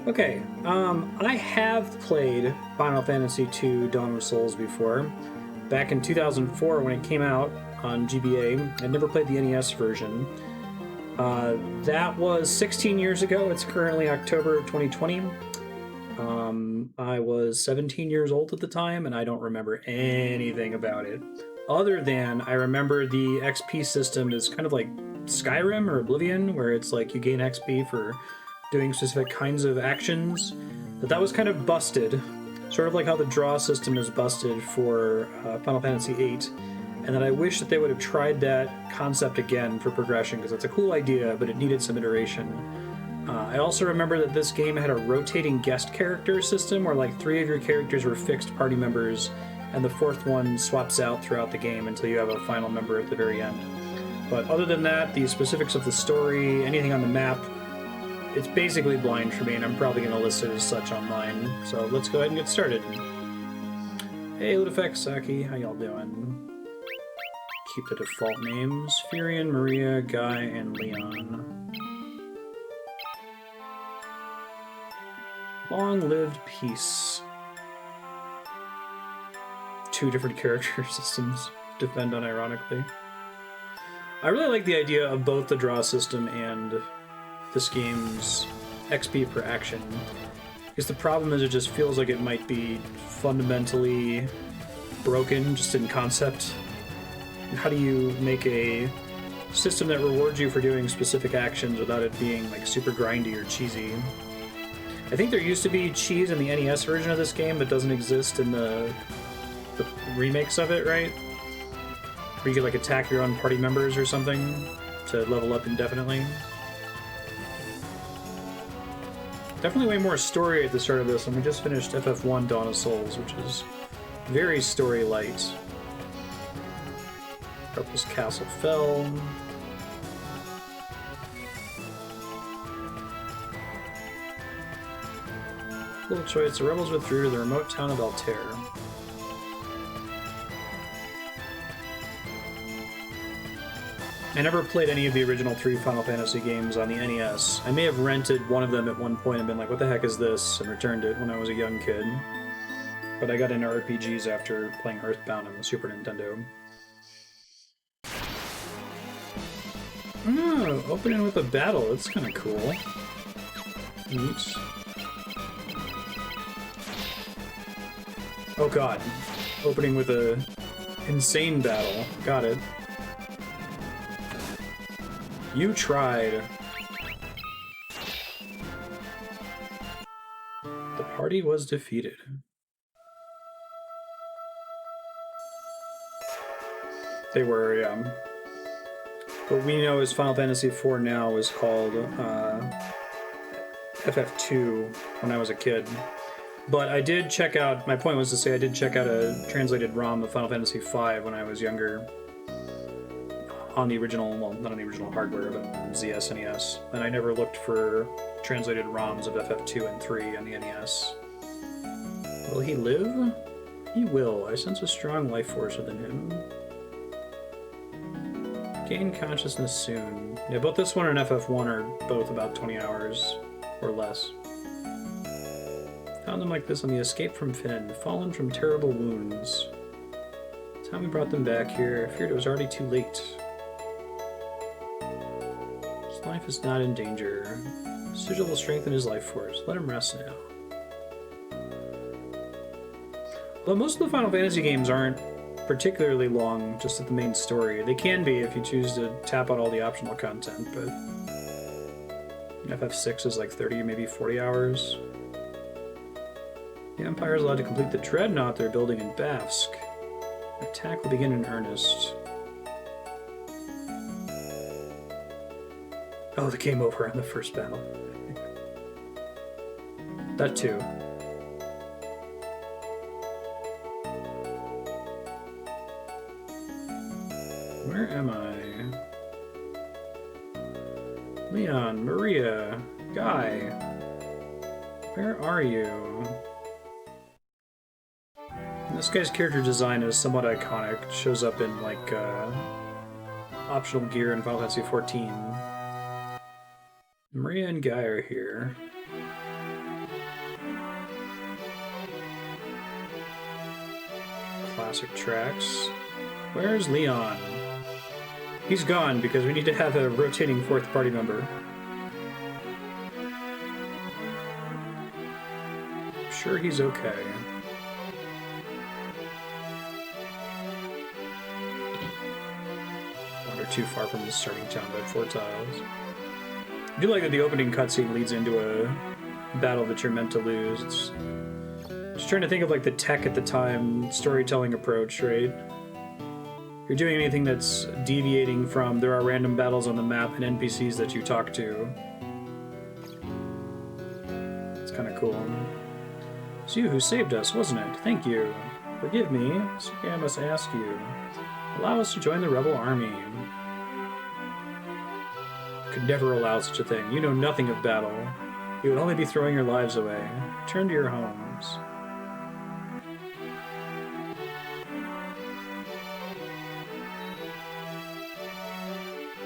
Okay, I have played Final Fantasy II Dawn of Souls before. Back in 2004 when it came out on GBA. I'd never played the NES version. That was 16 years ago. It's currently October of 2020. I was 17 years old at the time, and I don't remember anything about it. Other than I remember the XP system is kind of like Skyrim or Oblivion, where it's like you gain XP for doing specific kinds of actions. But that was kind of busted, sort of like how the draw system is busted for Final Fantasy VIII. And then I wish that they would have tried that concept again for progression, because it's a cool idea, but it needed some iteration. I also remember that this game had a rotating guest character system where like 3 of your characters were fixed party members, and the 4th one swaps out throughout the game until you have a final member at the very end. But other than that, the specifics of the story, anything on the map, it's basically blind for me, and I'm probably going to list it as such online. So let's go ahead and get started. Hey, Ludefex, Saki, how y'all doing? Keep the default names. Firion, Maria, Guy, and Leon. Long-lived peace. 2 different character systems depend on, ironically. I really like the idea of both the draw system and this game's XP per action. Because the problem is it just feels like it might be fundamentally broken just in concept. How do you make a system that rewards you for doing specific actions without it being like super grindy or cheesy? I think there used to be cheese in the NES version of this game, but doesn't exist in the remakes of it, right? Where you could like attack your own party members or something to level up indefinitely. Definitely way more story at the start of this, and we just finished FF1 Dawn of Souls, which is very story light. Purple's castle fell. Little choice, the rebels withdrew to the remote town of Altair. I never played any of the original 3 Final Fantasy games on the NES. I may have rented one of them at one point and been like, what the heck is this? And returned it when I was a young kid. But I got into RPGs after playing Earthbound on the Super Nintendo. Oh, opening with a battle. That's kind of cool. Neat. Oh god. Opening with a insane battle. Got it. You tried. The party was defeated. They were, yeah. What we know as Final Fantasy IV now is called FF2 when I was a kid. But I did check out, my point was to say I did check out a translated ROM of Final Fantasy V when I was younger. On the original, well, not on the original hardware, but on ZS NES. And I never looked for translated ROMs of FF2 and 3 on the NES. Will he live? He will. I sense a strong life force within him. Gain consciousness soon. Yeah, both this one and FF1 are both about 20 hours or less. Found them like this on the escape from Fynn, fallen from terrible wounds. Time we brought them back here, I feared it was already too late. His life is not in danger. Sigil will strengthen his life force. Let him rest now. Although most of the Final Fantasy games aren't particularly long, just at the main story. They can be if you choose to tap out all the optional content, but FF6 is like 30, maybe 40 hours. The Empire is allowed to complete the dreadnought they're building in Bafsk. Attack will begin in earnest. Oh, the game over in the first battle. That too. Where am I? Leon, Maria, Guy. Where are you? This guy's character design is somewhat iconic. It shows up in, like, optional gear in Final Fantasy XIV. Maria and Guy are here. classic tracks. Where's Leon? He's gone because we need to have a rotating fourth party member. I'm sure he's okay. Wander too far from the starting town by 4 tiles. I do like that the opening cutscene leads into a battle that you're meant to lose. It's just trying to think of like the tech at the time storytelling approach, right? If you're doing anything that's deviating from there are random battles on the map and NPCs that you talk to. It's kind of cool. It's you who saved us, wasn't it? Thank you. Forgive me. Sorry, I must ask you. Allow us to join the rebel army. Could never allow such a thing. You know nothing of battle. You would only be throwing your lives away. Return to your homes.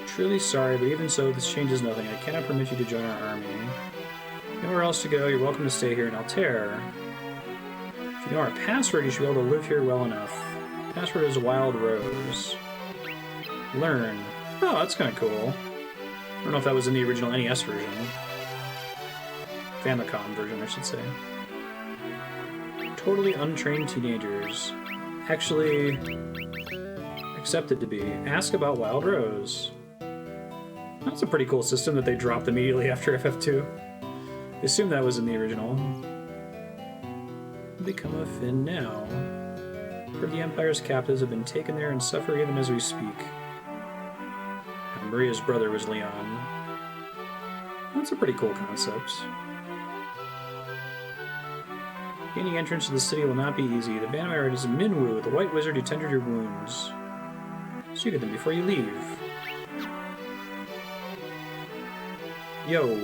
Truly sorry, but even so, this changes nothing. I cannot permit you to join our army. Nowhere else to go, you're welcome to stay here in Altair. If you know our password, you should be able to live here well enough. Password is Wild Rose. Learn. Oh, that's kind of cool. I don't know if that was in the original NES version. Famicom version, I should say. Totally untrained teenagers. Actually, accepted to be. Ask about Wild Rose. That's a pretty cool system that they dropped immediately after FF2. I assume that was in the original. Become a Fynn now. For the Empire's captives have been taken there and suffer even as we speak. And Maria's brother was Leon. That's a pretty cool concept. Gaining entrance to the city will not be easy. The vampire is Minwu, the white wizard who tended your wounds. So you get them before you leave. Yo.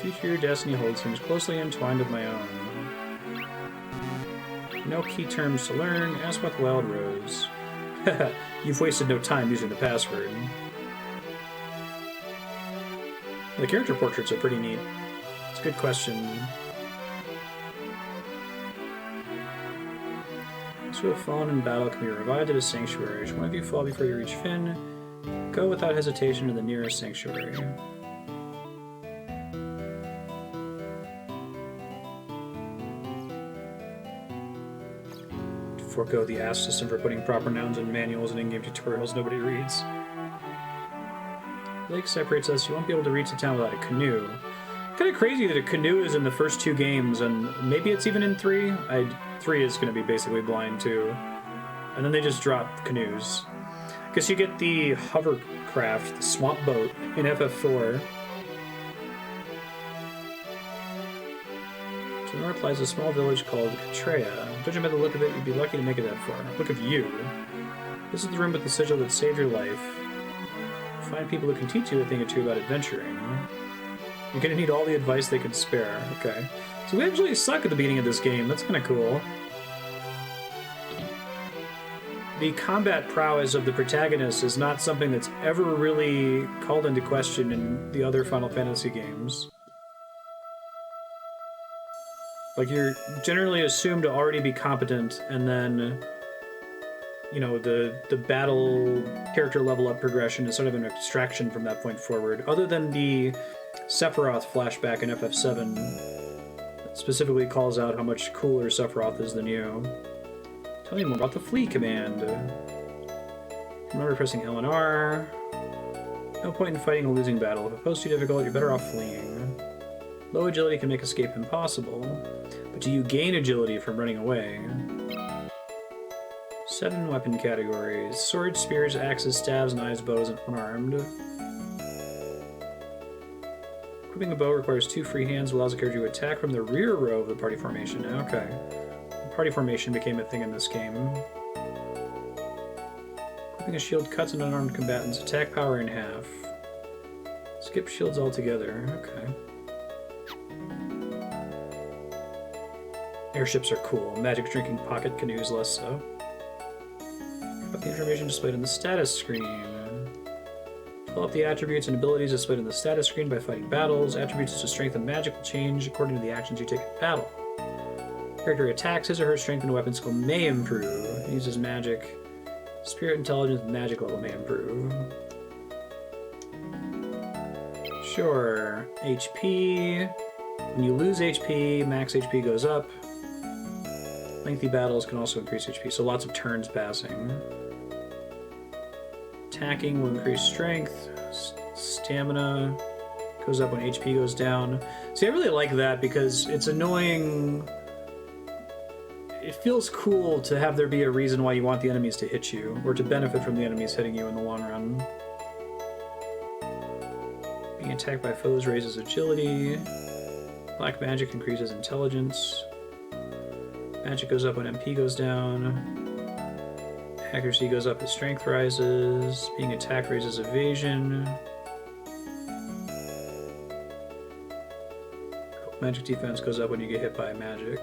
Future your destiny holds seems closely entwined with my own. No key terms to learn. Ask about the Wild Rose. You've wasted no time using the password. The character portraits are pretty neat. It's a good question. Those who have fallen in battle can be revived at a sanctuary. Should one of you fall before you reach Fynn, go without hesitation to the nearest sanctuary. Forego the ASK system for putting proper nouns in manuals and in-game tutorials nobody reads. The lake separates us. You won't be able to reach the town without a canoe. Kind of crazy that a canoe is in the first 2 games, and maybe it's even in 3. 3 is going to be basically blind too. And then they just drop canoes. Because you get the hovercraft, the swamp boat, in FF4. To the north lies a small village called Gatrea. Judging by the look of it, you'd be lucky to make it that far. Look of you. This is the room with the sigil that saved your life. Find people who can teach you a thing or two about adventuring. You're gonna need all the advice they can spare. Okay. So we actually suck at the beginning of this game. That's kind of cool. The combat prowess of the protagonist is not something that's ever really called into question in the other Final Fantasy games. Like, you're generally assumed to already be competent, and then, you know, the battle character level up progression is sort of an abstraction from that point forward. Other than the Sephiroth flashback in FF7, that specifically calls out how much cooler Sephiroth is than you. Tell me more about the flee command. Remember pressing L and R. No point in fighting a losing battle. If it poses too difficult, you're better off fleeing. Low agility can make escape impossible, but do you gain agility from running away? 7 weapon categories. Swords, spears, axes, staves, knives, bows, and unarmed. Equipping a bow requires 2 free hands, allows a character to attack from the rear row of the party formation. Okay. Party formation became a thing in this game. Equipping a shield cuts an unarmed combatant's attack power in half. Skip shields altogether. Okay. Airships are cool. Magic drinking pocket canoes less so. About the information displayed on the status screen. Fill up the attributes and abilities displayed on the status screen by fighting battles. Attributes to strength and magic will change according to the actions you take in battle. Character attacks, his or her strength and weapon skill may improve. Uses magic. Spirit intelligence and magic level may improve. Sure. HP. When you lose HP, max HP goes up. Lengthy battles can also increase HP, so lots of turns passing. Attacking will increase strength. Stamina goes up when HP goes down. See, I really like that because it's annoying. It feels cool to have there be a reason why you want the enemies to hit you, or to benefit from the enemies hitting you in the long run. Being attacked by foes raises agility. Black magic increases intelligence. Magic goes up when MP goes down. Accuracy goes up as strength rises. Being attacked raises evasion. Magic defense goes up when you get hit by magic.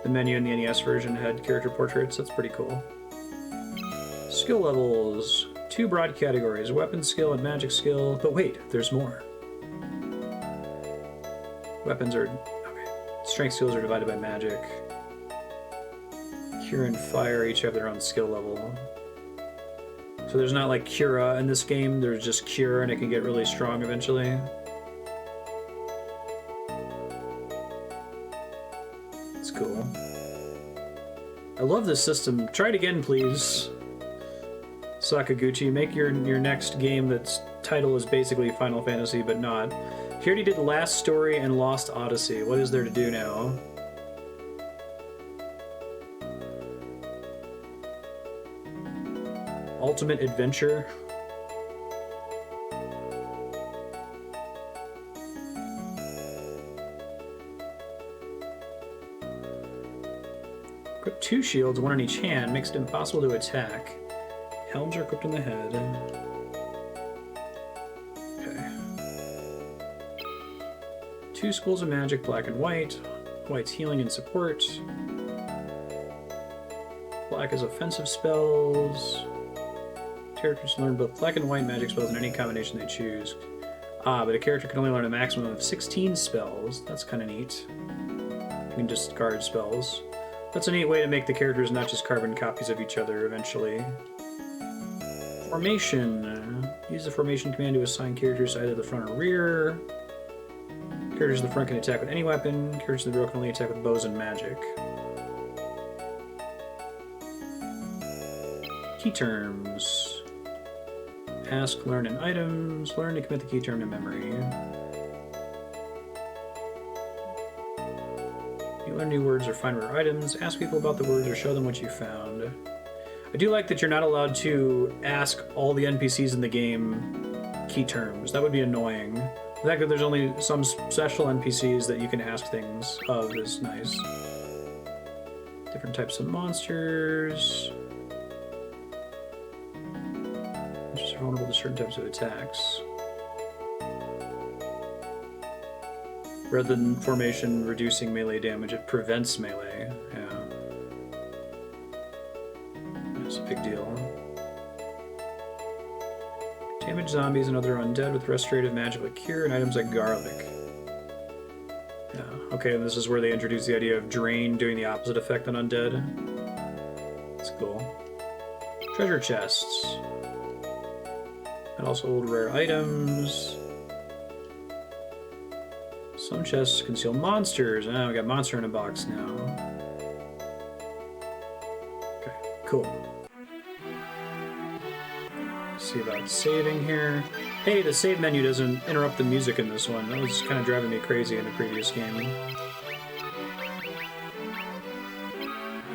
The menu in the NES version had character portraits. That's pretty cool. Skill levels. 2 broad categories. Weapon skill and magic skill. But wait, there's more. Weapons are... okay. Strength skills are divided by magic. Cure and Fire each have their own skill level. So there's not like Cura in this game, there's just Cure and it can get really strong eventually. It's cool. I love this system. Try it again, please. Sakaguchi, make your next game that's title is basically Final Fantasy, but not. He already did Last Story and Lost Odyssey. What is there to do now? Ultimate Adventure. Equip 2 shields, 1 in each hand, makes it impossible to attack. Helms are equipped in the head. Okay. 2 schools of magic, black and white. White's healing and support. Black is offensive spells. Characters can learn both black and white magic spells in any combination they choose. Ah, but a character can only learn a maximum of 16 spells. That's kind of neat. You can discard spells. That's a neat way to make the characters not just carbon copies of each other eventually. Formation. Use the formation command to assign characters to either the front or rear. Characters in the front can attack with any weapon. Characters in the rear can only attack with bows and magic. Key terms. Ask, learn, and items. Learn to commit the key term to memory. You learn new words or find rare items. Ask people about the words or show them what you found. I do like that you're not allowed to ask all the NPCs in the game key terms. That would be annoying. The fact that there's only some special NPCs that you can ask things of is nice. Different types of monsters. Monsters are vulnerable to certain types of attacks. Rather than formation reducing melee damage, it prevents melee. Yeah. That's a big deal. Damage zombies and other undead with restorative magic like cure and items like garlic. Yeah. Okay, and this is where they introduce the idea of drain doing the opposite effect on undead. That's cool. Treasure chests. And also hold rare items. Some chests conceal monsters. Ah, we got monster in a box now. Okay, cool. See about saving here. Hey, the save menu doesn't interrupt the music in this one. That was kind of driving me crazy in the previous game.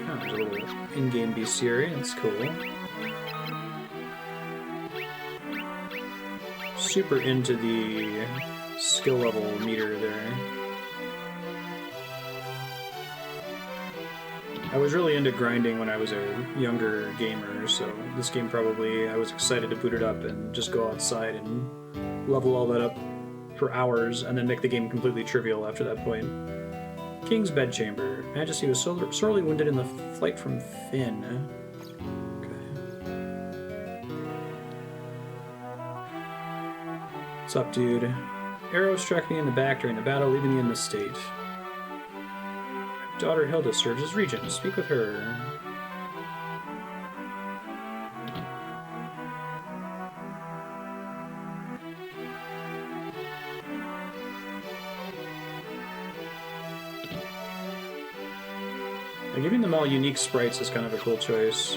Oh, there's a little in-game bestiary. That's cool. Super into the skill level meter there. I was really into grinding when I was a younger gamer, so this game probably, I was excited to boot it up and just go outside and level all that up for hours and then make the game completely trivial after that point. King's Bedchamber. Majesty was sorely wounded in the flight from Fynn. Okay. What's up, dude? arrow struck me in the back during the battle, leaving me in this state. My daughter Hilda serves as regent. Speak with her. Giving them all unique sprites is kind of a cool choice.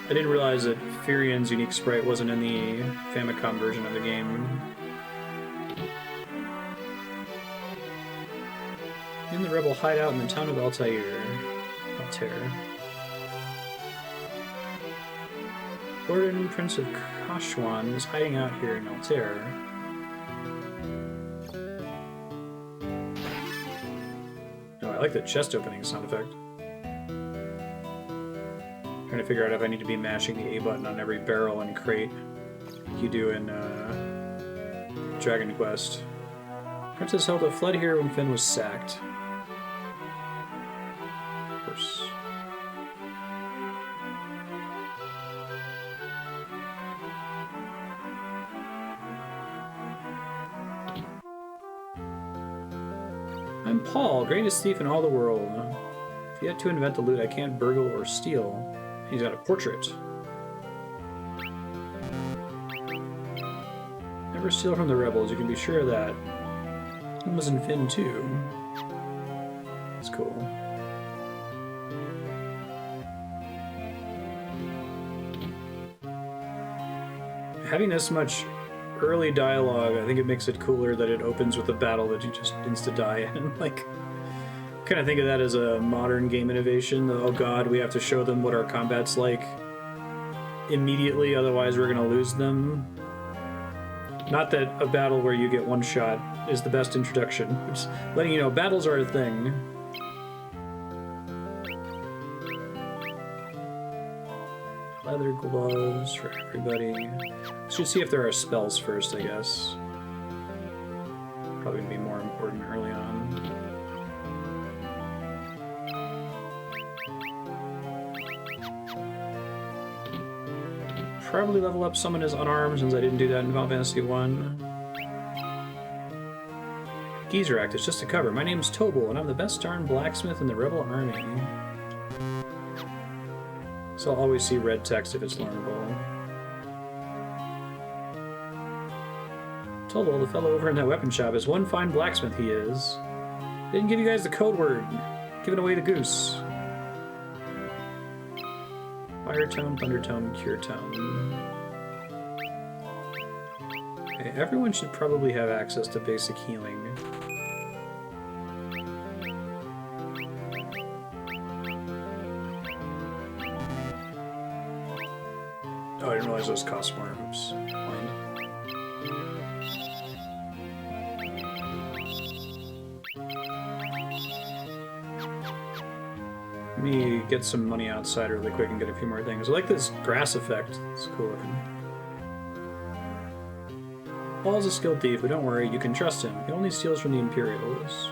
I didn't realize that Firion's unique sprite wasn't in the Famicom version of the game. In the rebel hideout in the town of Altair. Gordon, Prince of Kashwan, is hiding out here in Altair. I like the chest opening sound effect. Trying to figure out if I need to be mashing the A button on every barrel and crate, like you do in Dragon Quest. Princess Hilda fled here when Fynn was sacked. Of course. I'm Paul, greatest thief in all the world. If yet to invent the loot I can't burgle or steal. He's got a portrait. Never steal from the rebels, you can be sure of that. One was in Fynn too. That's cool. Having this much early dialogue, I think it makes it cooler that it opens with a battle that you just insta-die in. Like, kind of think of that as a modern game innovation. Oh god, we have to show them what our combat's like immediately, otherwise we're gonna lose them. Not that a battle where you get one shot is the best introduction. Just letting you know battles are a thing. Leather gloves for everybody. Should see if there are spells first, I guess. Probably gonna be more important early on. Probably level up someone as unarmed since I didn't do that in Final Fantasy 1. Resurrect, it's just a cover. My name's Tome, and I'm the best darn blacksmith in the Rebel Army. So I'll always see red text if it's learnable. Tome, the fellow over in that weapon shop, is one fine blacksmith he is. Didn't give you guys the code word. Giving away the goose. Fire Tome, Thunder Tome, Cure Tome. Okay, everyone should probably have access to basic healing. Oh, I didn't realize those cost more. Oops. Blind. Let me get some money outside really quick and get a few more things. I like this grass effect. It's cool looking. Paul's a skilled thief, but don't worry, you can trust him. He only steals from the Imperials.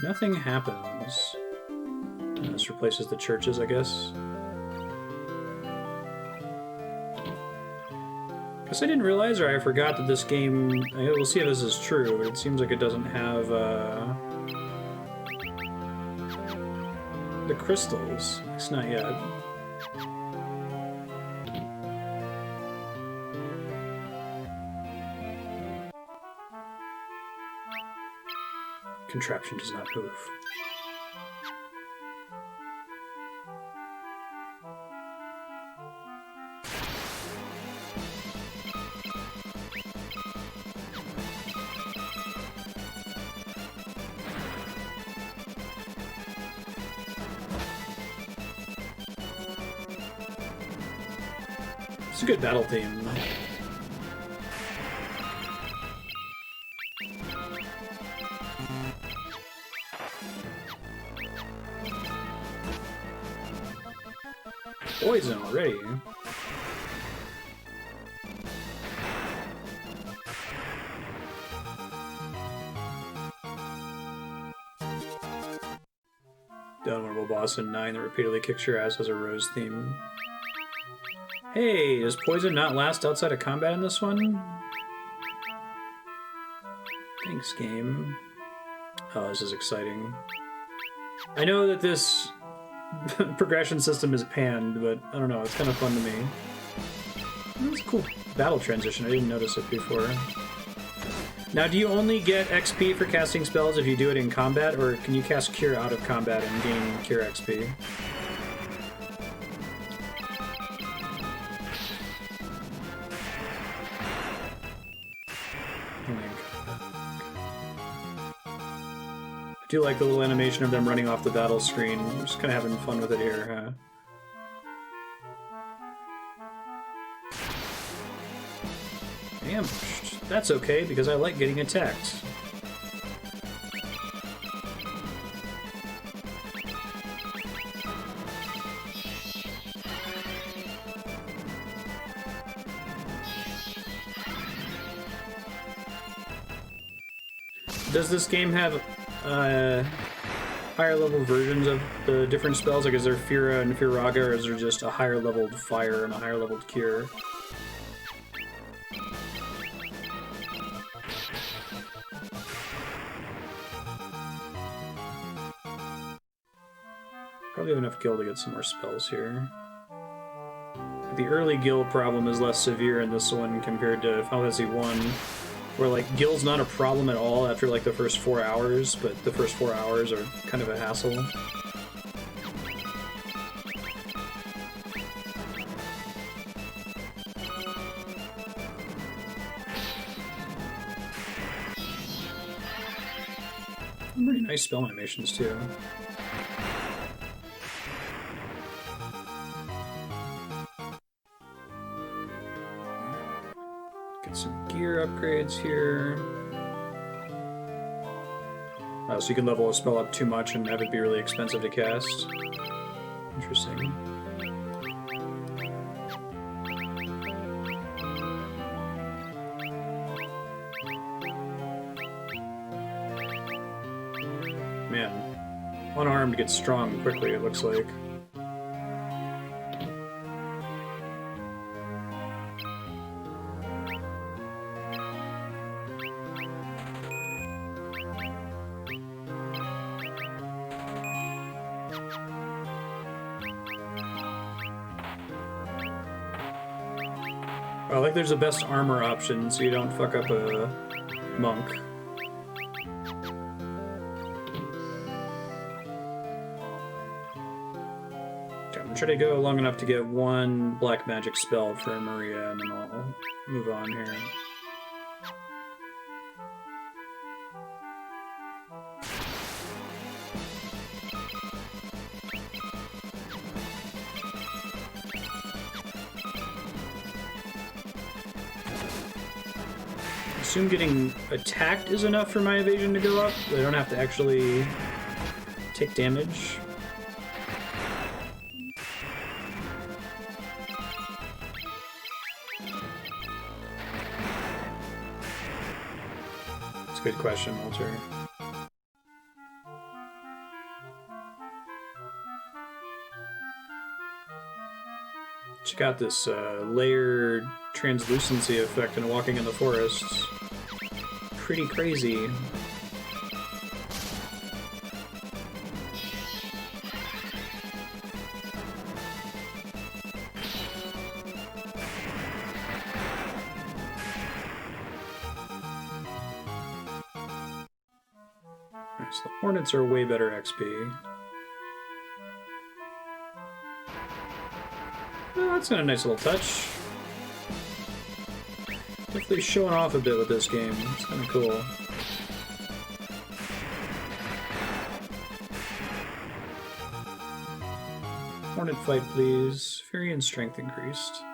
Nothing happens. This replaces the churches, I guess. Guess I didn't realize, or I forgot that this game... We'll see if this is true, but it seems like it doesn't have the crystals. At least not yet. Contraption does not move. It's a good battle theme. Poison already. The unwinnable boss in 9 that repeatedly kicks your ass has a rose theme. Hey, does poison not last outside of combat in this one? Thanks, game. Oh, this is exciting. I know that this progression system is panned, but I don't know, it's kind of fun to me. That's a cool battle transition, I didn't notice it before. Now, do you only get XP for casting spells if you do it in combat, or can you cast Cure out of combat and gain Cure XP? I do like the little animation of them running off the battle screen. I'm just kind of having fun with it here, huh? Ambushed. That's okay, because I like getting attacked. Does this game have higher level versions of the different spells? Like, is there Fira and Firaga, or is there just a higher leveled Fire and a higher leveled Cure? Probably have enough gil to get some more spells here. The early gil problem is less severe in this one compared to Final Fantasy 1, where like gil's not a problem at all after like the first 4 hours, but the first 4 hours are kind of a hassle. Pretty nice spell animations too. Get some gear upgrades here. So you can level a spell up too much and have it be really expensive to cast. Interesting. Man, unarmed gets strong quickly, it looks like. I like there's a best armor option, so you don't fuck up a monk. Okay, I'm gonna try to go long enough to get one black magic spell for Maria, and then I'll move on here. I assume getting attacked is enough for my evasion to go up. I don't have to actually take damage. That's a good question, Altair. Check out this layered translucency effect in Walking in the Forest. Pretty crazy. So the Hornets are way better XP. Oh, that's got a nice little touch. Definitely showing off a bit with this game. It's kind of cool. Hornet fight, please. Firion strength increased.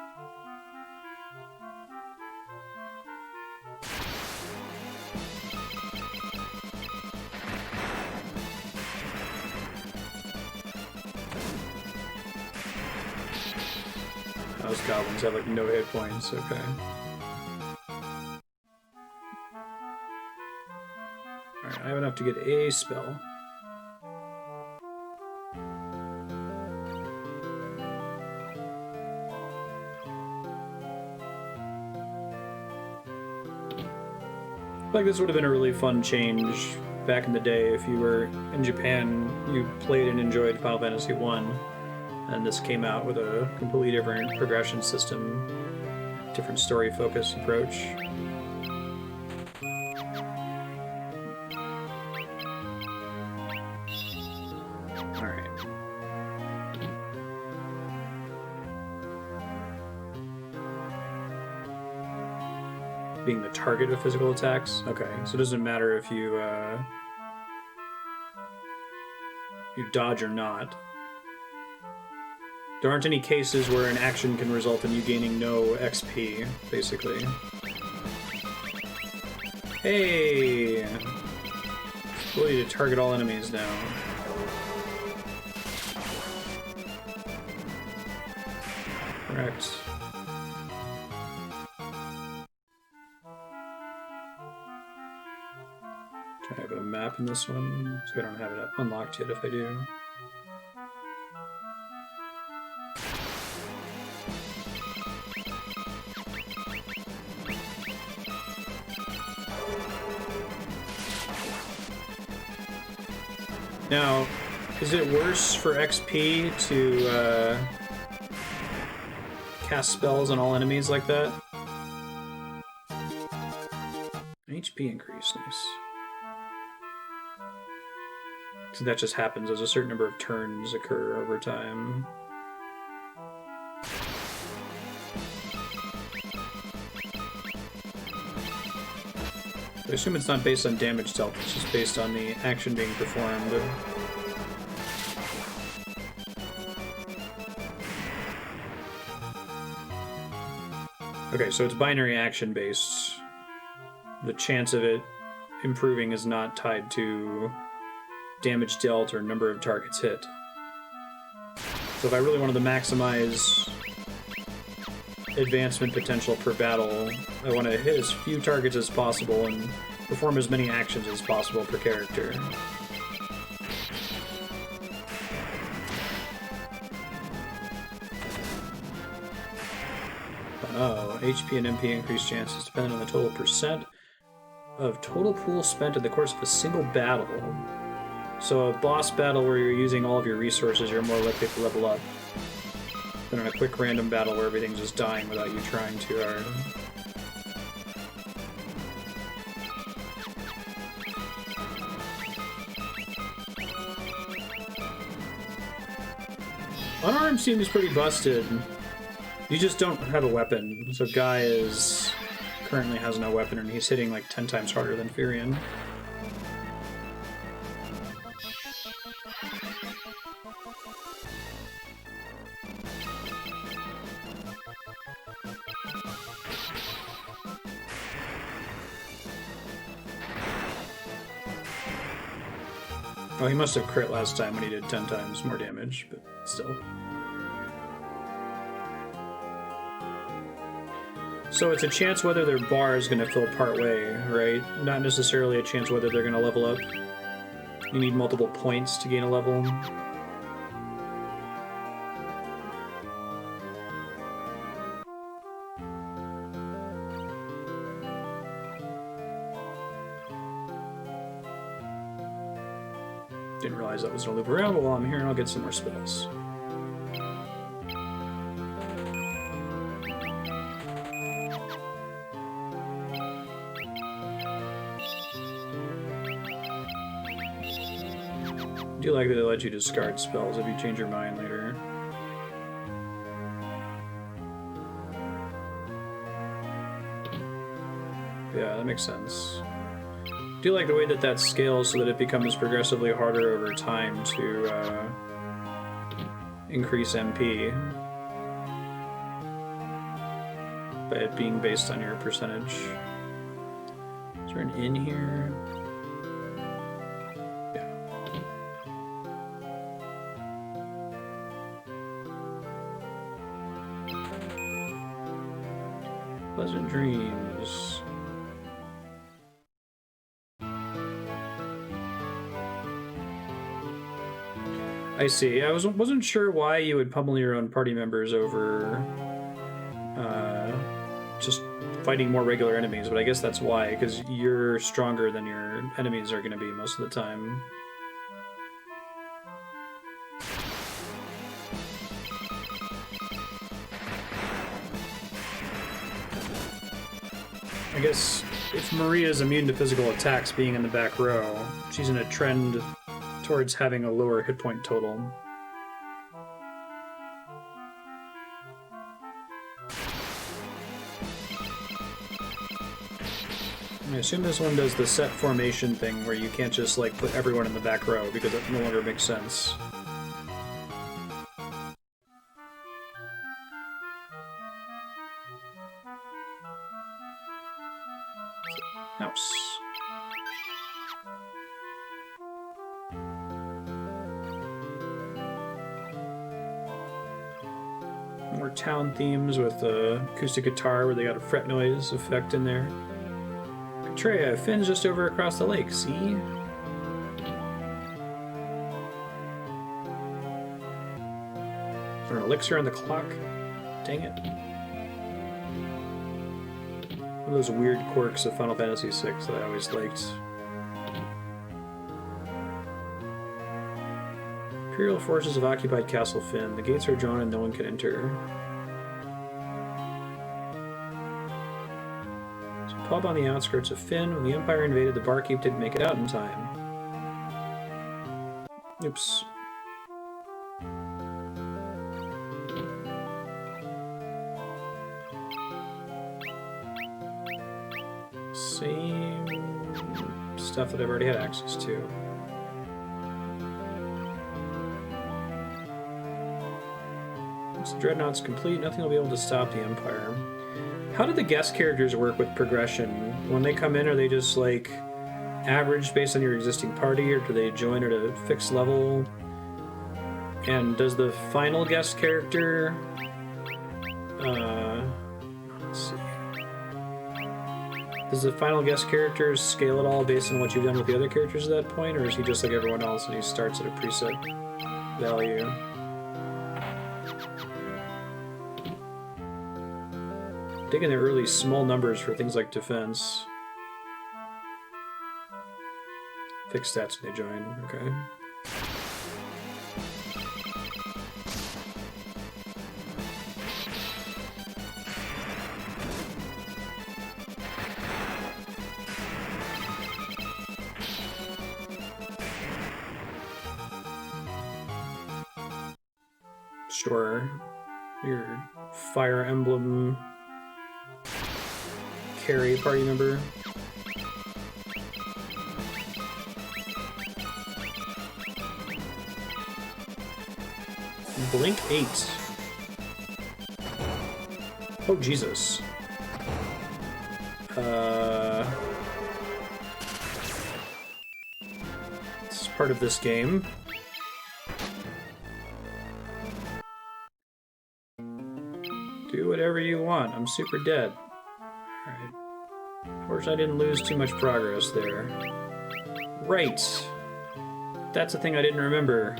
Those goblins have like no hit points, okay. Alright, I have enough to get a spell. Like, this would have been a really fun change back in the day if you were in Japan, you played and enjoyed Final Fantasy 1, and this came out with a completely different progression system, different story-focused approach. Being the target of physical attacks. Okay, so it doesn't matter if you dodge or not. There aren't any cases where an action can result in you gaining no XP, basically. Hey! Ability to target all enemies now. Correct. Do I have a map in this one? So I don't have it unlocked yet if I do. Now, is it worse for XP to cast spells on all enemies like that? HP increase, nice. So that just happens as a certain number of turns occur over time. I assume it's not based on damage dealt, it's just based on the action being performed. Okay, so it's binary action based. The chance of it improving is not tied to damage dealt or number of targets hit. So if I really wanted to maximize advancement potential per battle, I want to hit as few targets as possible and perform as many actions as possible per character. Oh, HP and MP increase chances depending on the total percent of total pool spent in the course of a single battle. So a boss battle where you're using all of your resources, you're more likely to level up than in a quick random battle where everything's just dying without you trying too hard. Unarmed seems pretty busted. You just don't have a weapon. So Guy currently has no weapon and he's hitting like 10 times harder than Firion. Oh, he must have crit last time when he did 10 times more damage, but still. So it's a chance whether their bar is going to fill part way, right? Not necessarily a chance whether they're going to level up. You need multiple points to gain a level. Didn't realize that was going to loop around, but while I'm here, I'll get some more spells. I do like that they let you discard spells if you change your mind later. Yeah, that makes sense. I do like the way that that scales so that it becomes progressively harder over time to increase MP by it being based on your percentage. Is there an inn here? Yeah. Pleasant dreams. I see. I wasn't sure why you would pummel your own party members over just fighting more regular enemies, but I guess that's why, because you're stronger than your enemies are going to be most of the time. I guess if Maria's immune to physical attacks being in the back row, she's in a trend towards having a lower hit point total. I assume this one does the set formation thing where you can't just like put everyone in the back row because it no longer makes sense. House. More town themes with acoustic guitar where they got a fret noise effect in there. Gatrea, Fynn's just over across the lake, see? Is there an elixir on the clock? Dang it. One of those weird quirks of Final Fantasy VI that I always liked. Imperial forces have occupied Castle Fynn. The gates are ajar and no one can enter. Pub on the outskirts of Fynn. When the Empire invaded, the barkeep didn't make it out in time. Oops. Same stuff that I've already had access to. Once the Dreadnought's complete, nothing will be able to stop the Empire. How do the guest characters work with progression? When they come in, are they just like averaged based on your existing party, or do they join at a fixed level? And does the final guest character let's see. Does the final guest character scale at all based on what you've done with the other characters at that point, or is he just like everyone else and he starts at a preset value? Taking the early small numbers for things like defense. Fixed stats when they join, okay. Sure. Your Fire Emblem carry party member. Blink 8. Oh, Jesus. This is part of this game. Do whatever you want. I'm super dead. Alright. Fortunately, I didn't lose too much progress there. Right. That's a thing I didn't remember.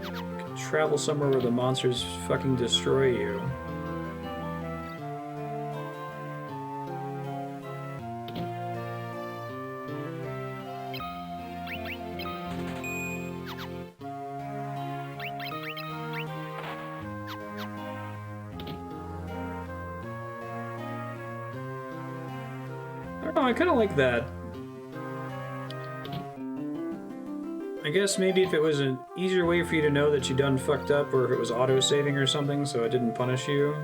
You can travel somewhere where the monsters fucking destroy you. I kind of like that. I guess maybe if it was an easier way for you to know that you done fucked up, or if it was auto-saving or something so it didn't punish you.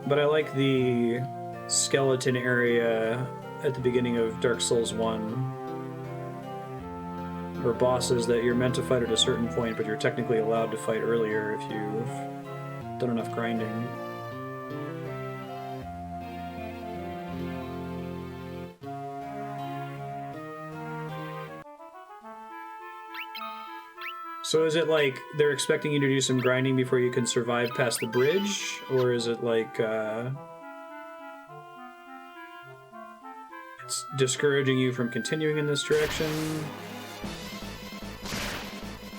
But I like the skeleton area at the beginning of Dark Souls 1. Or bosses that you're meant to fight at a certain point, but you're technically allowed to fight earlier if you've done enough grinding. So is it like they're expecting you to do some grinding before you can survive past the bridge? Or is it like it's discouraging you from continuing in this direction?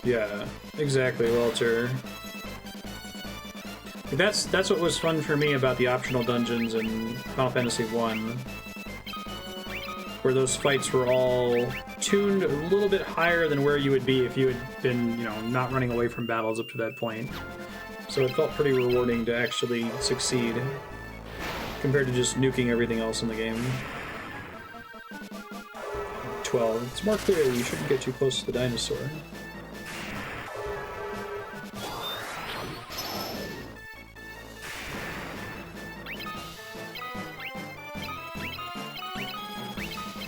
Yeah, exactly, Walter. That's what was fun for me about the optional dungeons in Final Fantasy 1, where those fights were all tuned a little bit higher than where you would be if you had been, you know, not running away from battles up to that point. So it felt pretty rewarding to actually succeed, compared to just nuking everything else in the game. 12. It's more clear you shouldn't get too close to the dinosaur.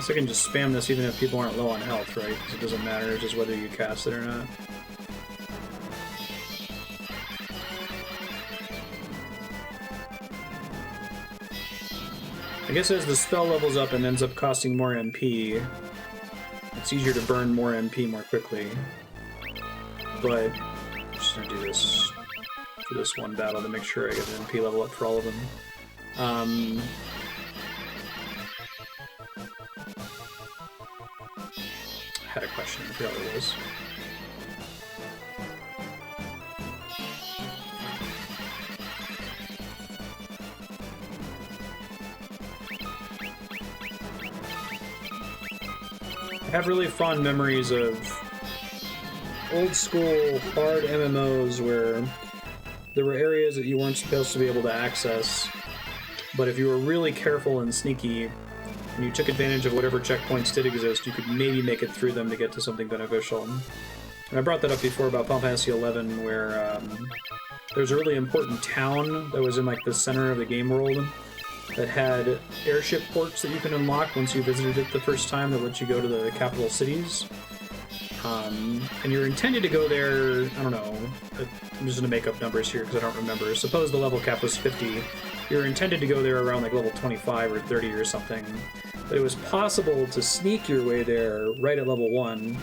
I can just spam this even if people aren't low on health, right? Because it doesn't matter just whether you cast it or not. I guess as the spell levels up and ends up costing more MP, it's easier to burn more MP more quickly. But I'm just gonna do this for this one battle to make sure I get an MP level up for all of them. I had a question, I forgot what it was. I have really fond memories of old school hard MMOs where there were areas that you weren't supposed to be able to access, but if you were really careful and sneaky and you took advantage of whatever checkpoints did exist, you could maybe make it through them to get to something beneficial. And I brought that up before about Final Fantasy XI, where there's a really important town that was in like the center of the game world that had airship ports that you can unlock once you visited it the first time that let you go to the capital cities. And you're intended to go there, I don't know, I'm just going to make up numbers here because I don't remember. Suppose the level cap was 50. You're intended to go there around like level 25 or 30 or something. But it was possible to sneak your way there right at level 1.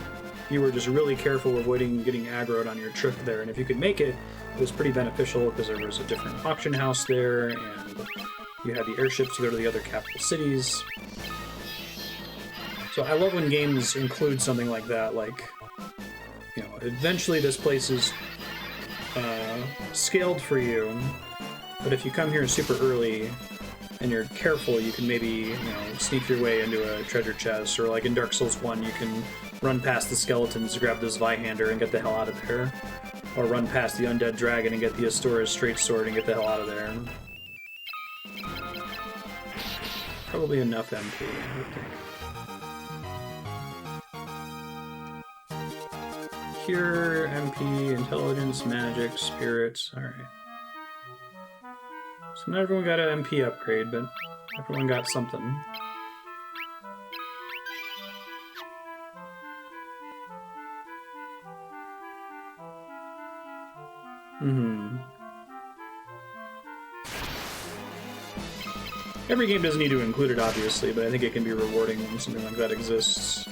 You were just really careful avoiding getting aggroed on your trip there. And if you could make it, it was pretty beneficial because there was a different auction house there and you had the airships to go to the other capital cities. So I love when games include something like that, like, you know, eventually this place is scaled for you, but if you come here super early and you're careful, you can maybe, you know, sneak your way into a treasure chest, or like in Dark Souls 1, you can run past the skeletons, grab this Zweihander and get the hell out of there, or run past the undead dragon and get the Astora's straight sword and get the hell out of there. Probably enough MP, I would think. Cure, MP, Intelligence, Magic, Spirits, alright. So not everyone got an MP upgrade, but everyone got something. Every game doesn't need to include it, obviously, but I think it can be rewarding when something like that exists.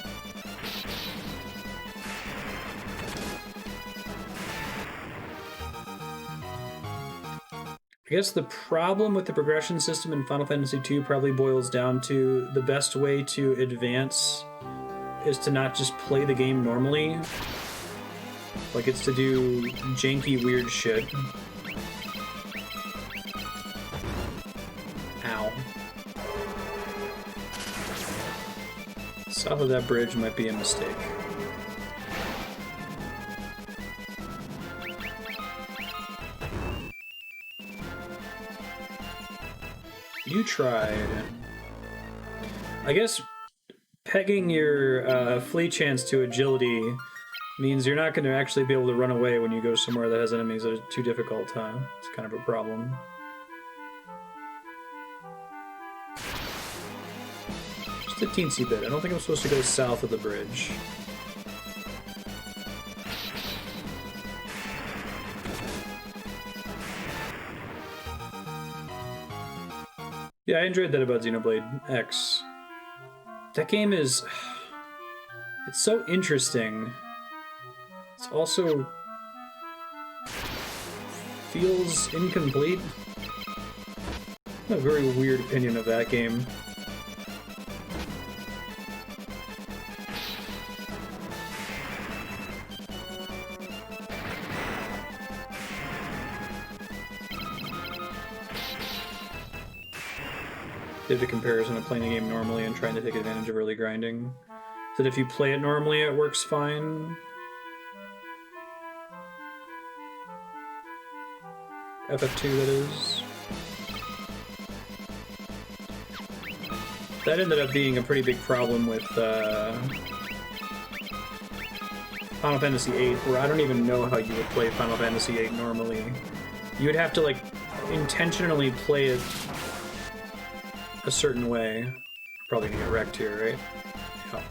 I guess the problem with the progression system in Final Fantasy II probably boils down to the best way to advance is to not just play the game normally. Like, it's to do janky, weird shit. Ow. South of that bridge might be a mistake. You tried. I guess pegging your flee chance to agility means you're not going to actually be able to run away when you go somewhere that has enemies that are too difficult, huh? It's kind of a problem. Just a teensy bit. I don't think I'm supposed to go south of the bridge. Yeah, I enjoyed that about Xenoblade X. That game is... It's so interesting. It's also... feels incomplete. I have a very weird opinion of that game. did a comparison of playing the game normally and trying to take advantage of early grinding. That if you play it normally, it works fine. FF2, that is. That ended up being a pretty big problem with Final Fantasy VIII, where I don't even know how you would play Final Fantasy VIII normally. You would have to, like, intentionally play it a certain way. Probably gonna get wrecked here, right? Yeah.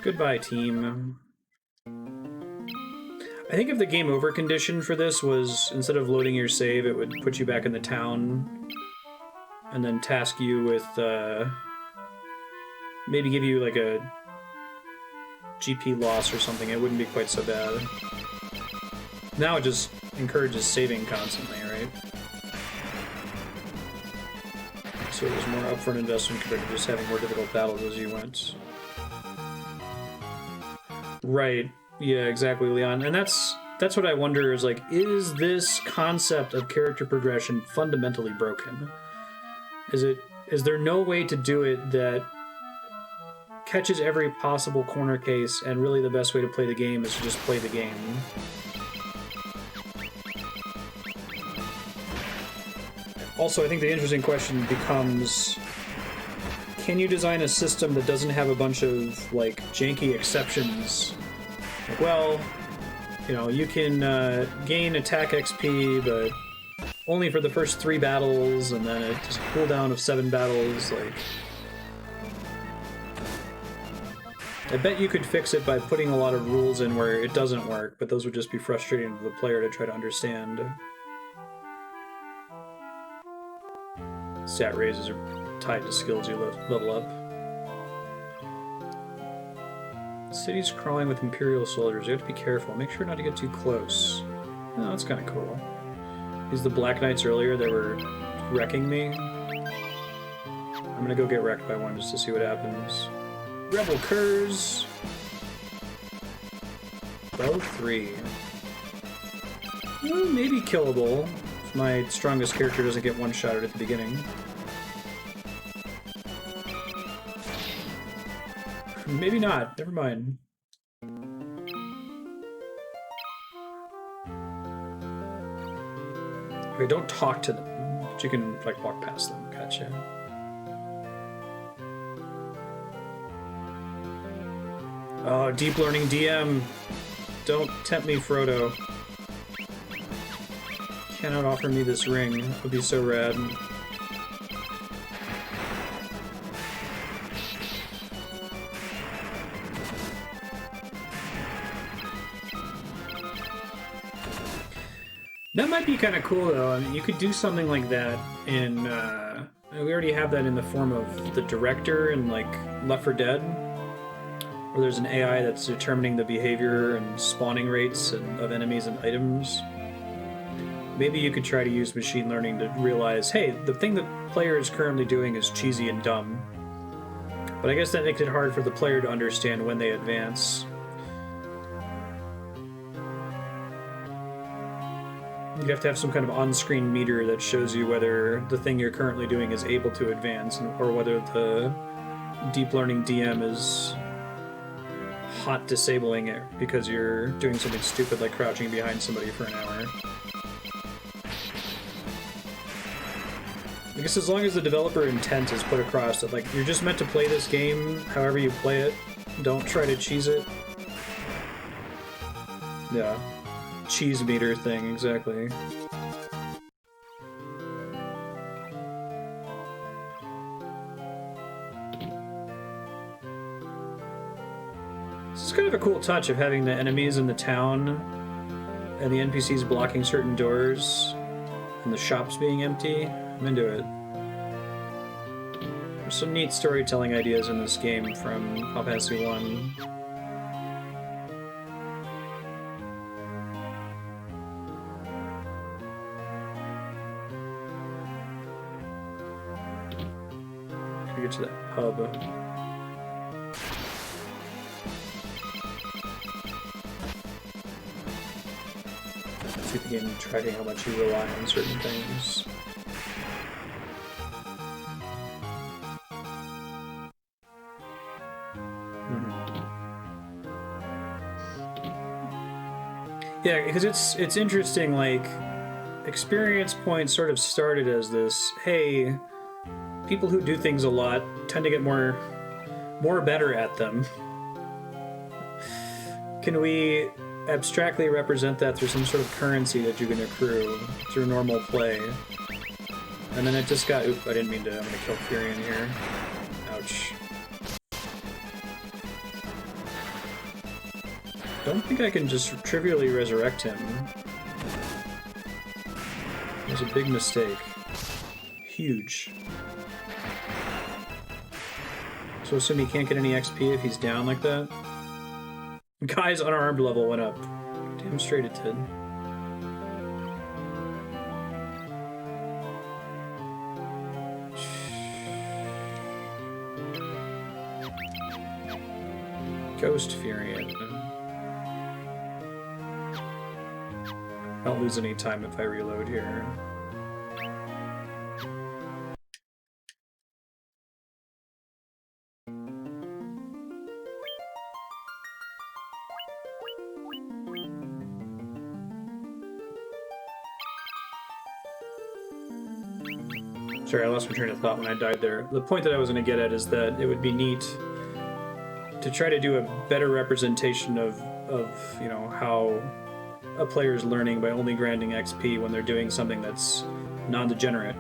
Goodbye, team. I think if the game over condition for this was, instead of loading your save, it would put you back in the town and then task you with, maybe give you like a GP loss or something, it wouldn't be quite so bad. Now it just encourages saving constantly, right? So there's more upfront investment compared to just having more difficult battles as you went. Right. Yeah, exactly, Leon. And that's what I wonder is, like, is this concept of character progression fundamentally broken? Is there no way to do it that catches every possible corner case and really the best way to play the game is to just play the game? Also, I think the interesting question becomes, can you design a system that doesn't have a bunch of, like, janky exceptions? Like, well, you know, you can gain attack XP, but only for the first 3 battles, and then it just cooldown of 7 battles, like... I bet you could fix it by putting a lot of rules in where it doesn't work, but those would just be frustrating to the player to try to understand. Stat raises are tied to skills you level up. City's crawling with imperial soldiers. You have to be careful. Make sure not to get too close. Oh, that's kind of cool. These the Black Knights earlier that were wrecking me. I'm gonna go get wrecked by one just to see what happens. Rebel Curs! Level 3. Well, maybe killable if my strongest character doesn't get one-shotted at the beginning. Maybe not. Never mind. Okay, don't talk to them, but you can, like, walk past them. Gotcha. Oh, deep learning DM. Don't tempt me, Frodo. Cannot offer me this ring. It would be so rad. That might be kind of cool, though. I mean, you could do something like that in... we already have that in the form of the director in, like, Left 4 Dead, where there's an AI that's determining the behavior and spawning rates of enemies and items. Maybe you could try to use machine learning to realize, hey, the thing the player is currently doing is cheesy and dumb. But I guess that makes it hard for the player to understand when they advance. You'd have to have some kind of on-screen meter that shows you whether the thing you're currently doing is able to advance, or whether the deep learning DM is hot disabling it because you're doing something stupid like crouching behind somebody for an hour. I guess as long as the developer intent is put across that, like, you're just meant to play this game however you play it, don't try to cheese it. Yeah. Cheese meter thing, exactly. This is kind of a cool touch of having the enemies in the town and the NPCs blocking certain doors and the shops being empty. I'm into it. There's some neat storytelling ideas in this game from Final Fantasy 1. Get to that hub. to the game tracking how much you rely on certain things. Yeah, because it's interesting, like, experience points sort of started as this, hey, people who do things a lot tend to get more better at them. Can we abstractly represent that through some sort of currency that you can accrue through normal play? And then it just got, oop, I didn't mean to, I'm gonna kill Firion here. Ouch. Don't think I can just trivially resurrect him. It was a big mistake. Huge. So assume he can't get any XP if he's down like that? Guy's unarmed level went up. Damn straight it did. Ghost Firion. I don't lose any time if I reload here. Sorry, I lost my train of thought when I died there. The point that I was going to get at is that it would be neat to try to do a better representation of you know, how a player's learning by only granting XP when they're doing something that's non-degenerate.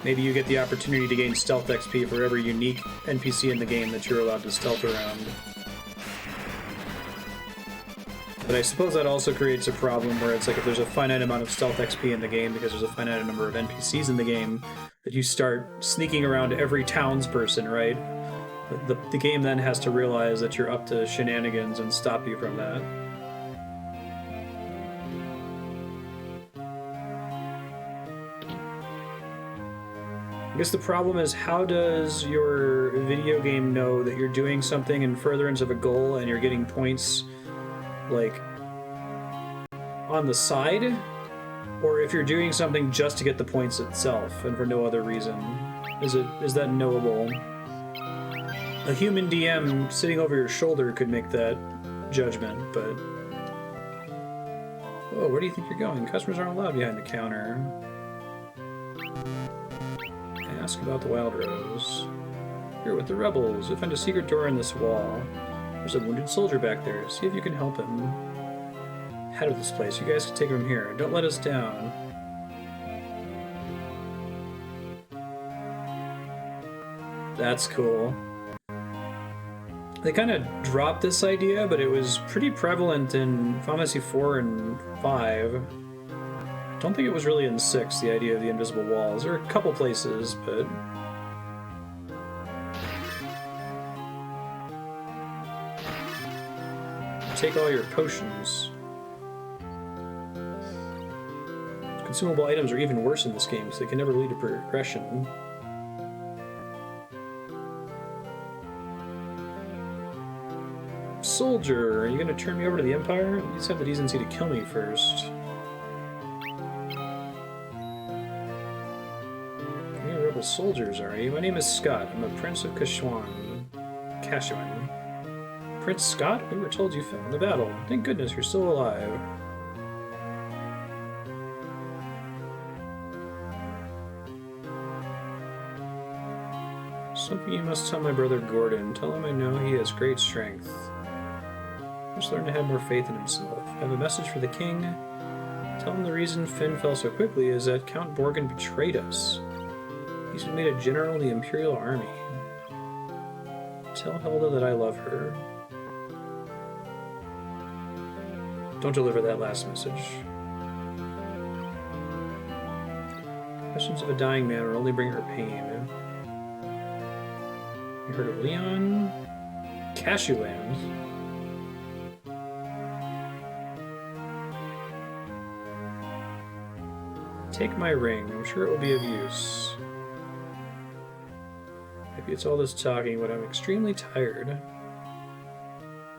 Maybe you get the opportunity to gain stealth XP for every unique NPC in the game that you're allowed to stealth around. But I suppose that also creates a problem where it's like if there's a finite amount of stealth XP in the game because there's a finite number of NPCs in the game, that you start sneaking around every townsperson, right? The game then has to realize that you're up to shenanigans and stop you from that. I guess the problem is, how does your video game know that you're doing something in furtherance of a goal and you're getting points, like, on the side? Or if you're doing something just to get the points itself and for no other reason? Is that knowable? A human DM sitting over your shoulder could make that judgment, but... Whoa, where do you think you're going? Customers aren't allowed behind the counter. Ask about the Wild Rose. You're with the rebels. You'll find a secret door in this wall. There's a wounded soldier back there. See if you can help him. Head of this place. You guys can take him here. Don't let us down. That's cool. They kind of dropped this idea, but it was pretty prevalent in Final Fantasy 4 and 5. I don't think it was really in 6, the idea of the invisible walls. There are a couple places, but... Take all your potions. Consumable items are even worse in this game, so they can never lead to progression. Soldier, are you going to turn me over to the Empire? At least have the decency to kill me first. Soldiers, are you? My name is Scott. I'm a Prince of Kashuan. Prince Scott? We were told you fell in the battle. Thank goodness you're still alive. Something you must tell my brother Gordon. Tell him I know he has great strength. Must learn to have more faith in himself. I have a message for the king. Tell him the reason Fynn fell so quickly is that Count Borgin betrayed us. He's been made a general in the imperial army. Tell Hilda that I love her. Don't deliver that last message. Questions of a dying man will only bring her pain. You heard of Leon? Cashuland? Take my ring. I'm sure it will be of use. Maybe it's all this talking, but I'm extremely tired.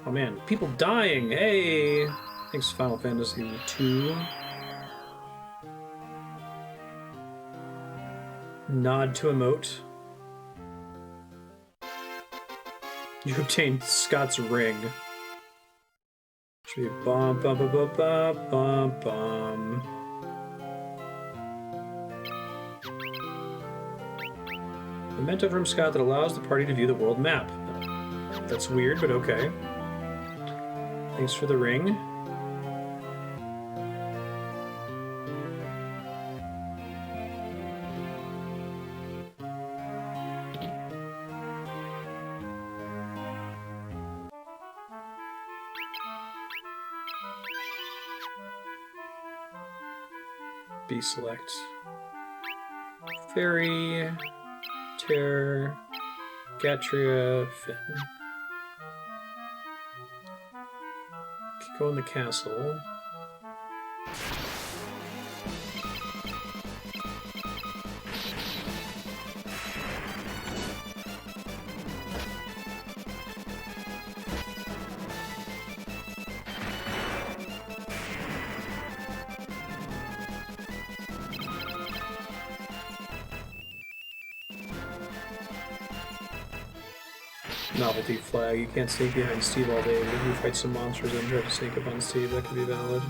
Oh man, people dying! Hey! Thanks, Final Fantasy II. Nod to emote. You obtained Scott's ring. Should be bum bum bum bum bum bum bum. Memento from Scott that allows the party to view the world map. That's weird, but okay. Thanks for the ring. B select. Fairy, Altair, Gatrea, Fynn. Go in the castle. Novelty flag. You can't sneak behind Steve all day, but if you fight some monsters and try to sneak up on Steve, that could be valid.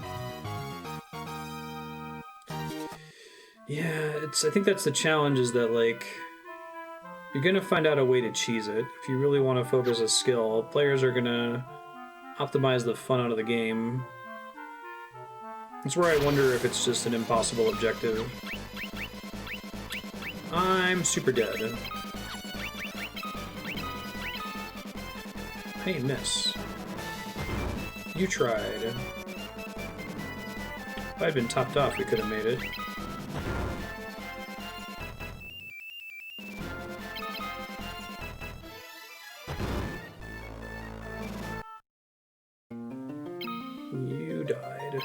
Yeah, I think that's the challenge, is that, like, you're gonna find out a way to cheese it. If you really want to focus a skill, players are gonna optimize the fun out of the game. That's where I wonder if it's just an impossible objective. I'm super dead. Hey, miss. You tried. If I'd been topped off, we could have made it. You died.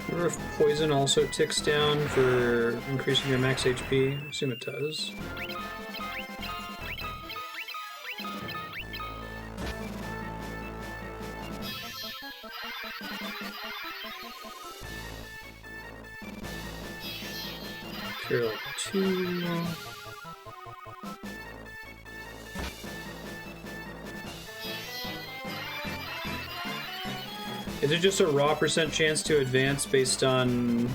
I wonder if poison also ticks down for increasing your max HP. I assume it does. Imperial 2. Is it just a raw % chance to advance based on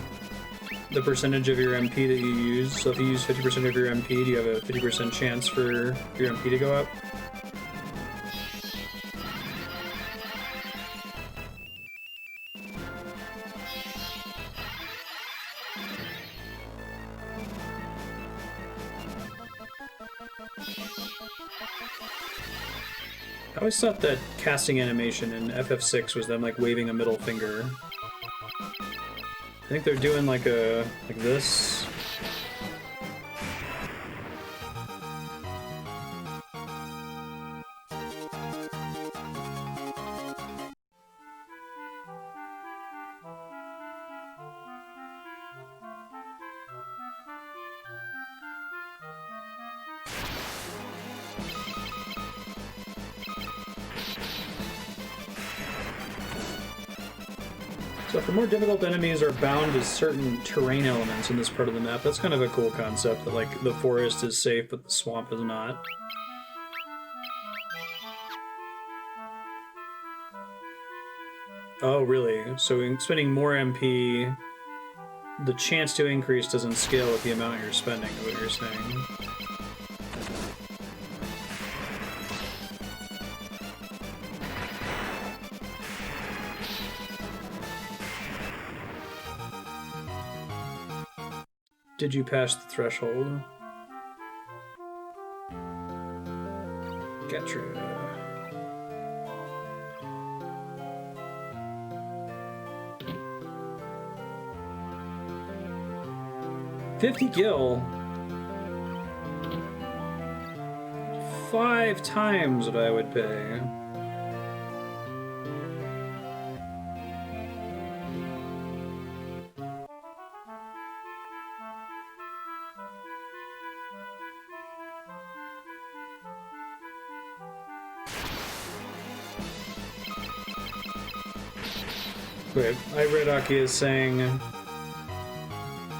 the percentage of your MP that you use? So if you use 50% of your MP, do you have a 50% chance for your MP to go up? I always thought that casting animation in FF6 was them like waving a middle finger. I think they're doing like this. So for more difficult enemies are bound to certain terrain elements in this part of the map. That's kind of a cool concept, that like the forest is safe but the swamp is not. Oh really? So in spending more MP, the chance to increase doesn't scale with the amount you're spending, is what you're saying. Did you pass the threshold? Gatrea. $50 gil. 5 times what I would pay. Wait, I read Aki as saying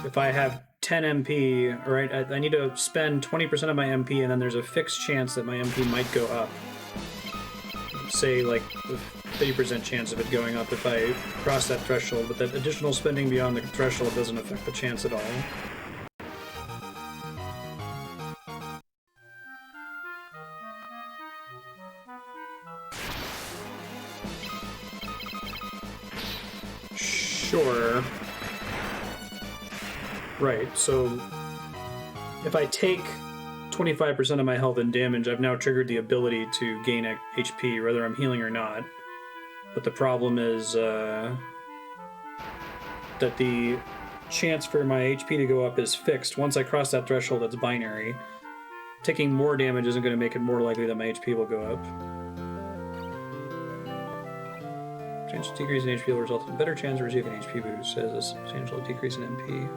if I have 10 MP, right, I need to spend 20% of my MP, and then there's a fixed chance that my MP might go up. Say, like, a 50% chance of it going up if I cross that threshold, but that additional spending beyond the threshold doesn't affect the chance at all. Sure. Right, so if I take 25% of my health and damage, I've now triggered the ability to gain HP, whether I'm healing or not. But the problem is that the chance for my HP to go up is fixed. Once I cross that threshold, it's binary. Taking more damage isn't going to make it more likely that my HP will go up. Substantial decrease in HP will result in a better chance of receiving an HP boost, as a substantial decrease in MP.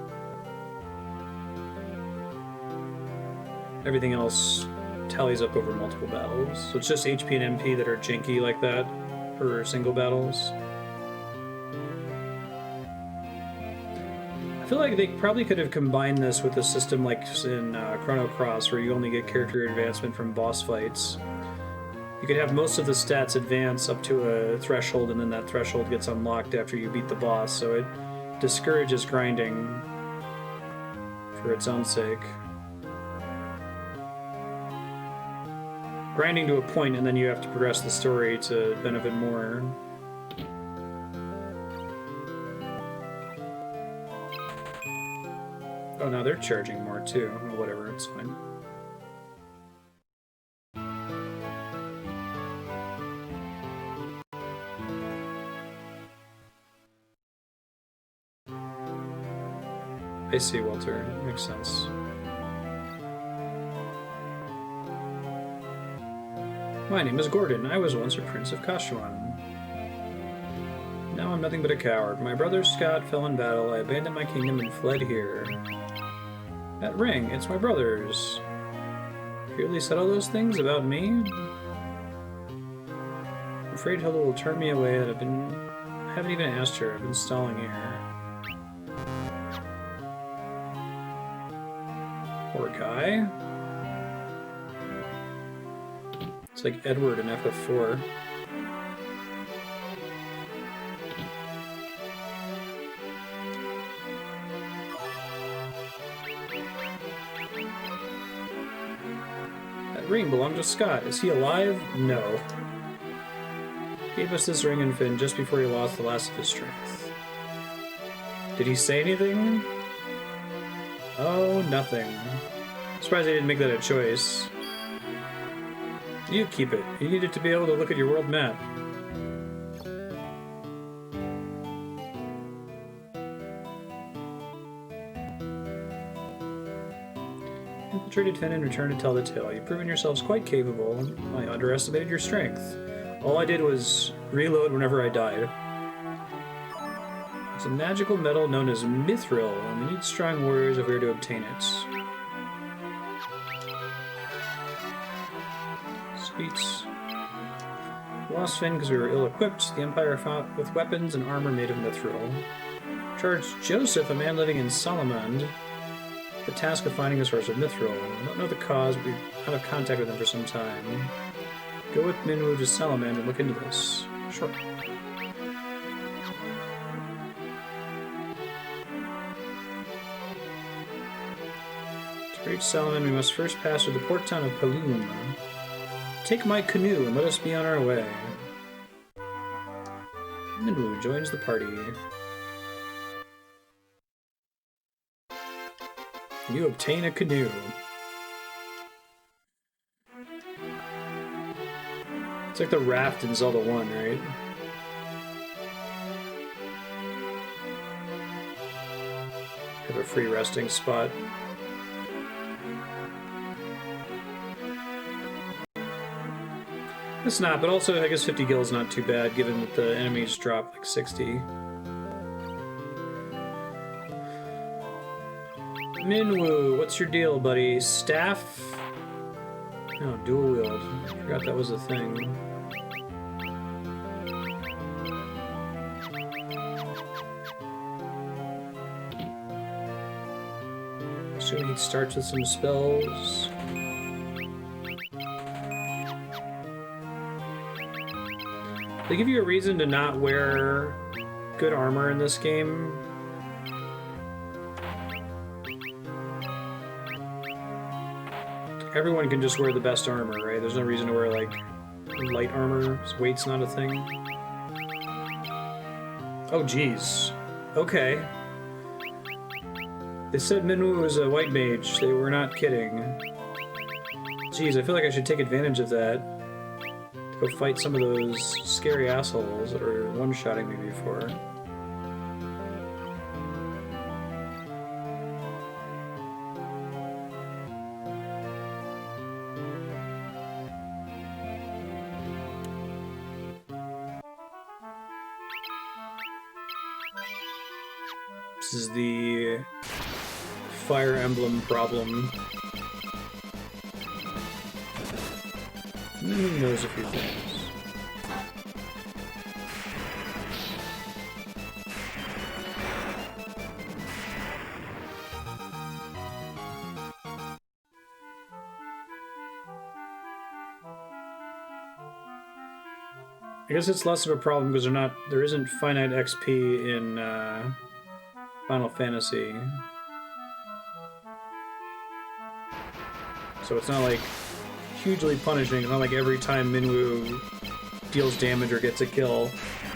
Everything else tallies up over multiple battles. So it's just HP and MP that are janky like that for single battles. I feel like they probably could have combined this with a system like in Chrono Cross, where you only get character advancement from boss fights. You could have most of the stats advance up to a threshold, and then that threshold gets unlocked after you beat the boss, so it discourages grinding for its own sake. Grinding to a point, and then you have to progress the story to benefit more. Oh, now they're charging more too. Well, whatever, it's fine. I see, Walter. Makes sense. My name is Gordon. I was once a prince of Kashuan. Now I'm nothing but a coward. My brother Scott fell in battle. I abandoned my kingdom and fled here. That ring, it's my brother's. You really said all those things about me? I'm afraid Hilda will turn me away. That I haven't even asked her. I've been stalling here. Poor guy. It's like Edward in FF4. That ring belonged to Scott. Is he alive? No. He gave us this ring in Fynn just before he lost the last of his strength. Did he say anything? Oh, nothing. I'm surprised I didn't make that a choice. You keep it. You need it to be able to look at your world map. Infiltrated Fynn and returned to tell the tale. You've proven yourselves quite capable. I underestimated your strength. All I did was reload whenever I died. It's a magical metal known as Mythril, and we need strong warriors if we are to obtain it. Sweets. We lost Fynn because we were ill-equipped. The Empire fought with weapons and armor made of Mythril. Charged Joseph, a man living in Salamand, the task of finding a source of Mythril. I don't know the cause, but we've out of contact with him for some time. Go with Minwu to Salamand and look into this. Sure. To reach Salamand, we must first pass through the port town of Paloom. Take my canoe and let us be on our way. Minwu joins the party. You obtain a canoe. It's like the raft in Zelda 1, right? Have a free resting spot. It's not, but also I guess 50 gil is not too bad given that the enemies drop like 60. Minwu, what's your deal, buddy? Staff? No, dual wield. I forgot that was a thing. Assuming he starts with some spells. They give you a reason to not wear good armor in this game. Everyone can just wear the best armor, right? There's no reason to wear, like, light armor. Weight's not a thing. Oh, jeez. Okay. They said Minwu was a white mage. They were not kidding. Jeez, I feel like I should take advantage of that. Go fight some of those scary assholes that are one-shotting me before. This is the Fire Emblem problem. Who knows a few things? I guess it's less of a problem because there isn't finite XP in Final Fantasy. So it's not like hugely punishing. It's not like every time Minwu deals damage or gets a kill,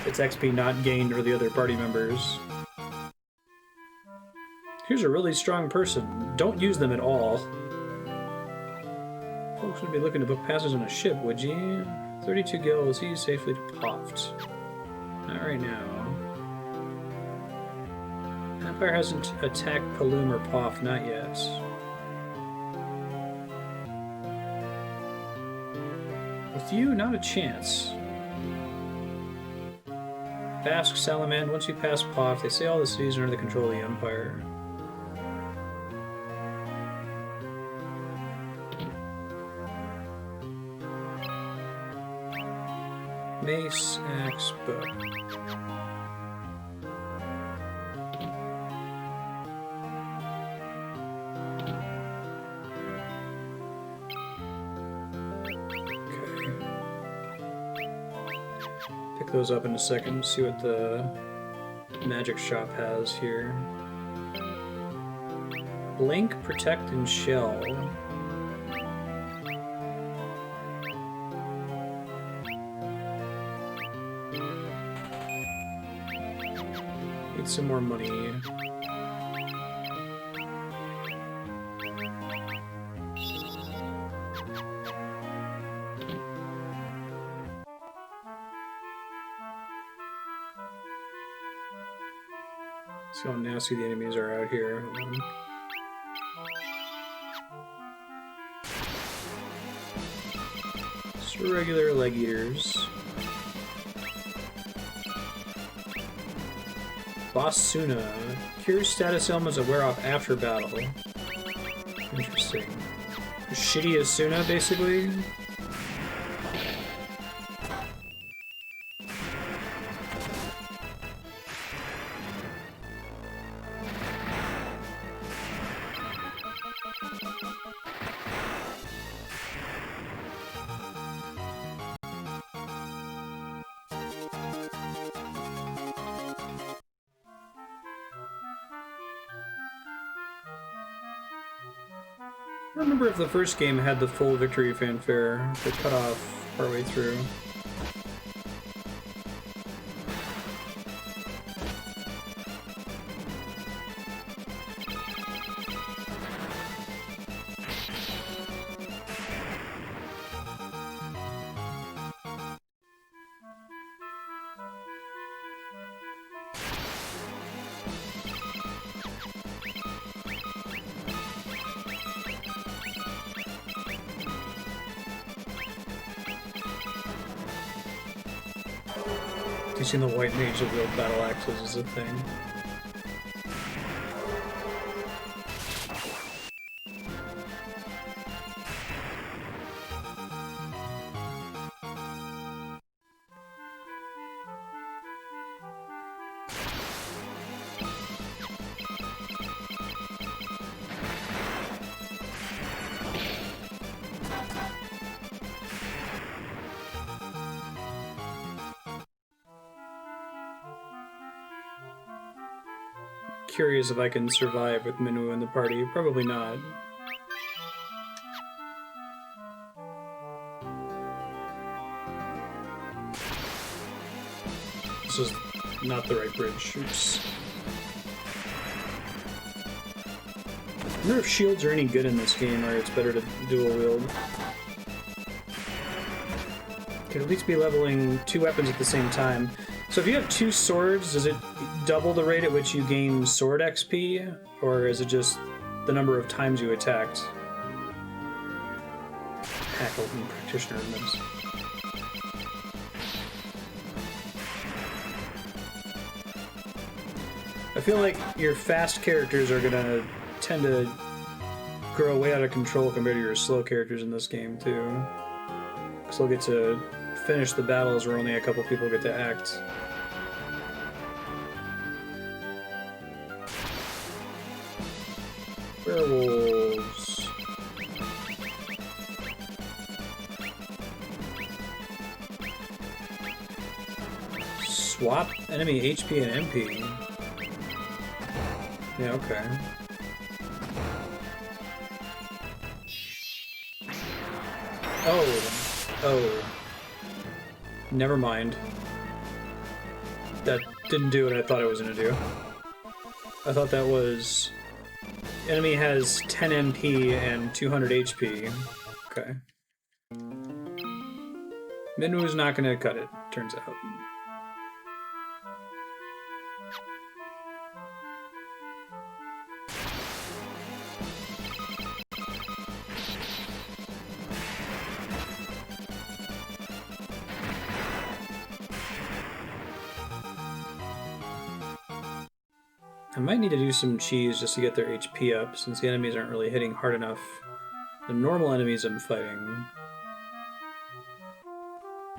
it's XP not gained for the other party members. Here's a really strong person. Don't use them at all. Folks would be looking to book passes on a ship, would ye? 32 gills, he's safely popped. Not right now. Empire hasn't attacked Paloom or Poff, not yet. With you, not a chance. Ask Salamand, once you pass Poff, they say all the cities are under the control of the Empire. Mace, axe, bow. Those up in a second, see what the magic shop has here. Blink, protect, and shell. Need some more money. See how nasty the enemies are out here. Just regular leg eaters. Boss Suna. Cures status ailments that wear off after battle. Interesting. Shitty as Suna, basically. I don't remember if the first game had the full victory fanfare that cut off partway through. Teaching the white mage to wield battle axes is a thing. Curious if I can survive with Minwu in the party. Probably not. This is not the right bridge. Oops. I wonder if shields are any good in this game, or it's better to dual wield. Could at least be leveling 2 weapons at the same time. So if you have 2 swords, does it double the rate at which you gain sword XP? Or is it just the number of times you attacked? Hackled and practitioner miss. I feel like your fast characters are gonna tend to grow way out of control compared to your slow characters in this game too. Because they'll get to finish the battles where only a couple people get to act. Werewolves. Swap enemy HP and MP. Yeah, okay. Oh. Never mind. That didn't do what I thought it was gonna do. I thought that was... Enemy has 10 MP and 200 HP. Okay. Minwu's not gonna cut it, turns out. I might need to do some cheese just to get their HP up, since the enemies aren't really hitting hard enough. The normal enemies I'm fighting...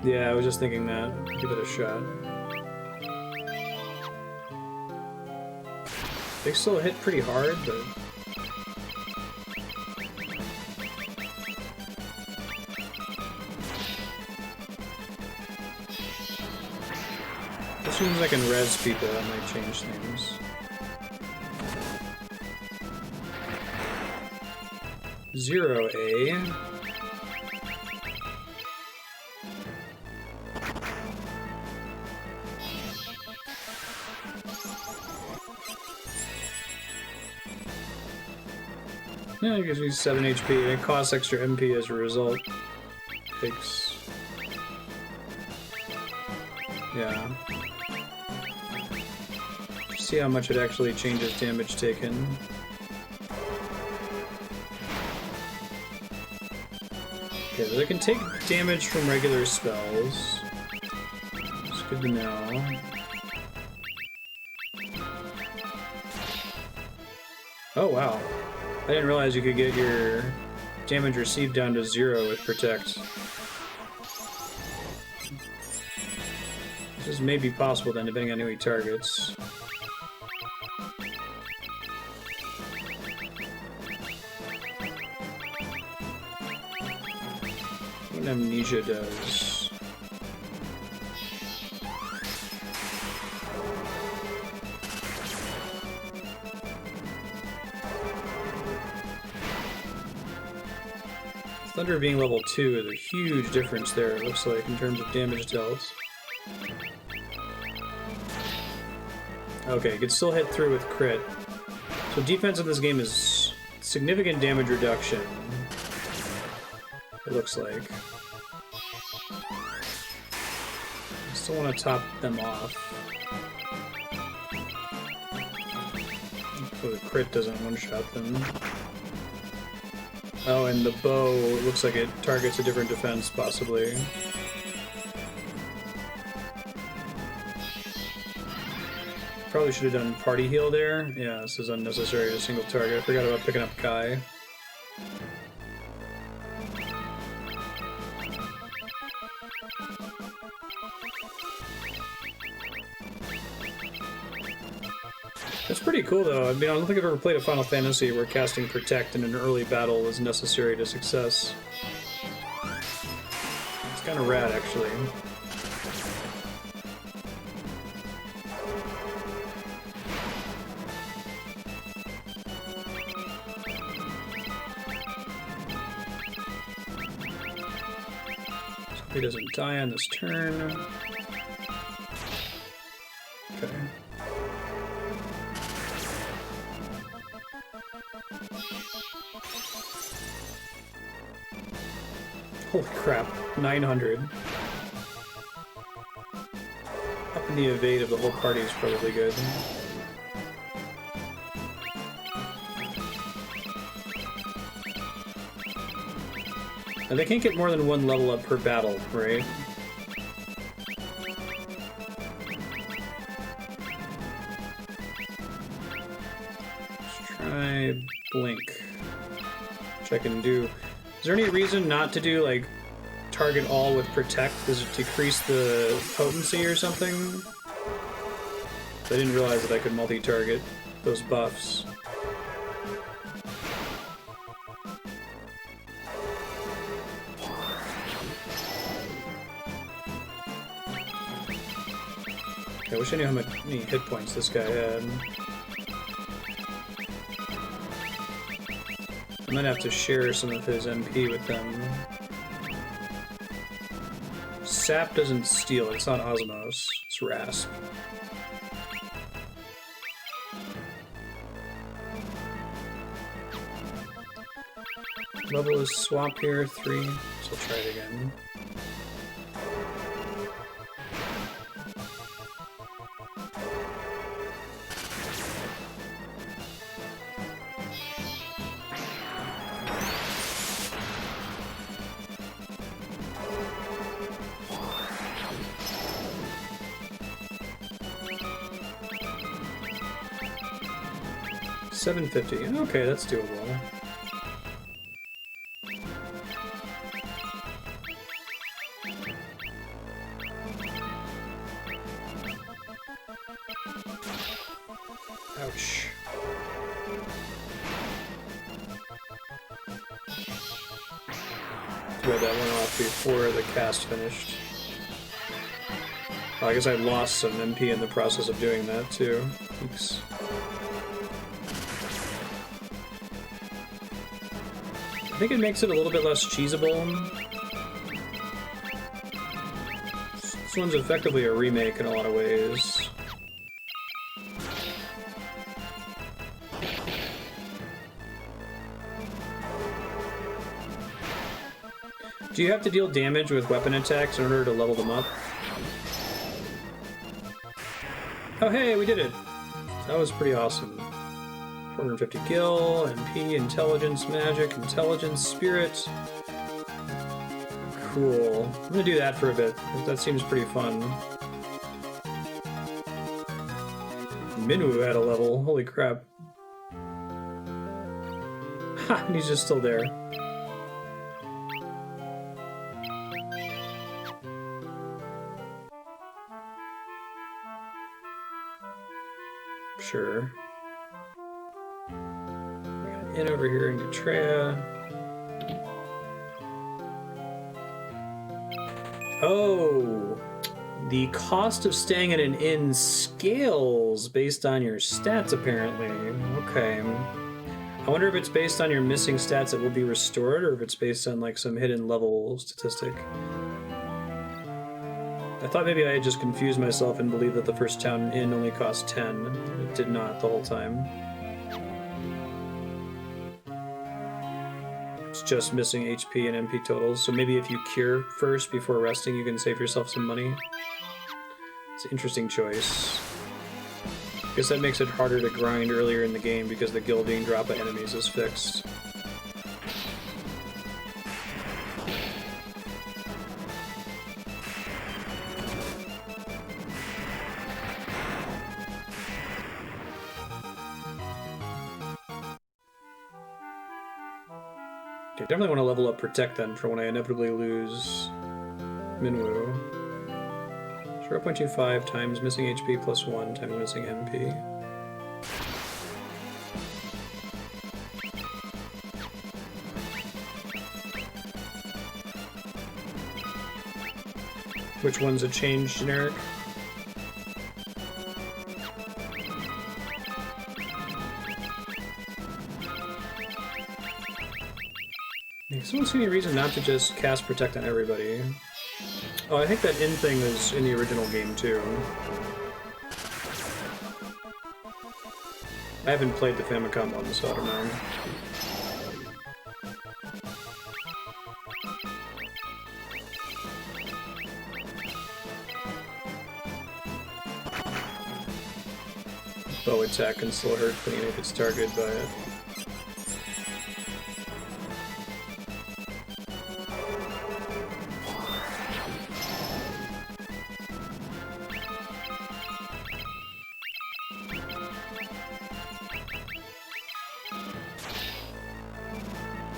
Yeah, I was just thinking that. Give it a shot. They still hit pretty hard, but... As soon as I can res people, that might change things. Zero A. Yeah, it gives me 7 HP, and it costs extra MP as a result. Takes... Yeah. See how much it actually changes damage taken. Okay, but I can take damage from regular spells. It's good to know. Oh wow. I didn't realize you could get your damage received down to 0 with Protect. This may be possible then, depending on who he targets. What Amnesia does. Thunder being level 2 is a huge difference there, it looks like, in terms of damage dealt. Okay, you can still hit through with crit. So defense in this game is significant damage reduction. It looks like. I still want to top them off. So the crit doesn't one-shot them. Oh, and the bow looks like it targets a different defense, possibly. Probably should have done party heal there. Yeah, this is unnecessary to a single target. I forgot about picking up Kai. That's pretty cool, though. I mean, I don't think I've ever played a Final Fantasy where casting Protect in an early battle was necessary to success. It's kind of rad, actually. So he doesn't die on this turn. Okay. Holy crap, 900. Up in the evade of the whole party is probably good. And they can't get more than one level up per battle, right? Let's try Blink, which I can do. Is there any reason not to do, like, target all with Protect? Does it decrease the potency or something? I didn't realize that I could multi-target those buffs. I wish I knew how many hit points this guy had. I might have to share some of his MP with them. Sap doesn't steal, it's not Osmos, it's Rasp. Level is swap here, 3, so I'll try it again. $750. Okay, that's doable. Ouch. Throw that one off before the cast finished. Well, I guess I lost some MP in the process of doing that too. Oops. I think it makes it a little bit less cheesable. This one's effectively a remake in a lot of ways. Do you have to deal damage with weapon attacks in order to level them up? Oh hey, we did it! That was pretty awesome. 450 gil, MP, intelligence, magic, intelligence, spirit. Cool. I'm gonna do that for a bit. That seems pretty fun. Minwu had a level. Holy crap. Ha! And he's just still there. Sure. In over here in Gatrea. Oh, the cost of staying at an inn scales based on your stats, apparently. Okay. I wonder if it's based on your missing stats that will be restored, or if it's based on like some hidden level statistic. I thought maybe I had just confused myself and believed that the first town inn only cost 10. It did not the whole time. Just missing HP and MP totals, so maybe if you cure first before resting, you can save yourself some money. It's an interesting choice. I guess that makes it harder to grind earlier in the game because the gilding drop of enemies is fixed. Okay, definitely want to level up Protect then for when I inevitably lose Minwu. 0.25 times missing HP plus 1 times missing MP. Which one's a change generic? I don't see any reason not to just cast Protect on everybody. Oh, I think that end thing was in the original game too. I haven't played the Famicom one, so I don't know. Bow attack can still hurt Fynn if it's targeted by it.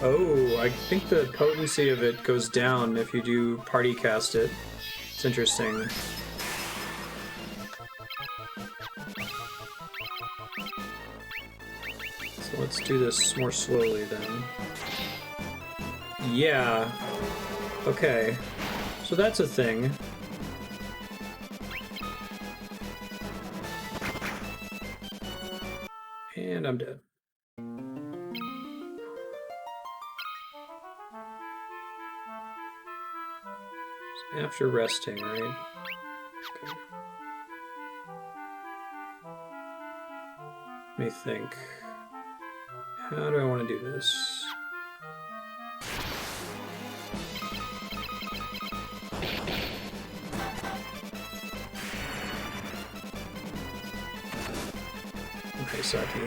Oh, I think the potency of it goes down if you do party cast it. It's interesting. So let's do this more slowly then. Yeah. Okay. So that's a thing. And I'm dead. After resting, right? Okay. Let me think. How do I want to do this? Okay, Saki.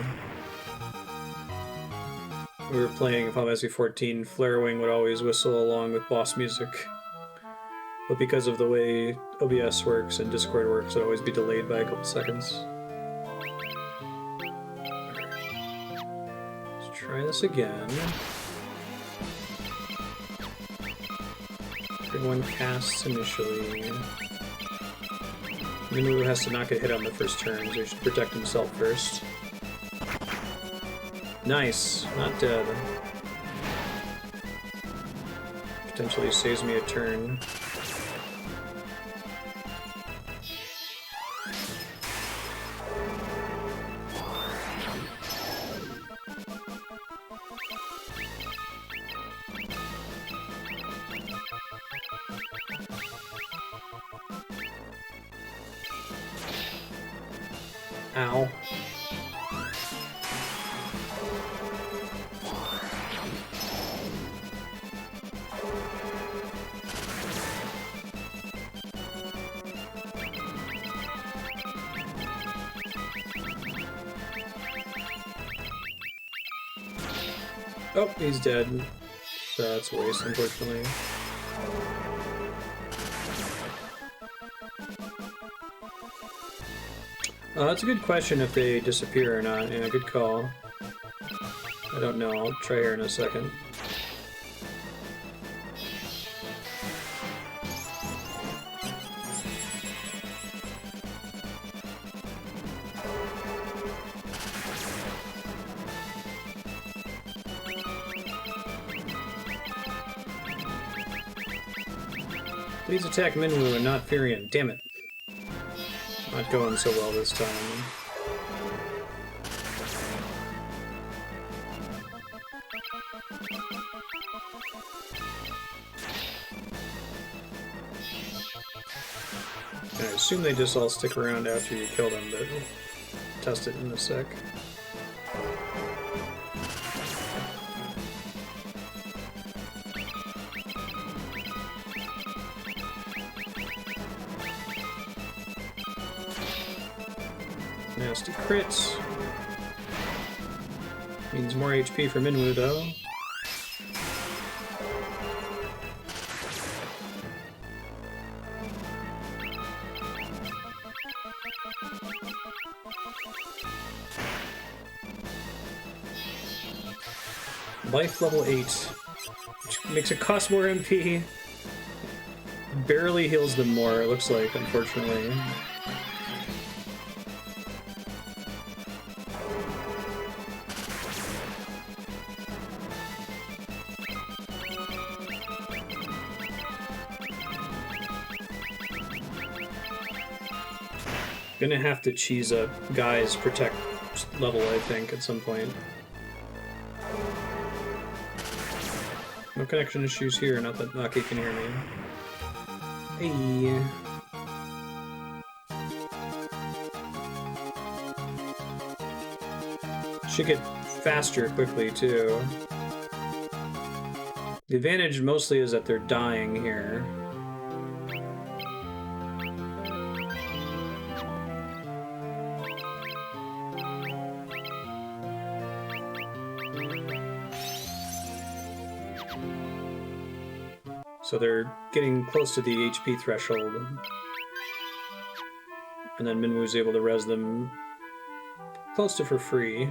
We were playing Final Fantasy XIV, Flarewing would always whistle along with boss music. But because of the way OBS works and Discord works, it'd always be delayed by a couple seconds. Let's try this again. Everyone casts initially. Minwu has to not get hit on the first turn, so he should protect himself first. Nice, not dead. Potentially saves me a turn. Ow. Oh, he's dead. That's a waste, unfortunately. That's a good question if they disappear or not. Yeah, good call. I don't know. I'll try here in a second. Please attack Minwu and not Firion. Damn it. Not going so well this time. I assume they just all stick around after you kill them, but we'll test it in a sec. Nasty crits. Means more HP for Minwu, though. Life level 8. which makes it cost more MP. Barely heals them more, it looks like, unfortunately. Gonna have to cheese up Guy's protect level, I think, at some point. No connection issues here, not that Naki can hear me. Hey. Should get faster quickly, too. The advantage mostly is that they're dying here. So they're getting close to the HP threshold. And then Minwu's able to res them close to for free.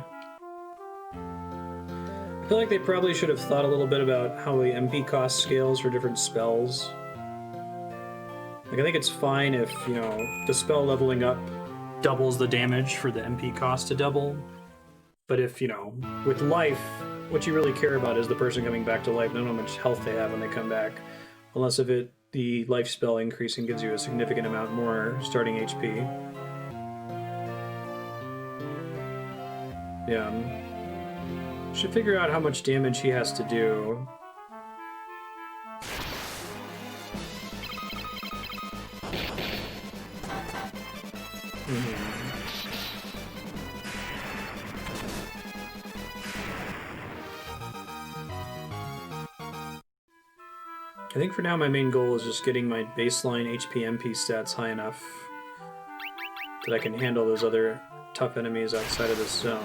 I feel like they probably should have thought a little bit about how the MP cost scales for different spells. Like, I think it's fine if, you know, the spell leveling up doubles the damage for the MP cost to double. But if, you know, with life, what you really care about is the person coming back to life, not how much health they have when they come back. Unless if the life spell increasing gives you a significant amount more starting HP. Yeah. Should figure out how much damage he has to do. I think for now my main goal is just getting my baseline HP MP stats high enough that I can handle those other tough enemies outside of this zone.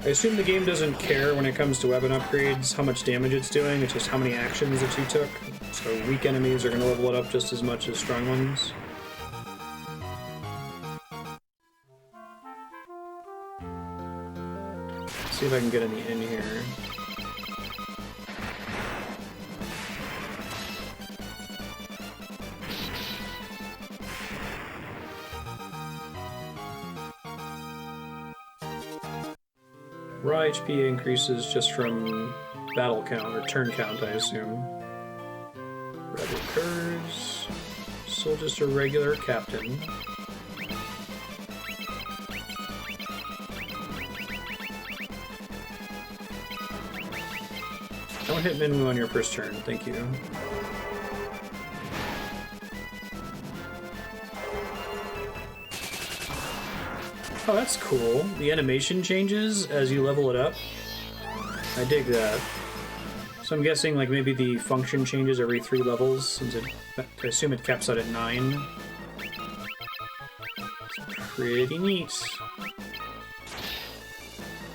I assume the game doesn't care when it comes to weapon upgrades how much damage it's doing, it's just how many actions that you took. So weak enemies are going to level it up just as much as strong ones. See if I can get any in here. Raw HP increases just from battle count, or turn count, I assume. Red recurs. So just a regular captain. Don't hit Minwu on your first turn, thank you. Oh, that's cool. The animation changes as you level it up. I dig that. So I'm guessing like maybe the function changes every 3 levels, since I assume it caps out at 9. It's pretty neat.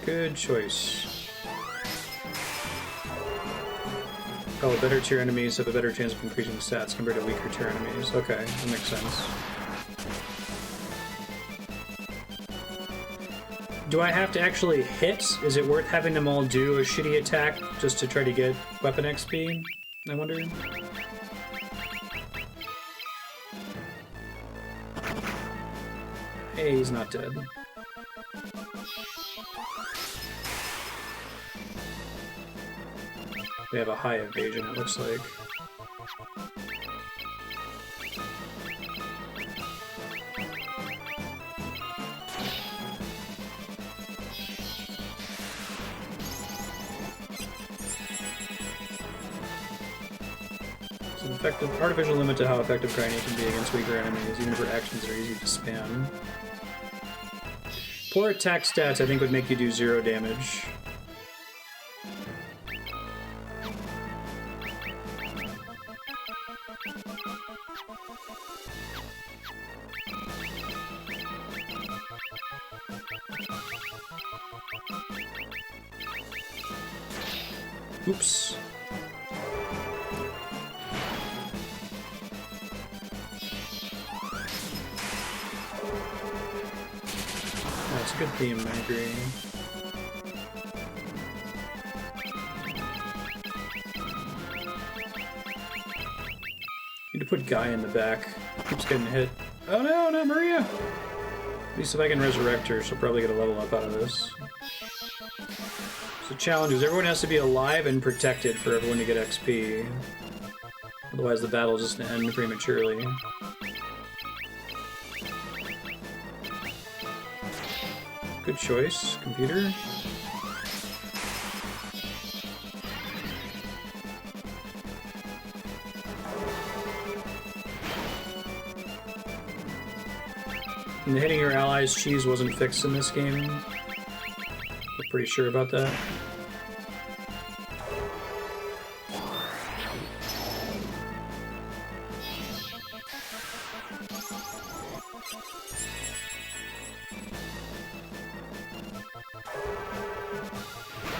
Good choice. Oh, better tier enemies have a better chance of increasing stats compared to weaker tier enemies. Okay, that makes sense. Do I have to actually hit? Is it worth having them all do a shitty attack just to try to get weapon XP? I wonder. Hey, he's not dead. They have a high evasion, it looks like. It's an effective, artificial limit to how effective grinding can be against weaker enemies, even if her actions are easy to spam. Poor attack stats, I think, would make you do 0 damage. Oops. That's a good theme, I agree. guy in the back keeps getting hit. Oh no, not Maria! At least if I can resurrect her, she'll probably get a level up out of this. So the challenge is everyone has to be alive and protected for everyone to get XP. Otherwise the battle is just going to end prematurely. Good choice, computer. And hitting your allies' cheese wasn't fixed in this game. I'm pretty sure about that.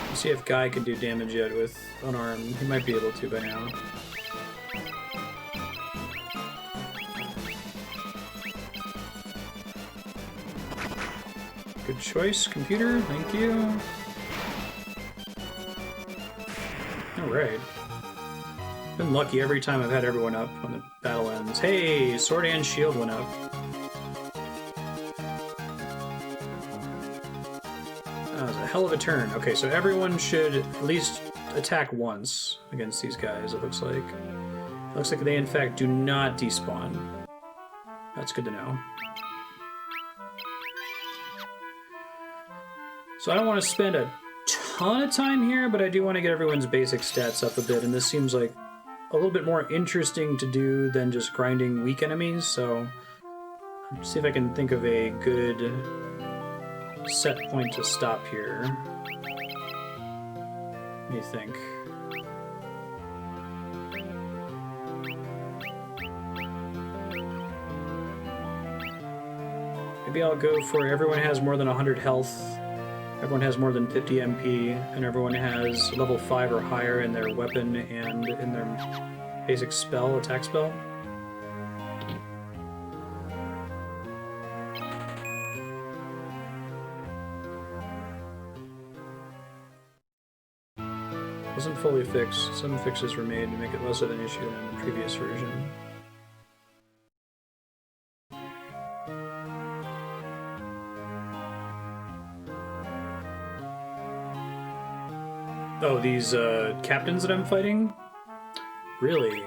Let's see if Guy can do damage yet with unarmed. He might be able to by now. Good choice, computer. Thank you. Alright. Been lucky every time I've had everyone up when the battle ends. Hey, sword and shield went up. That was a hell of a turn. Okay, so everyone should at least attack once against these guys, it looks like. It looks like they, in fact, do not despawn. That's good to know. So I don't want to spend a ton of time here, but I do want to get everyone's basic stats up a bit, and this seems like a little bit more interesting to do than just grinding weak enemies, so let's see if I can think of a good set point to stop here. What do you think? Maybe I'll go for everyone has more than 100 health. Everyone has more than 50 MP, and everyone has level 5 or higher in their weapon and in their basic spell, attack spell. Wasn't fully fixed. Some fixes were made to make it less of an issue than in the previous version. Oh, these captains that I'm fighting? Really?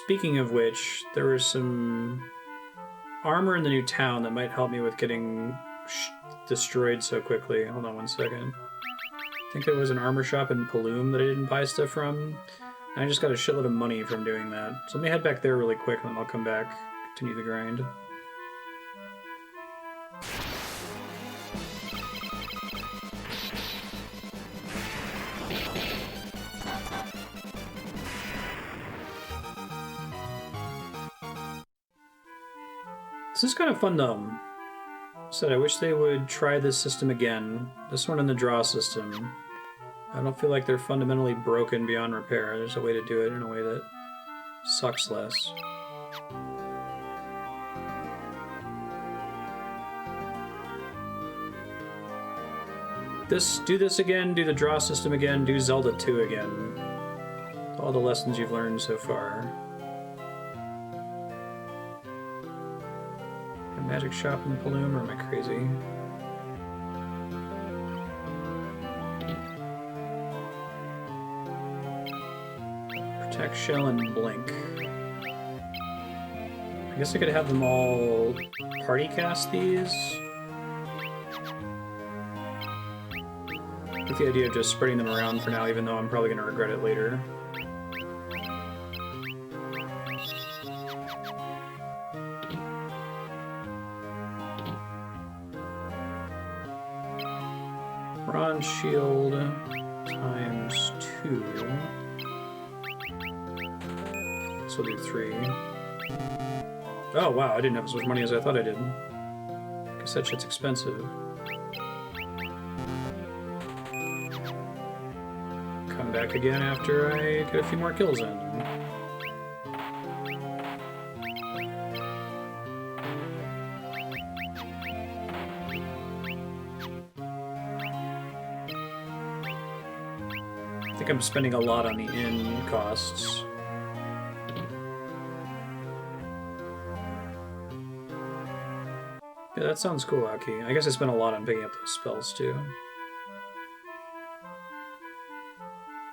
Speaking of which, there was some armor in the new town that might help me with getting destroyed so quickly. Hold on one second. I think there was an armor shop in Paloom that I didn't buy stuff from. I just got a shitload of money from doing that. So let me head back there really quick and then I'll come back, continue the grind. This is kind of fun though. So I wish they would try this system again. This one in the draw system. I don't feel like they're fundamentally broken beyond repair. There's a way to do it in a way that sucks less. Do this again, do the draw system again, do Zelda 2 again. All the lessons you've learned so far. Magic shop in Paloom, or am I crazy? Protect, Shell, and Blink. I guess I could have them all party cast these. With the idea of just spreading them around for now, even though I'm probably going to regret it later. Bronze shield times 2. So we'll do 3. Oh wow, I didn't have as much money as I thought I did. Guess that shit's expensive. Come back again after I get a few more kills in. I think I'm spending a lot on the inn costs. Yeah, that sounds cool, Aki. I guess I spent a lot on picking up those spells, too.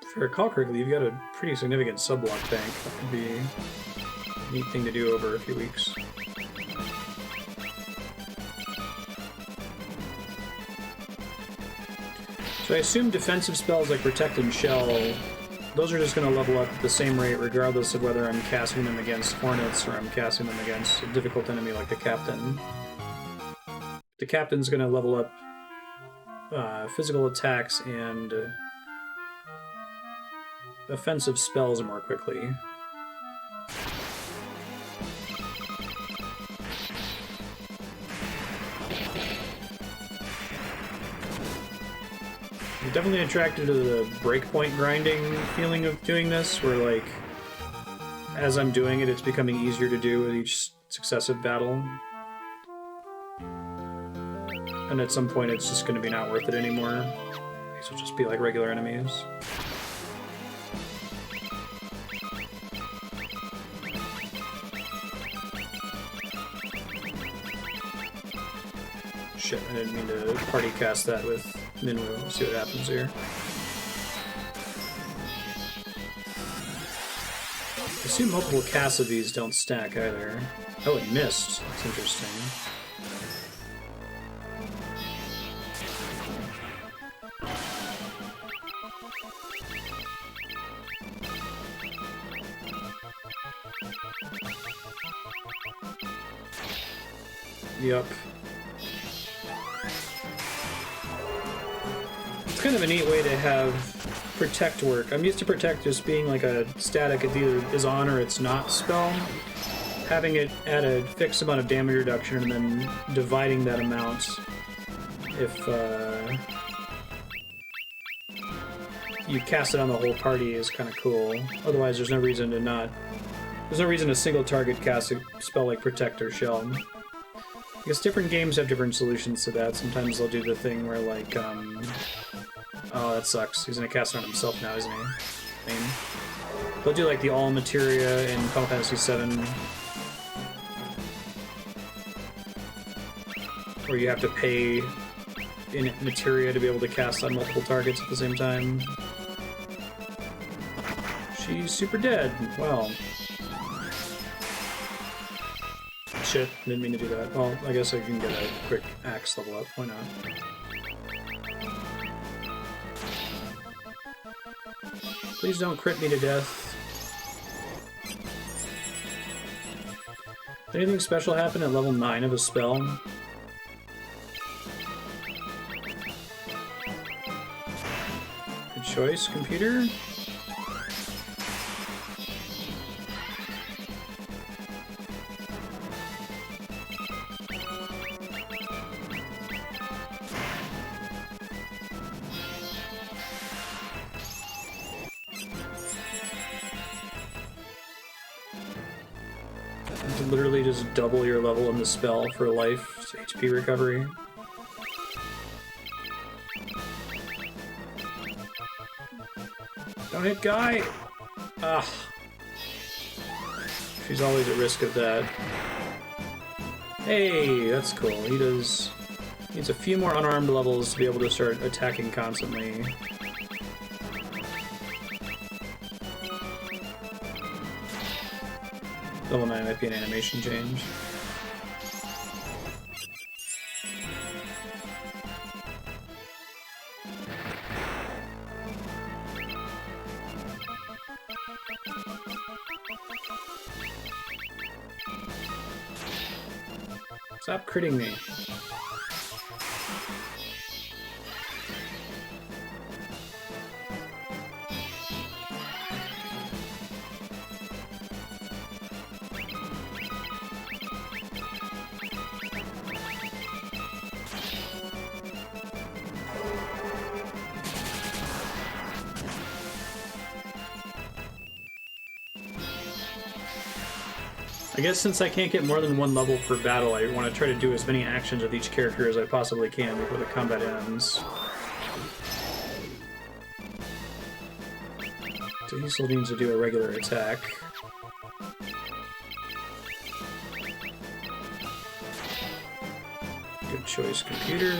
If I recall correctly, you've got a pretty significant sub-block bank. That could be a neat thing to do over a few weeks. So I assume defensive spells like Protect and Shell, those are just going to level up at the same rate regardless of whether I'm casting them against Hornets or I'm casting them against a difficult enemy like the Captain. The Captain's going to level up physical attacks and offensive spells more quickly. I'm definitely attracted to the breakpoint grinding feeling of doing this, where, like, as I'm doing it, it's becoming easier to do with each successive battle. And at some point, it's just going to be not worth it anymore. These will just be like regular enemies. Shit, I didn't mean to party cast that with Minwu. We'll see what happens here. I assume multiple casts of these don't stack either. Oh, it missed. That's interesting. Yup. It's kind of a neat way to have Protect work. I'm used to Protect just being like a static, it either is on or it's not spell. Having it at a fixed amount of damage reduction and then dividing that amount if you cast it on the whole party is kind of cool. Otherwise, there's no reason to not... There's no reason to single target cast a spell like Protect or Shell. I guess different games have different solutions to that. Sometimes they'll do the thing where, like, oh, that sucks. He's gonna cast it on himself now, isn't he? I mean, they'll do, like, the All Materia in Final Fantasy VII, where you have to pay in materia to be able to cast on multiple targets at the same time. She's super dead. Wow. Shit, didn't mean to do that. Well, I guess I can get a quick axe level up. Why not? Please don't crit me to death. Did anything special happen at level 9 of a spell? Good choice, computer. Literally just double your level in the spell for life HP recovery. Don't hit Guy! Ah. She's always at risk of that. Hey, that's cool. He needs a few more unarmed levels to be able to start attacking constantly. Level 9 might be an animation change. Stop critting me. I guess since I can't get more than one level per battle, I want to try to do as many actions with each character as I possibly can before the combat ends. So he still needs to do a regular attack. Good choice, computer.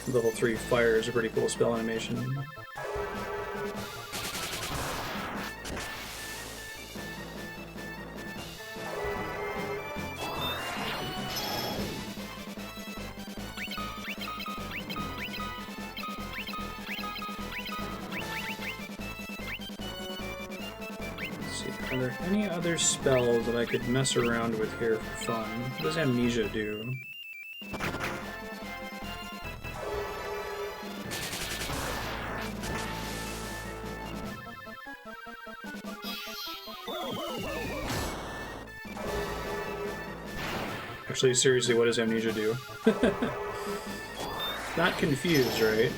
Level 3 fire is a pretty cool spell animation. Let's see, are there any other spells that I could mess around with here for fun? What does Amnesia do? Actually, seriously, what does Amnesia do? Not confused, right?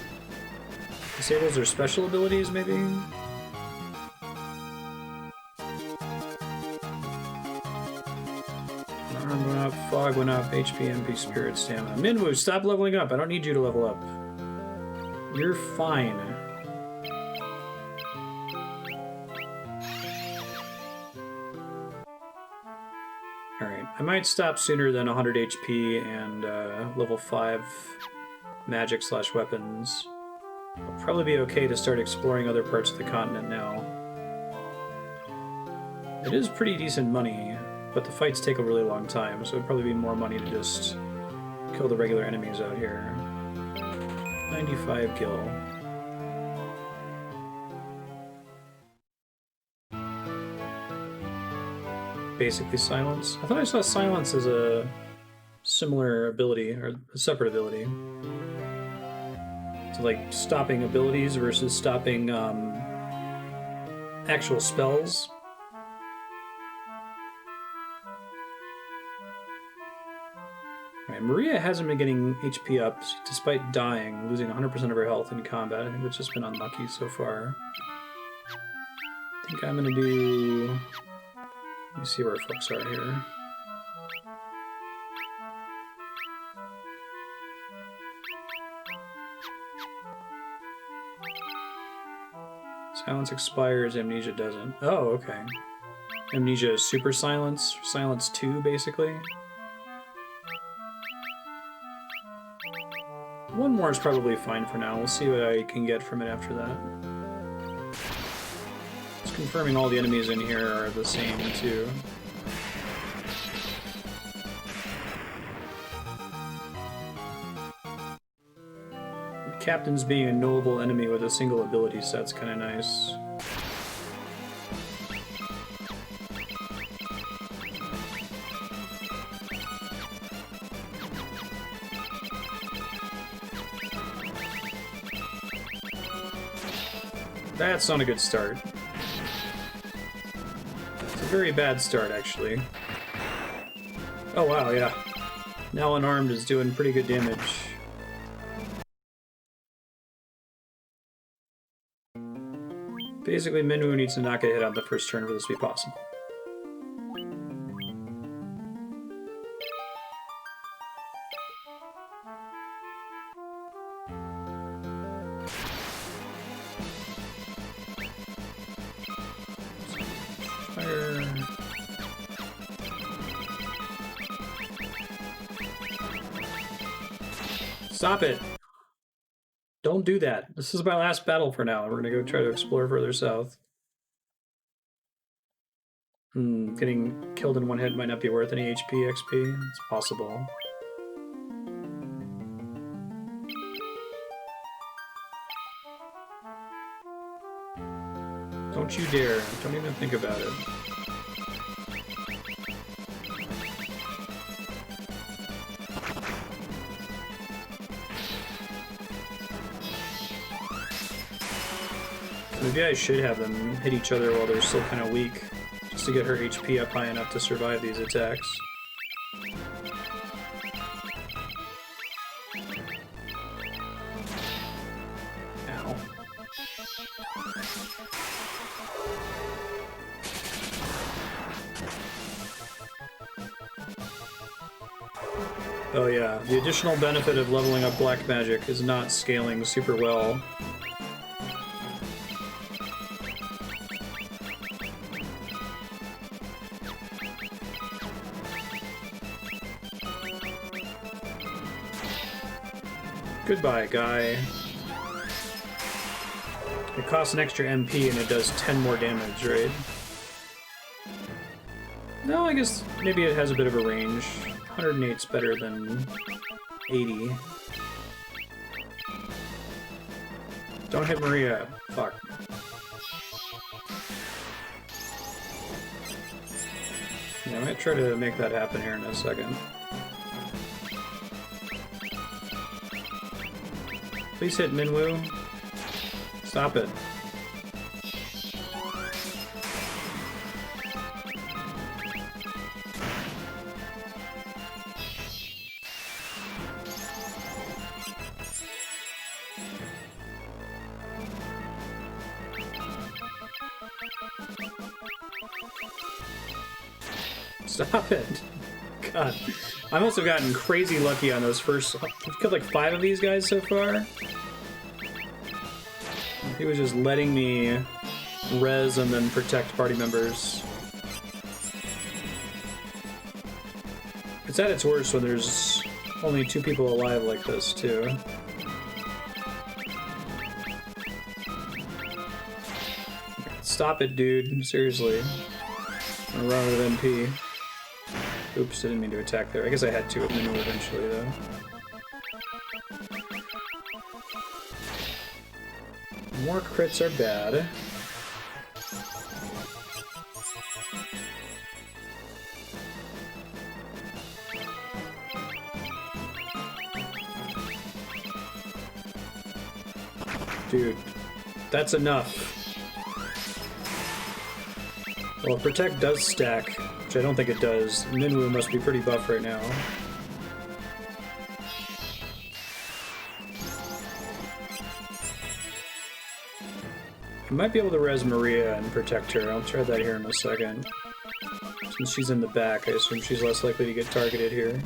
Disables their special abilities, maybe? Arm went up, fog went up, HP, MP, spirit, stamina. Minwu, stop leveling up. I don't need you to level up. You're fine. Alright, I might stop sooner than 100 HP and level 5 magic/weapons. I'll probably be okay to start exploring other parts of the continent now. It is pretty decent money, but the fights take a really long time, so it'd probably be more money to just kill the regular enemies out here. 95 gil. Basically silence. I thought I saw silence as a similar ability, or a separate ability. So like stopping abilities versus stopping actual spells. Right, Maria hasn't been getting HP up despite dying, losing 100% of her health in combat. I think that's just been unlucky so far. I think I'm gonna do... Let me see where folks are here. Silence expires, Amnesia doesn't. Oh, okay. Amnesia is super silence, silence 2, basically. One more is probably fine for now. We'll see what I can get from it after that. Just confirming all the enemies in here are the same, too. Captain's being a knowable enemy with a single ability set's kind of nice. That's not a good start. It's a very bad start, actually. Oh wow, yeah. Now unarmed is doing pretty good damage. Basically, Minwu needs to not get hit on the first turn for this to be possible. Fire. Stop it! Don't do that. This is my last battle for now. We're gonna go try to explore further south. Getting killed in one hit might not be worth any HP, XP. It's possible. Don't you dare. Don't even think about it. Maybe I should have them hit each other while they're still kind of weak, just to get her HP up high enough to survive these attacks. Ow. Oh yeah, the additional benefit of leveling up black magic is not scaling super well. Goodbye, guy. It costs an extra MP and it does 10 more damage, right? No, I guess maybe it has a bit of a range. 108's better than 80. Don't hit Maria. Fuck. Yeah, I might try to make that happen here in a second. Please hit Minwu. Stop it. Stop it. God. I must have gotten crazy lucky on those first... I've killed like 5 of these guys so far. He was just letting me res and then protect party members. It's at its worst when there's only 2 people alive like this, too. Stop it, dude. Seriously. I'm gonna run out of MP. Oops, I didn't mean to attack there. I guess I had to with Minwu eventually, though. More crits are bad. Dude, that's enough. Well, Protect does stack, which I don't think it does. Minwu must be pretty buff right now. I might be able to res Maria and protect her. I'll try that here in a second. Since she's in the back, I assume she's less likely to get targeted here.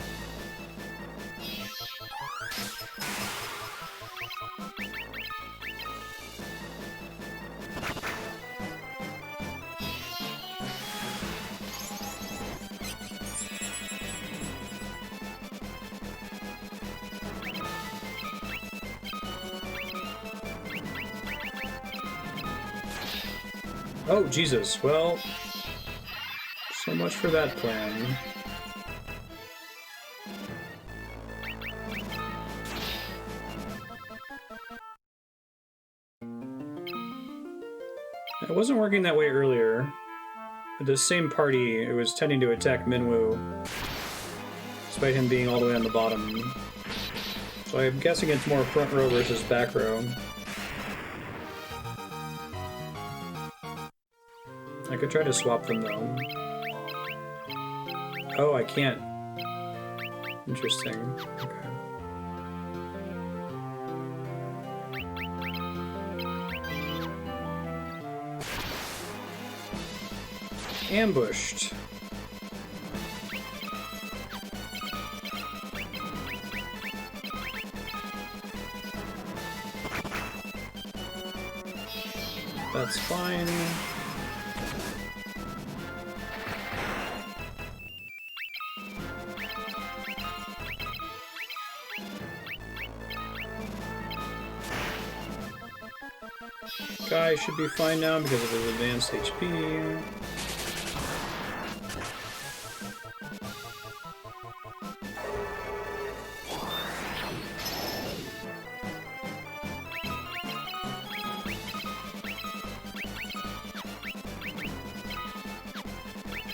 Oh, Jesus. Well, so much for that plan. It wasn't working that way earlier. With this same party, it was tending to attack Minwu, despite him being all the way on the bottom. So I'm guessing it's more front row versus back row. I could try to swap them, though. Oh, I can't. Interesting. Okay. Ambushed. That's fine. Guy should be fine now because of his advanced HP.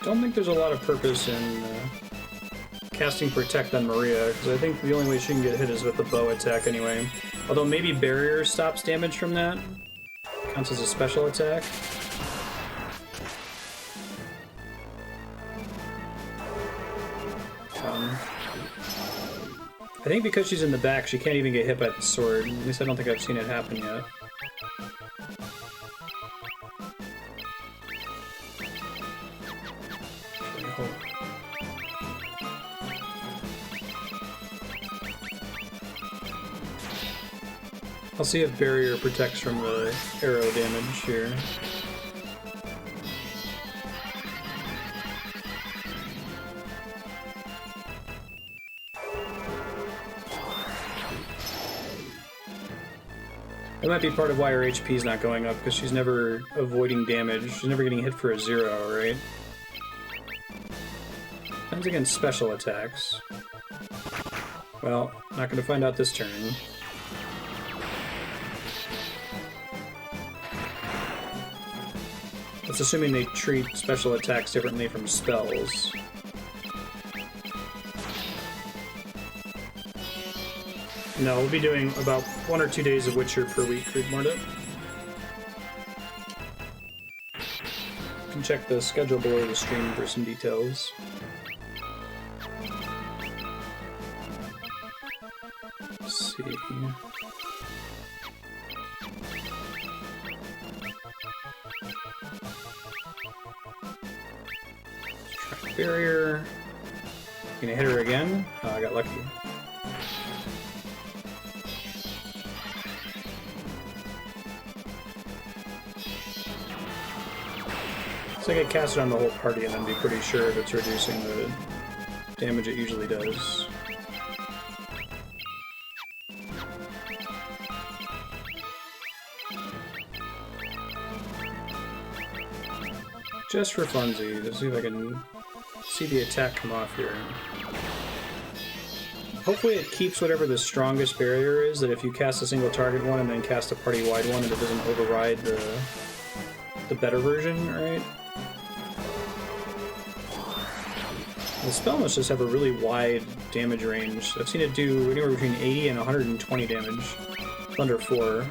Don't think there's a lot of purpose in casting Protect on Maria, because I think the only way she can get hit is with the bow attack anyway. Although maybe Barrier stops damage from that. Counts as a special attack. I think because she's in the back, she can't even get hit by the sword. At least I don't think I've seen it happen yet. I'll see if barrier protects from the arrow damage here. That might be part of why her HP is not going up, because she's never avoiding damage. She's never getting hit for a 0, right? Depends against special attacks. Well, not going to find out this turn. That's assuming they treat special attacks differently from spells. No, we'll be doing about 1 or 2 days of Witcher per week, Marstead. You can check the schedule below the stream for some details. Let's see. Track barrier. Gonna hit her again. Oh, I got lucky. So I could cast it on the whole party and then be pretty sure if it's reducing the damage it usually does. Just for funsies, let's see if I can see the attack come off here. Hopefully it keeps whatever the strongest barrier is, that if you cast a single target one and then cast a party-wide one, that it doesn't override the better version, right? The spell must just have a really wide damage range. I've seen it do anywhere between 80 and 120 damage. Under 4.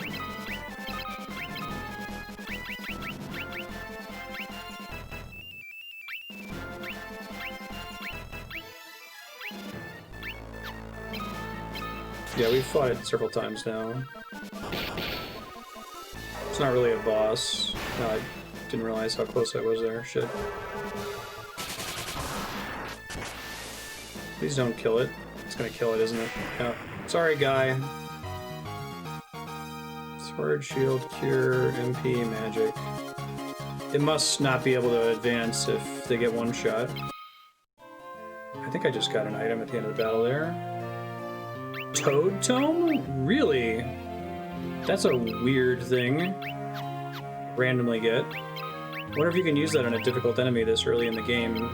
Yeah, we've fought it several times now. It's not really a boss. No, I didn't realize how close I was there. Shit. Please don't kill it. It's gonna kill it, isn't it? Yeah. Sorry, guy. Sword, shield, cure, MP, magic. It must not be able to advance if they get one shot. I think I just got an item at the end of the battle there. Toad Tome? Really? That's a weird thing. Randomly get. Wonder if you can use that on a difficult enemy this early in the game.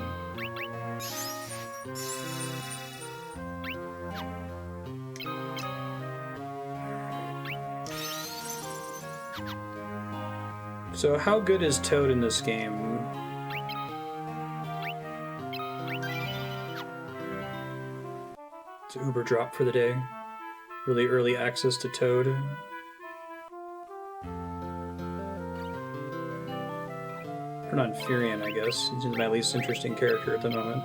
So how good is Toad in this game? It's an Uber drop for the day. Really early access to Toad. Turn on Firion, I guess. He's my least interesting character at the moment.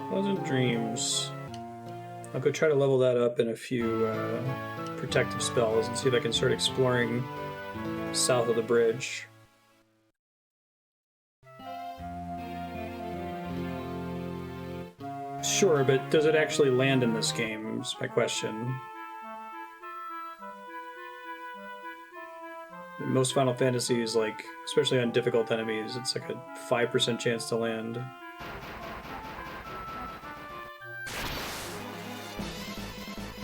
Pleasant Dreams. I'll go try to level that up in a few protective spells and see if I can start exploring south of the bridge. Sure, but does it actually land in this game, is my question. In most Final Fantasies, like, especially on difficult enemies, it's like a 5% chance to land.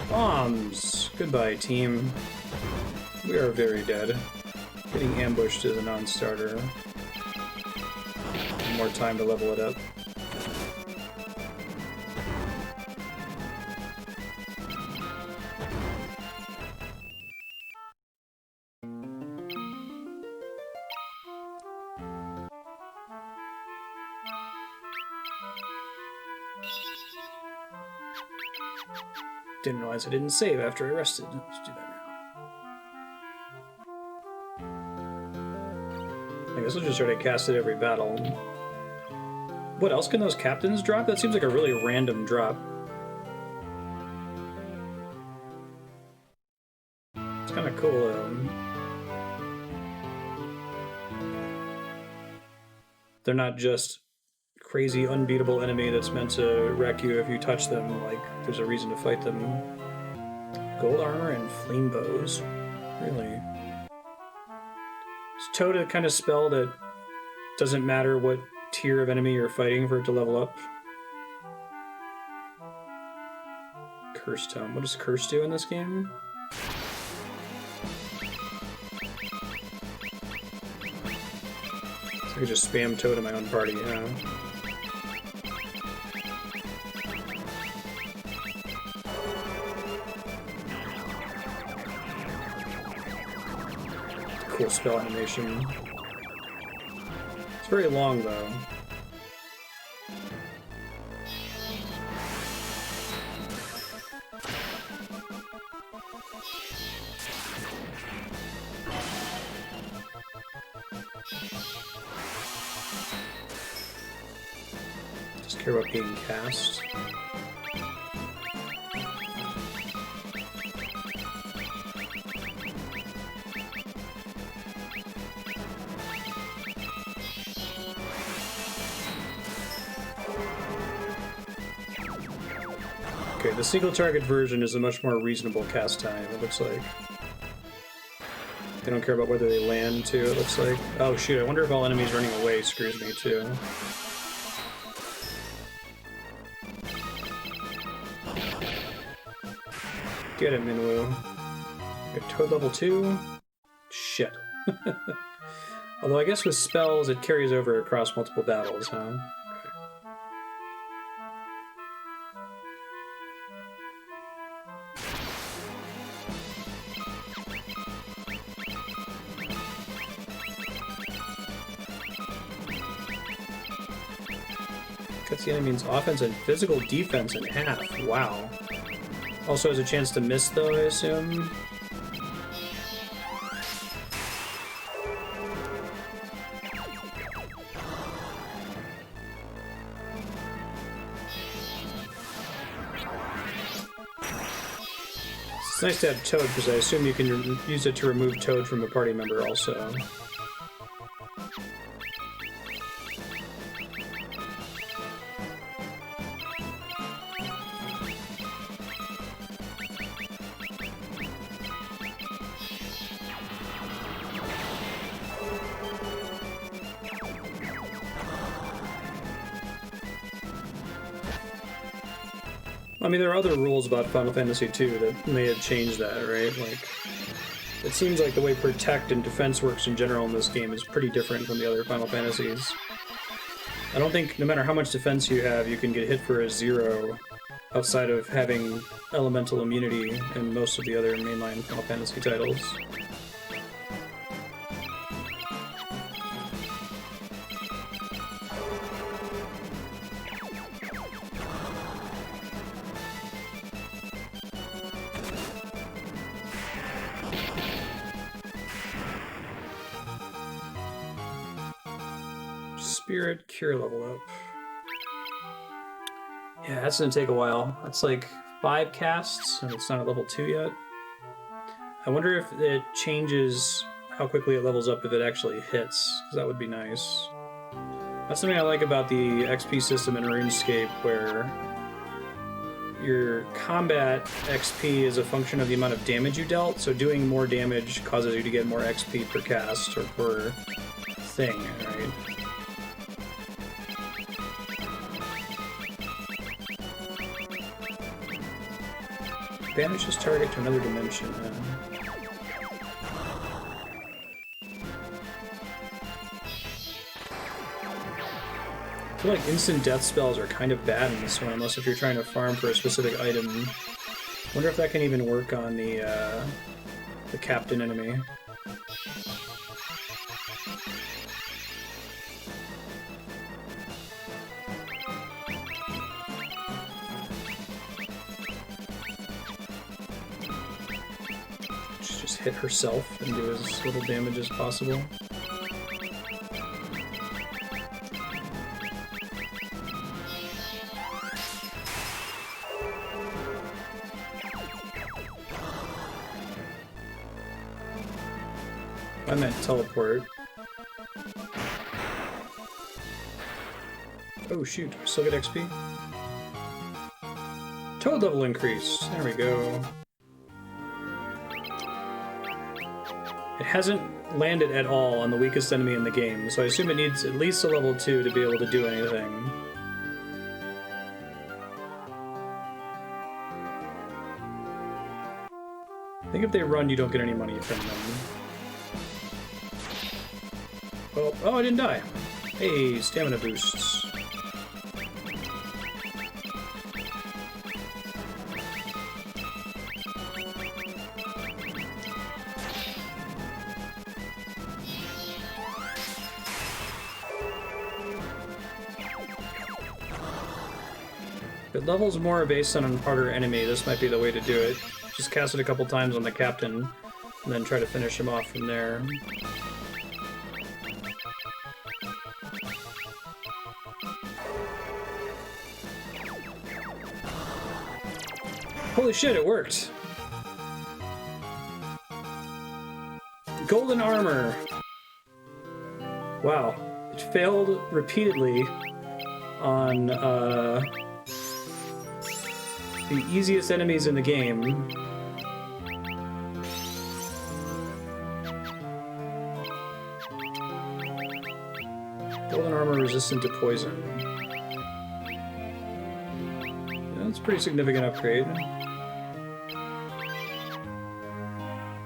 Bombs! Goodbye, team. We are very dead. Getting ambushed is a non-starter. More time to level it up. Didn't realize I didn't save after I rested. Let's do that now. I guess I'll just try to cast it every battle. What else can those captains drop? That seems like a really random drop. It's kind of cool, They're not just crazy, unbeatable enemy that's meant to wreck you if you touch them. Like, there's a reason to fight them. Gold armor and flame bows. Really? Is Toad a kind of spell that doesn't matter what tier of enemy you're fighting for it to level up? Curse Tome. What does Curse do in this game? I could just spam Toad in my own party, yeah. Cool spell animation. It's very long, though. Just care about being cast. Okay, the single target version is a much more reasonable cast time, it looks like. They don't care about whether they land, too, it looks like. Oh shoot, I wonder if all enemies running away screws me, too. Get it, Minwu. Okay, Toad level 2? Shit. Although I guess with spells, it carries over across multiple battles, huh? Cuts the enemy's offense and physical defense in half. Wow. Also has a chance to miss, though, I assume. It's nice to have Toad, because I assume you can use it to remove Toad from a party member also. I mean, there are other rules about Final Fantasy II that may have changed that, right? Like, it seems like the way Protect and Defense works in general in this game is pretty different from the other Final Fantasies. I don't think, no matter how much defense you have, you can get hit for a 0 outside of having elemental immunity in most of the other mainline Final Fantasy titles. Spirit Cure level up. Yeah, that's gonna take a while. That's like 5 casts, and it's not at level 2 yet. I wonder if it changes how quickly it levels up if it actually hits, because that would be nice. That's something I like about the XP system in RuneScape, where your combat XP is a function of the amount of damage you dealt, so doing more damage causes you to get more XP per cast, or per thing, right? Banish this target to another dimension. I feel like instant death spells are kind of bad in this one, unless if you're trying to farm for a specific item. Wonder if that can even work on the captain enemy. Hit herself and do as little damage as possible. I meant teleport. Oh shoot, still get XP? Toad level increase. There we go. It hasn't landed at all on the weakest enemy in the game, so I assume it needs at least a level 2 to be able to do anything. I think if they run, you don't get any money from them. Well, oh, I didn't die. Hey, stamina boosts. If it levels more based on a harder enemy, this might be the way to do it. Just cast it a couple times on the captain, and then try to finish him off from there. Holy shit, it worked! Golden armor! Wow. It failed repeatedly on, the easiest enemies in the game. Golden armor resistant to poison. Yeah, that's a pretty significant upgrade.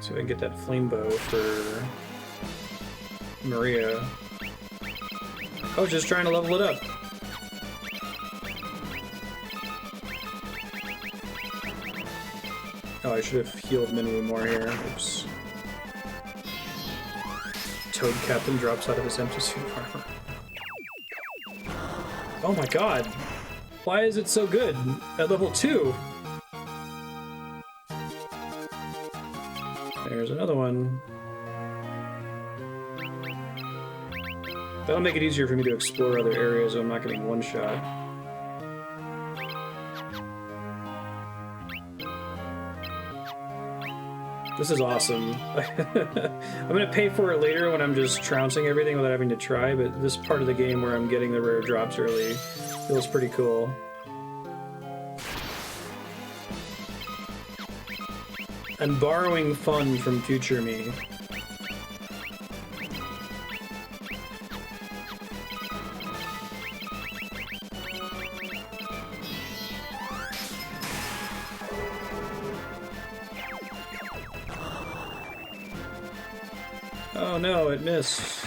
See if I can get that flame bow for Maria. I was just trying to level it up. Oh, I should have healed Minwu more here. Oops. Toad Captain drops out of his empty suit armor. Oh my god! Why is it so good at level 2? There's another one. That'll make it easier for me to explore other areas so I'm not getting one shot. This is awesome. I'm gonna pay for it later when I'm just trouncing everything without having to try, but this part of the game where I'm getting the rare drops early feels pretty cool. I'm borrowing fun from future me. Oh no, it missed.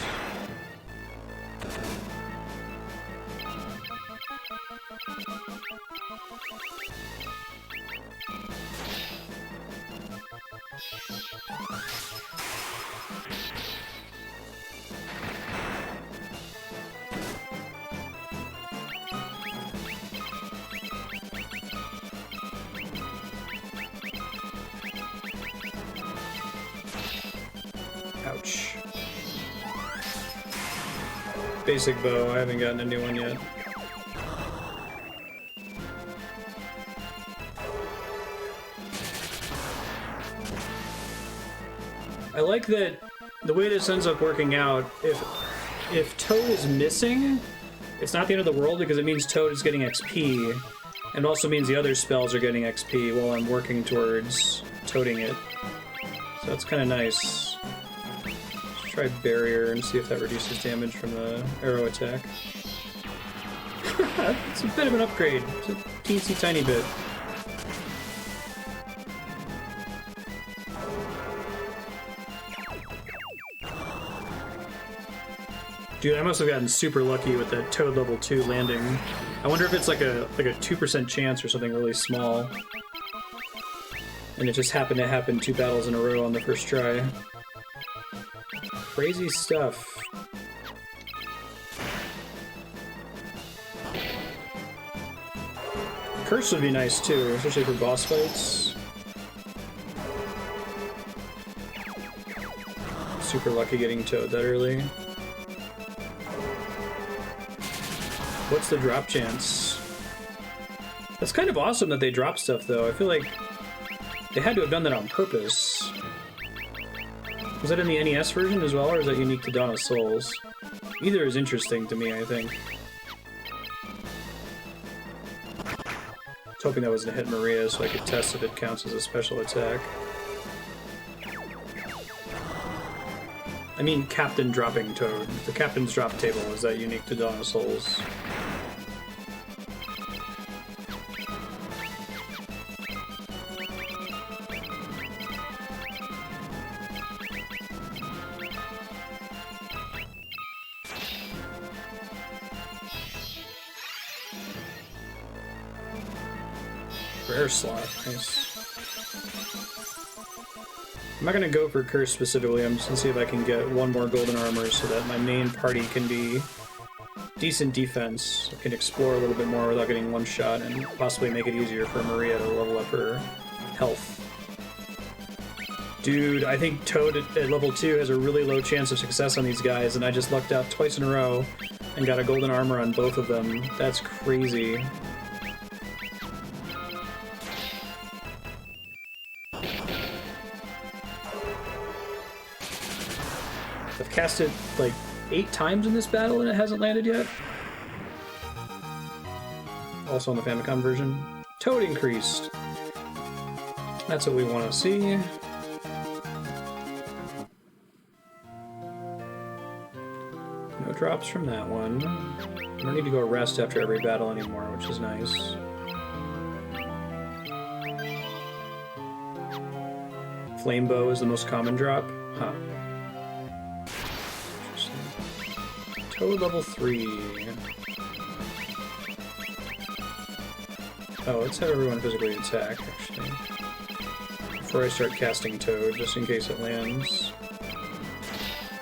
Ouch. Basic bow, I haven't gotten a new one yet. I like that the way this ends up working out, if Toad is missing, it's not the end of the world because it means Toad is getting XP, and it also means the other spells are getting XP while I'm working towards toading it. So that's kind of nice. Try barrier and see if that reduces damage from the arrow attack. It's a bit of an upgrade. It's a teensy tiny bit. Dude, I must have gotten super lucky with that Toad level 2 landing. I wonder if it's like a 2% chance or something really small. And it just happened to happen 2 battles in a row on the first try. Crazy stuff. Curse would be nice too, especially for boss fights. Super lucky getting Toad that early. What's the drop chance? That's kind of awesome that they drop stuff though. I feel like they had to have done that on purpose. Was that in the NES version as well, or is that unique to Dawn of Souls? Either is interesting to me, I think. was hoping that was gonna hit Maria so I could test if it counts as a special attack. I mean Captain dropping Toad. The Captain's drop table, is that unique to Dawn of Souls? Rare slot, nice. I'm not going to go for Curse specifically, I'm just going to see if I can get one more golden armor so that my main party can be decent defense. I can explore a little bit more without getting one shot and possibly make it easier for Maria to level up her health. Dude, I think Toad at level 2 has a really low chance of success on these guys, and I just lucked out twice in a row and got a golden armor on both of them. That's crazy. I've cast it like 8 times in this battle and it hasn't landed yet. Also on the Famicom version. Toad increased. That's what we want to see. No drops from that one. I don't need to go rest after every battle anymore, which is nice. Flame bow is the most common drop? Huh. Toad level 3. Oh, let's have everyone physically attack, actually. Before I start casting Toad, just in case it lands.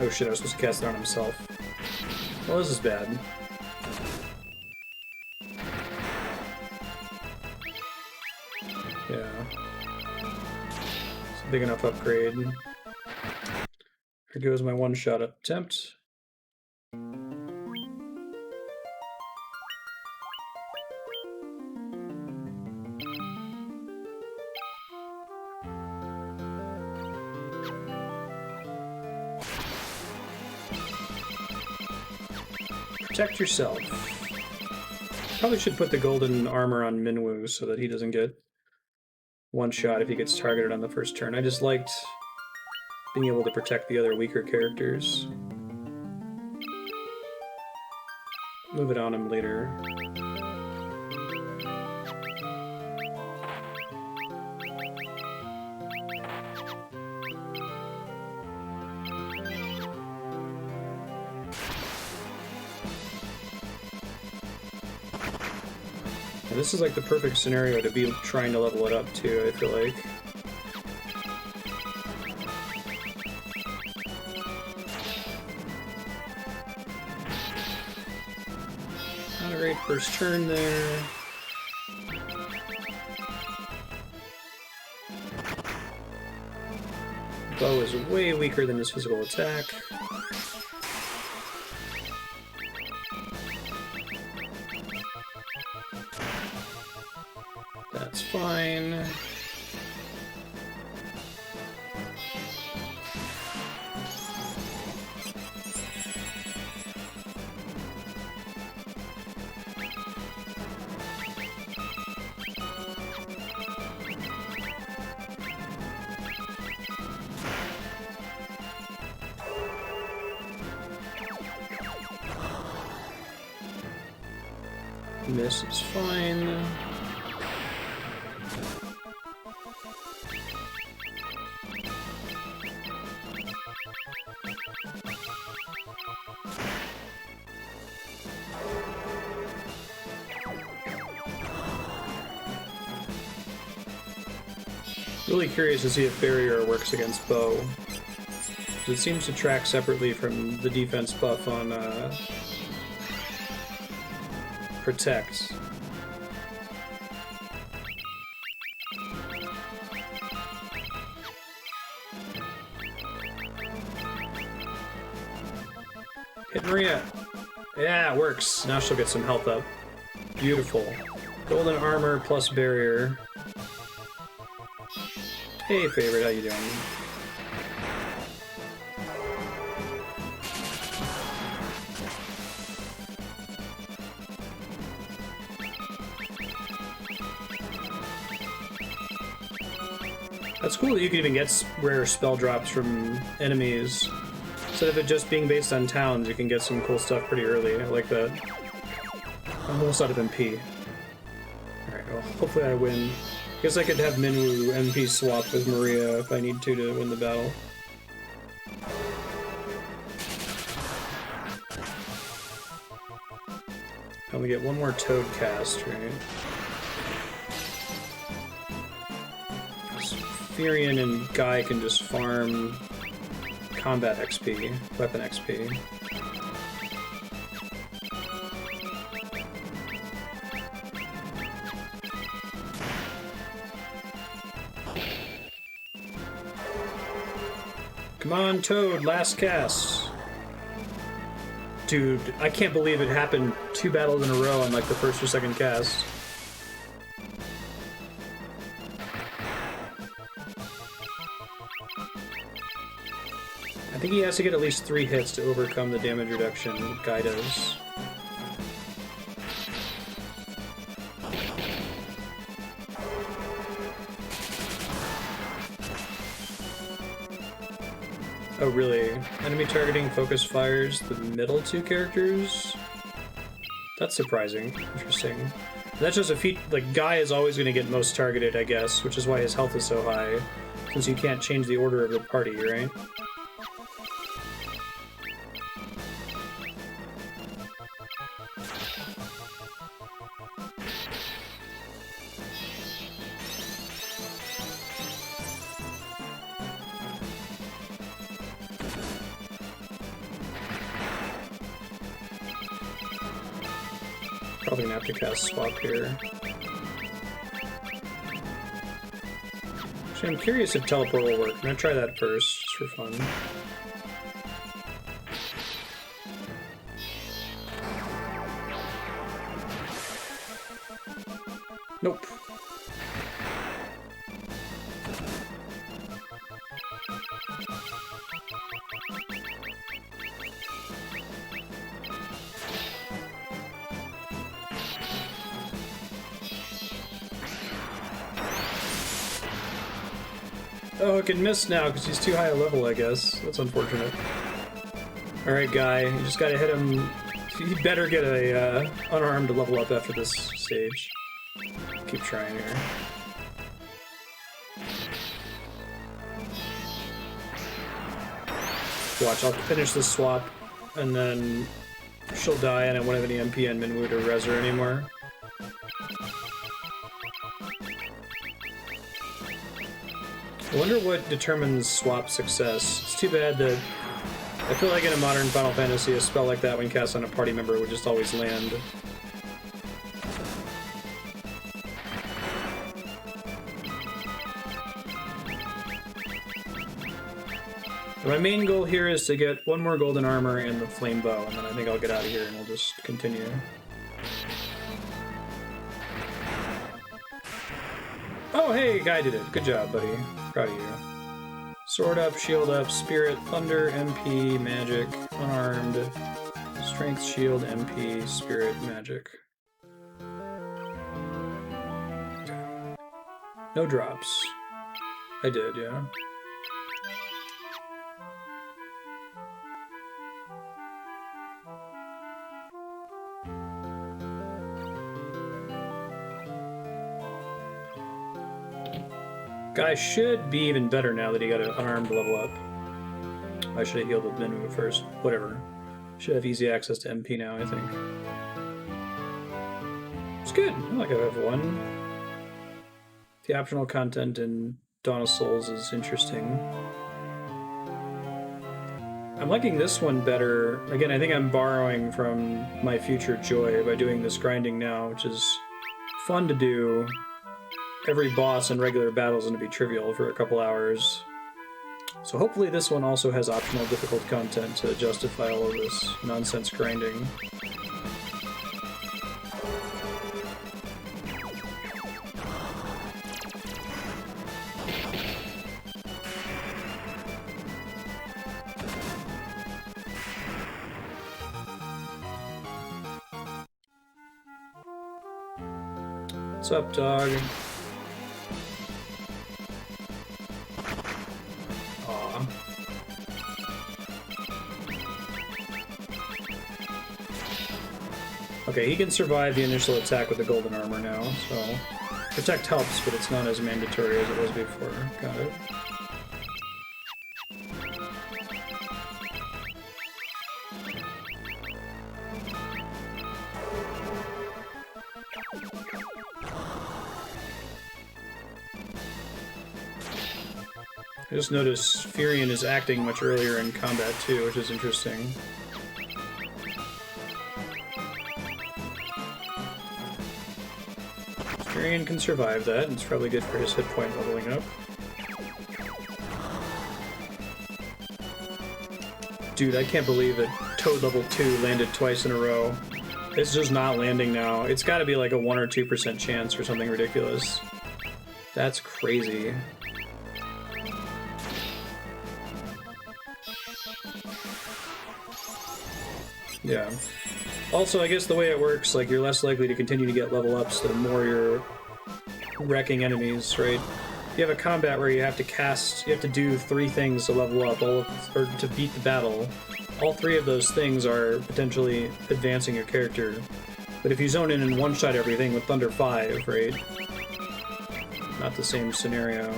Oh shit, I was supposed to cast it on himself. Well, this is bad. Yeah. It's a big enough upgrade. Here goes my one-shot attempt. Protect yourself. Probably should put the golden armor on Minwu so that he doesn't get one shot if he gets targeted on the first turn. I just liked being able to protect the other weaker characters. Move it on him later. This is like the perfect scenario to be trying to level it up too, I feel like. Not a great first turn there. Bow is way weaker than his physical attack. That's fine. Miss is fine. Really curious to see if barrier works against bow. It seems to track separately from the defense buff on protect. Hit Maria. Yeah, it works. Now she'll get some health up. Beautiful. Golden armor plus barrier. Hey, favorite, how you doing? That's cool that you can even get rare spell drops from enemies. Instead of it just being based on towns, you can get some cool stuff pretty early. I like that. I'm almost out of MP. Alright, well, hopefully I win. Guess I could have Minwu MP swap with Maria if I need to win the battle. I only get one more Toad cast, right? Firion and Guy can just farm combat XP, weapon XP. Come on, Toad, last cast. Dude, I can't believe it happened 2 battles in a row on like the first or second cast. I think he has to get at least 3 hits to overcome the damage reduction Guy does. Oh, really? Enemy targeting focus fires the middle 2 characters? That's surprising. Interesting. And that's just a feat, like, Guy is always going to get most targeted, I guess, which is why his health is so high, since you can't change the order of the party, right? Probably gonna have to cast swap here. Actually, I'm curious if teleport will work. I'm gonna try that first, just for fun. Nope. Oh, it can miss now because he's too high a level, I guess. That's unfortunate. Alright, Guy, you just gotta hit him. You better get a unarmed level up after this stage. Keep trying here. Watch, I'll finish this swap, and then she'll die, and I won't have any MP on Minwu to res her anymore. I wonder what determines swap success. It's too bad that I feel like in a modern Final Fantasy, a spell like that when cast on a party member would just always land. My main goal here is to get 1 more golden armor and the flame bow, and then I think I'll get out of here and we'll just continue. Oh, hey, Guy did it. Good job, buddy. Proud of you. Sword up, shield up, spirit, thunder, MP, magic, unarmed, strength, shield, MP, spirit, magic. No drops. I did, yeah. Guy should be even better now that he got an unarmed level up. I should have healed with Minwu first. Whatever. Should have easy access to MP now, I think. It's good. I like I have 1. The optional content in Dawn of Souls is interesting. I'm liking this one better. Again, I think I'm borrowing from my future joy by doing this grinding now, which is fun to do. Every boss in regular battle is going to be trivial for a couple hours. So hopefully this one also has optional difficult content to justify all of this nonsense grinding. What's up, dog? Okay, he can survive the initial attack with the golden armor now, so... Protect helps, but it's not as mandatory as it was before. Got it. I just noticed Firion is acting much earlier in combat too, which is interesting. Firion can survive that, and it's probably good for his hit point leveling up. Dude, I can't believe that Toad level 2 landed twice in a row. It's just not landing now. It's gotta be like a 1 or 2% chance or something ridiculous. That's crazy. Yeah. Also, I guess the way it works, like, you're less likely to continue to get level ups the more you're wrecking enemies, right? You have a combat where you have to do 3 things to level up, or to beat the battle. All 3 of those things are potentially advancing your character. But if you zone in and one-shot everything with Thunder 5, right? Not the same scenario.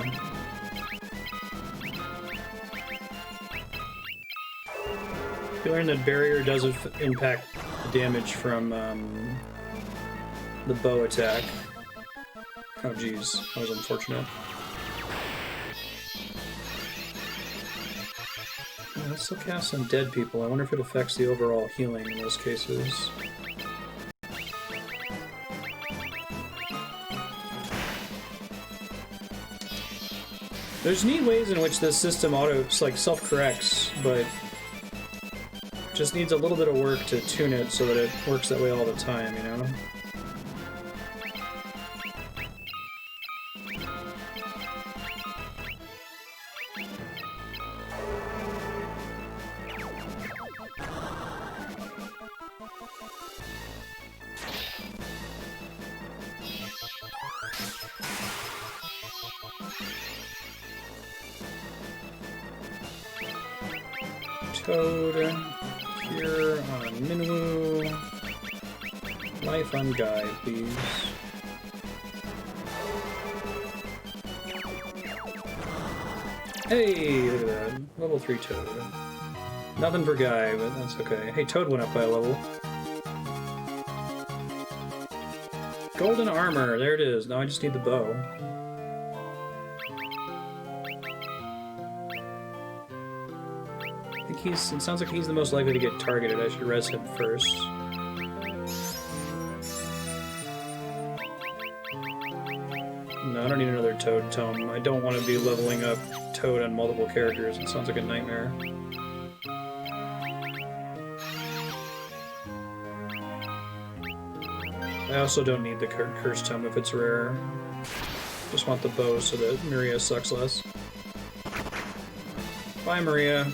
You learn that barrier does impact the damage from the bow attack. Oh geez, that was unfortunate. Yeah, let's still cast on dead people. I wonder if it affects the overall healing in those cases. There's neat ways in which this system self-corrects, but just needs a little bit of work to tune it so that it works that way all the time, you know? Toad, Cure on Minwu, Life on Guy, please. Hey, look at that. Level 3 Toad. Nothing for Guy, but that's okay. Hey, Toad went up by a level. Golden armor, there it is. Now I just need the bow. It sounds like he's the most likely to get targeted. I should res him first. No, I don't need another Toad Tome. I don't want to be leveling up Toad on multiple characters. It sounds like a nightmare. I also don't need the Curse Tome if it's rare. Just want the bow so that Maria sucks less. Bye, Maria.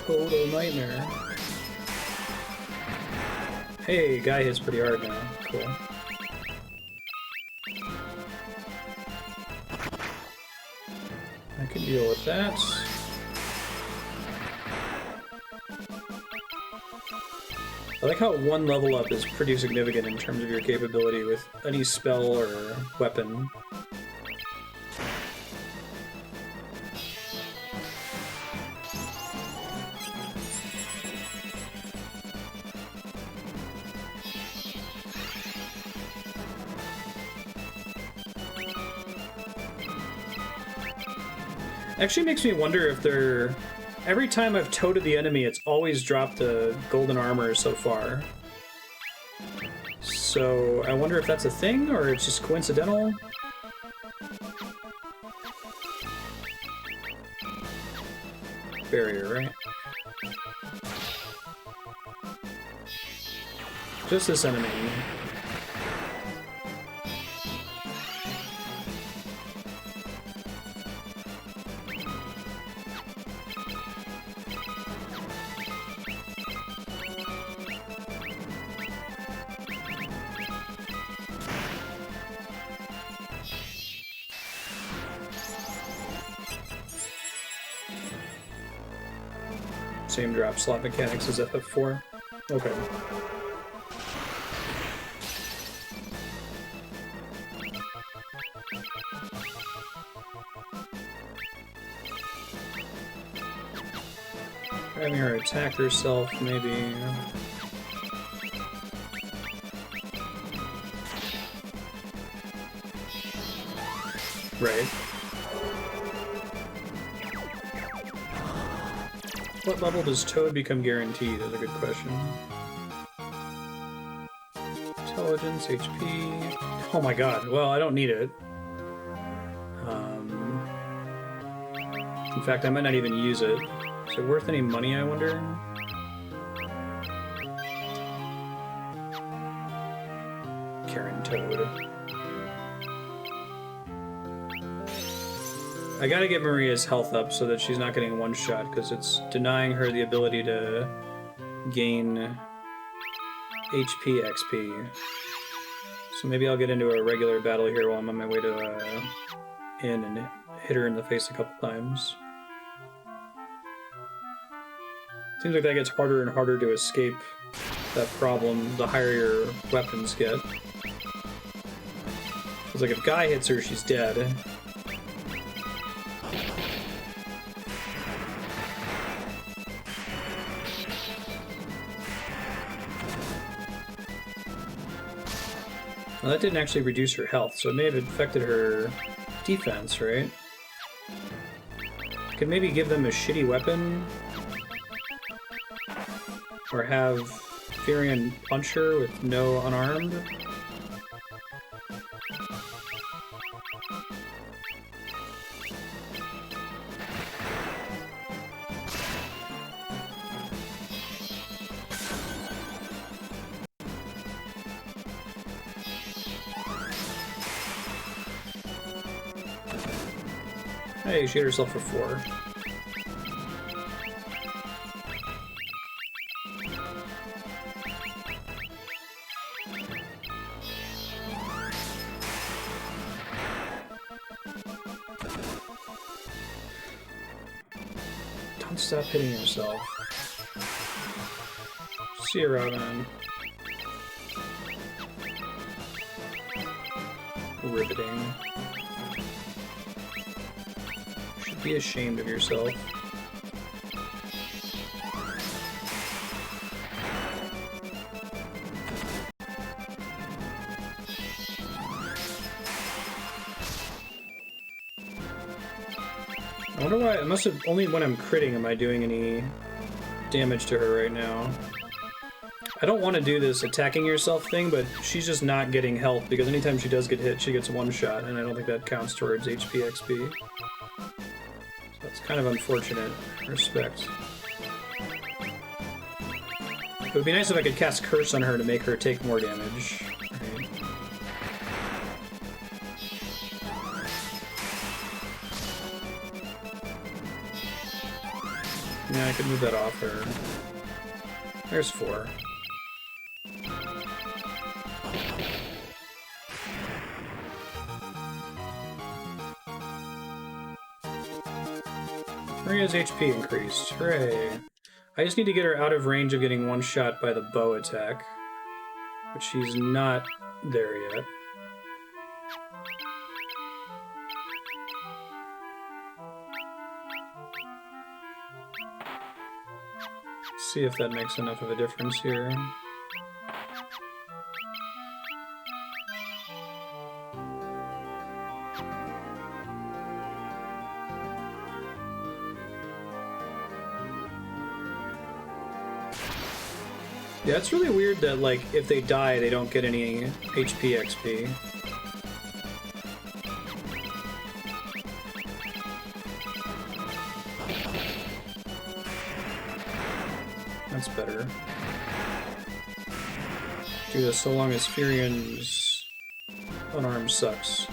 Total nightmare. Hey, Guy hits pretty hard now. Cool. I can deal with that. I like how 1 level up is pretty significant in terms of your capability with any spell or weapon. Actually makes me wonder if they're... Every time I've toted the enemy, it's always dropped the golden armor so far. So I wonder if that's a thing, or it's just coincidental? Barrier, right? Just this enemy. Same drop slot mechanics as FF4. Okay. Having her attack herself, maybe. Right. What level does Toad become guaranteed? Is a good question. Intelligence, HP. Oh my god. Well, I don't need it. In fact, I might not even use it. Is it worth any money, I wonder? Karen Toad. I gotta get Maria's health up so that she's not getting one shot, because it's denying her the ability to gain HP XP. So maybe I'll get into a regular battle here while I'm on my way to Inn and hit her in the face a couple times. Seems like that gets harder and harder to escape that problem the higher your weapons get. It's like if Guy hits her, she's dead. Well, that didn't actually reduce her health, so it may have affected her defense, right? Could maybe give them a shitty weapon? Or have Firion punch her with no unarmed? Hey, she hit herself for 4. Don't stop hitting yourself. See you around, man. Riveting. Be ashamed of yourself. I wonder why. It must have only when I'm critting am I doing any damage to her right now. I don't want to do this attacking yourself thing, but she's just not getting health because anytime she does get hit, she gets one shot, and I don't think that counts towards HP XP. It's kind of unfortunate. Respect. It would be nice if I could cast Curse on her to make her take more damage. Right. Yeah, I could move that off her. There's 4. Maria's HP increased. Hooray. I just need to get her out of range of getting one shot by the bow attack. But she's not there yet. Let's see if that makes enough of a difference here. Yeah, it's really weird that, like, if they die, they don't get any HP XP. That's better. Do this so long as Firion's unarmed sucks.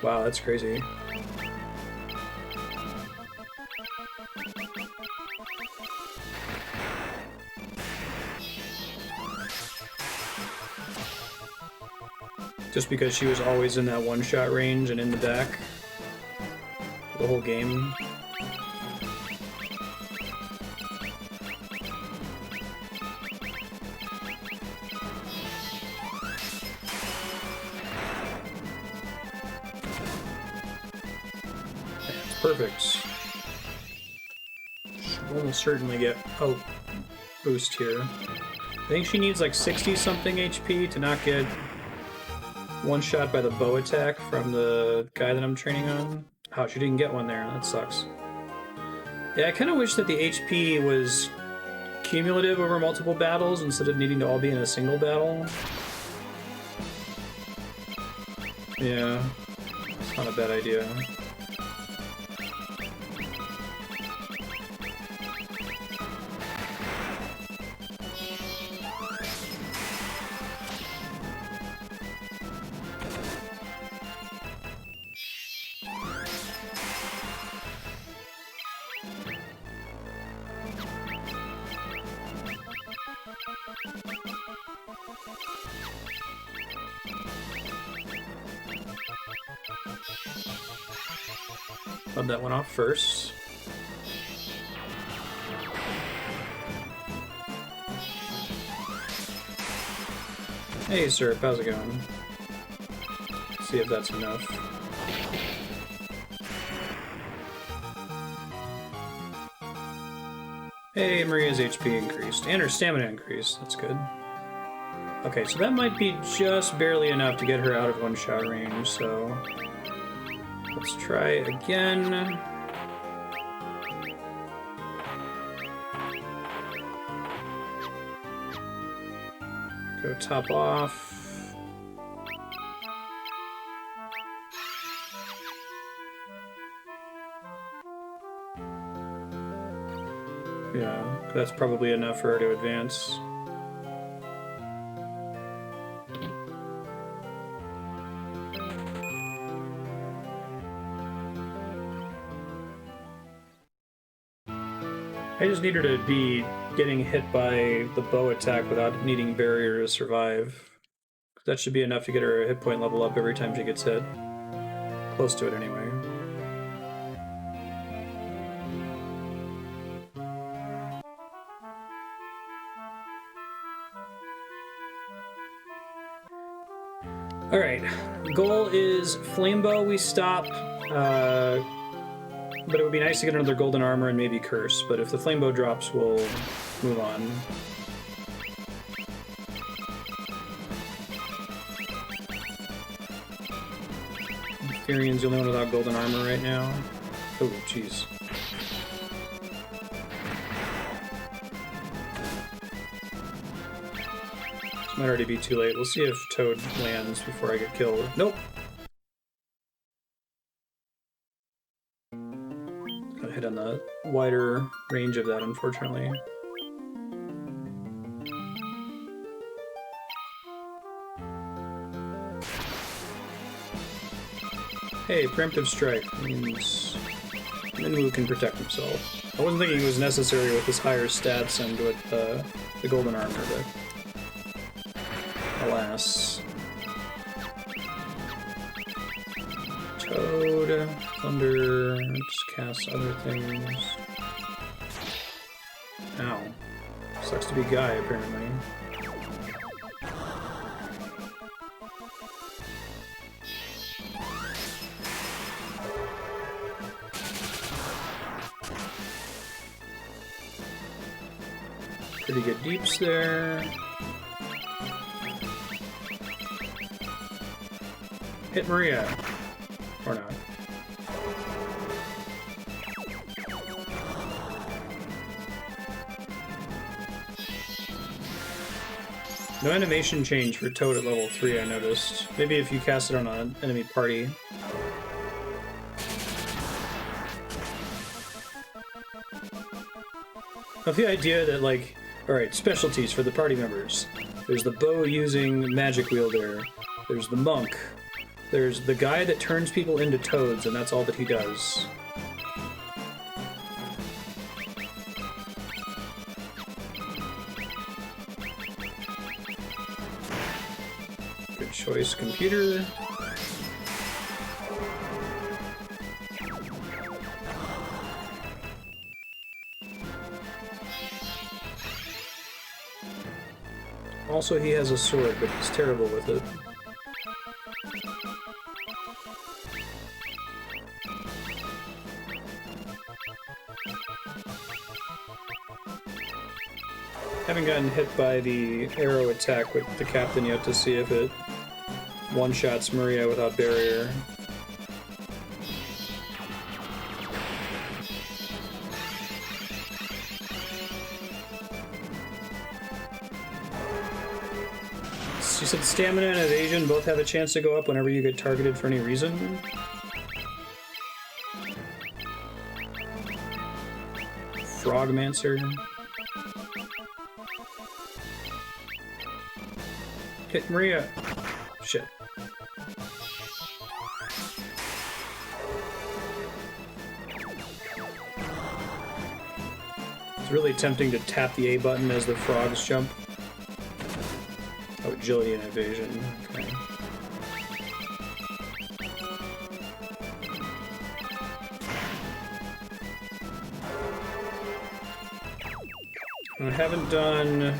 Wow, that's crazy. Just because she was always in that one-shot range and in the back the whole game. Perfect. We'll almost certainly get a boost here. I think she needs like 60-something HP to not get one shot by the bow attack from the guy that I'm training on. Oh, she didn't get one there. That sucks. Yeah, I kind of wish that the HP was cumulative over multiple battles instead of needing to all be in a single battle. Yeah, it's not a bad idea. Rub that one off first. Hey, sir, how's it going? See if that's enough. Hey, Maria's HP increased, and her stamina increased. That's good. Okay, so that might be just barely enough to get her out of one-shot range, so... let's try again. Go top off. Yeah, that's probably enough for her to advance. I just need her to be getting hit by the bow attack without needing barrier to survive. That should be enough to get her a hit point level up every time she gets hit. Close to it anyway. Alright, goal is Flamebow we stop. But it would be nice to get another golden armor and maybe curse, but if the flamebow drops, we'll move on. Firion's the only one without golden armor right now. Oh, jeez. This might already be too late. We'll see if Toad lands before I get killed. Nope. Hit on the wider range of that, unfortunately. Hey, preemptive strike means Minwu can protect himself. I wasn't thinking it was necessary with his higher stats and with the golden armor, but alas. Toad, Thunder, just cast other things. Ow. Sucks to be Guy, apparently. Pretty good deeps there. Hit Maria. Or not. No animation change for Toad at level 3, I noticed. Maybe if you cast it on an enemy party. Of the idea that, like, alright, specialties for the party members. There's the bow using magic wielder. There's the monk. There's the guy that turns people into toads, and that's all that he does. Good choice, computer. Also, he has a sword, but he's terrible with it. Haven't gotten hit by the arrow attack with the captain yet to see if it one-shots Maria without barrier. You said stamina and evasion both have a chance to go up whenever you get targeted for any reason? Frogmancer. Hit Maria. Shit. It's really tempting to tap the A button as the frogs jump. Oh, agility and evasion. Okay. I haven't done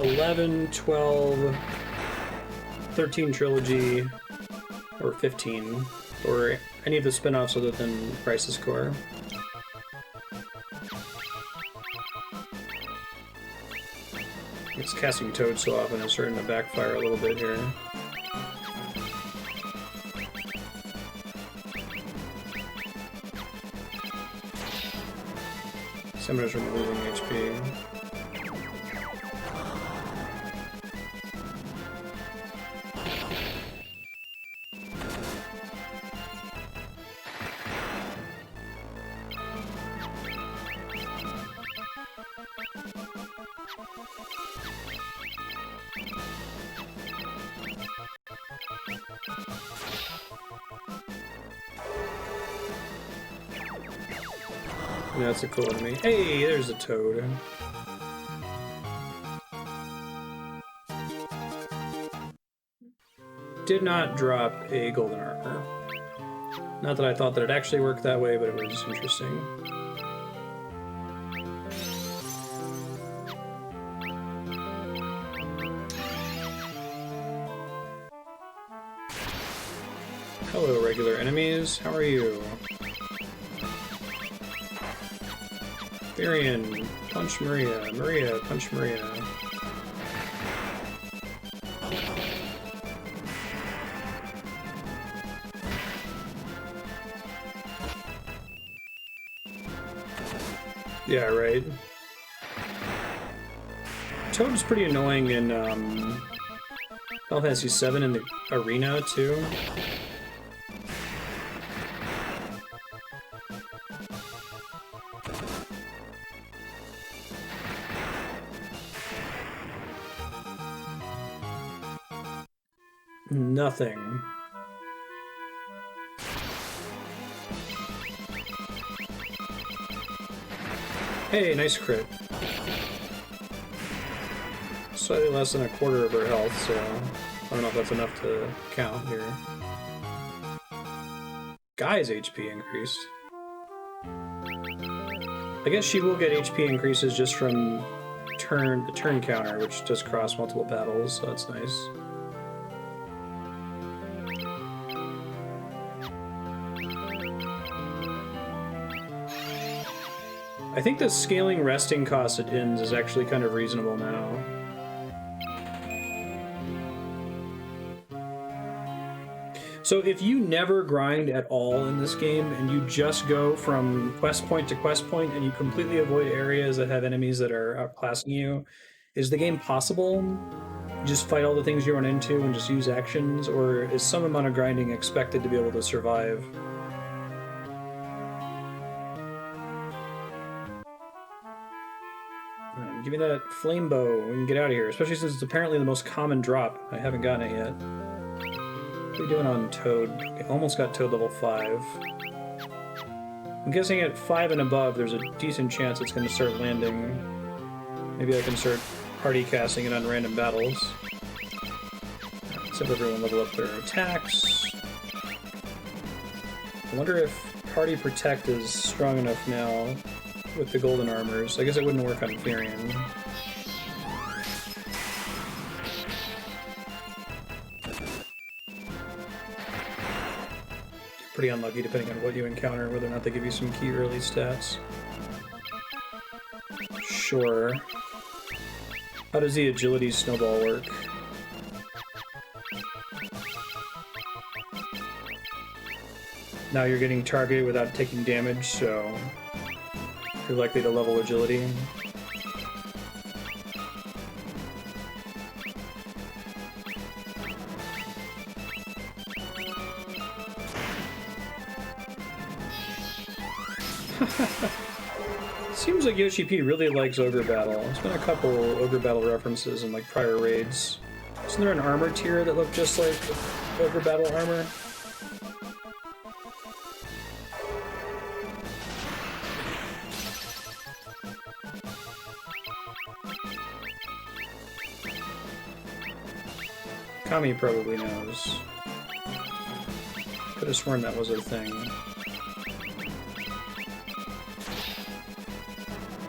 11, 12, 13 trilogy, or 15, or any of the spin-offs other than Crisis Core. It's casting Toad so often it's starting to backfire a little bit here. Summoners are losing HP. That's a cool enemy. Hey, there's a Toad. Did not drop a golden armor. Not that I thought that it actually worked that way, but it was interesting. Hello, regular enemies. How are you? Firion, punch Maria. Maria, punch Maria. Yeah, right. Toad's pretty annoying in Final Fantasy VII in the arena, too. Nothing. Hey, nice crit. Slightly less than a quarter of her health, so I don't know if that's enough to count here. Guy's HP increased. I guess she will get HP increases just from the turn counter, which does cross multiple battles, so that's nice. I think the scaling resting cost at inns is actually kind of reasonable now. So if you never grind at all in this game and you just go from quest point to quest point and you completely avoid areas that have enemies that are outclassing you, is the game possible? You just fight all the things you run into and just use actions, or is some amount of grinding expected to be able to survive? Give me that flame bow. We can get out of here, especially since it's apparently the most common drop. I haven't gotten it yet. What are we doing on Toad? Okay, almost got Toad level 5. I'm guessing at 5 and above, there's a decent chance it's going to start landing. Maybe I can start party casting it on random battles. Let's have everyone level up their attacks. I wonder if Party Protect is strong enough now with the golden armors. I guess it wouldn't work on Firion. Pretty unlucky depending on what you encounter, whether or not they give you some key early stats. Sure. How does the agility snowball work? Now you're getting targeted without taking damage, so you're likely to level agility. Seems like Yoshi P really likes Ogre Battle. There's been a couple Ogre Battle references in like prior raids. Isn't there an armor tier that looked just like Ogre Battle armor? Kami probably knows. Could have sworn that was a thing.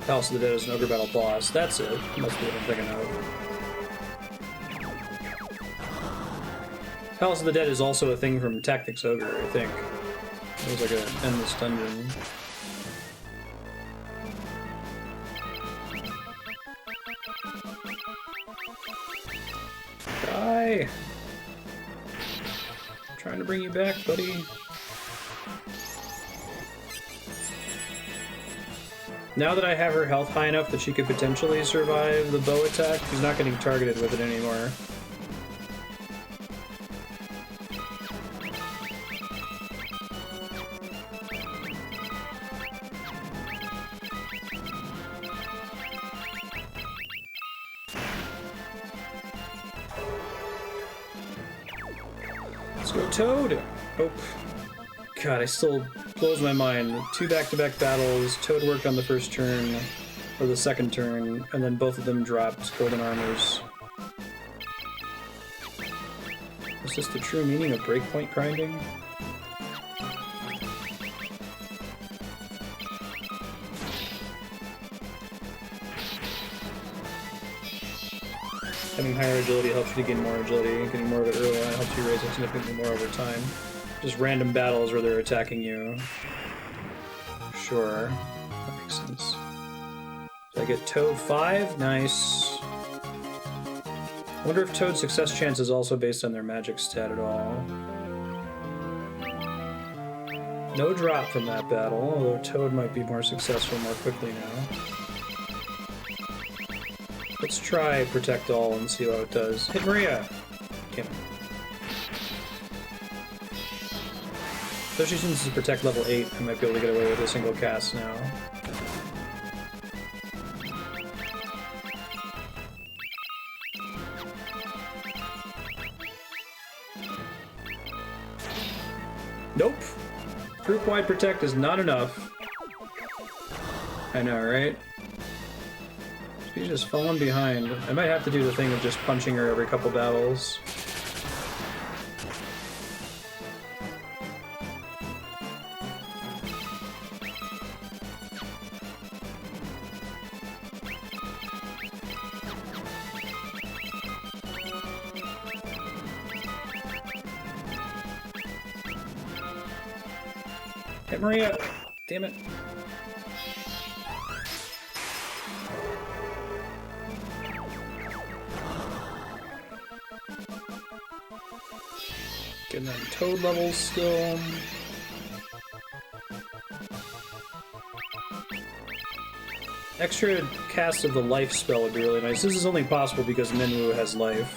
Palace of the Dead is an Ogre Battle boss. That's it. Must be what I'm thinking of. Palace of the Dead is also a thing from Tactics Ogre, I think. It was like an endless dungeon. Die! I'm trying to bring you back, buddy. Now that I have her health high enough that she could potentially survive the bow attack, she's not getting targeted with it anymore. Let's go Toad! Oh. God, I still blows my mind. 2 back-to-back battles, Toad worked on the first turn, or the second turn, and then both of them dropped golden armors. Is this the true meaning of breakpoint grinding? Having higher agility helps you to gain more agility. Getting more of it early on helps you raise it significantly more over time. Just random battles where they're attacking you. Sure. That makes sense. So I get Toad 5. Nice. I wonder if Toad's success chance is also based on their magic stat at all. No drop from that battle, although Toad might be more successful more quickly now. Let's try Protect All and see how it does. Hit Maria! Damn it. Especially since it's Protect level 8, I might be able to get away with a single cast now. Nope! Group-wide Protect is not enough. I know, right? She's just falling behind. I might have to do the thing of just punching her every couple battles. Hit Maria! Damn it. Getting them Toad levels still. Extra cast of the life spell would be really nice. This is only possible because Minwu has life.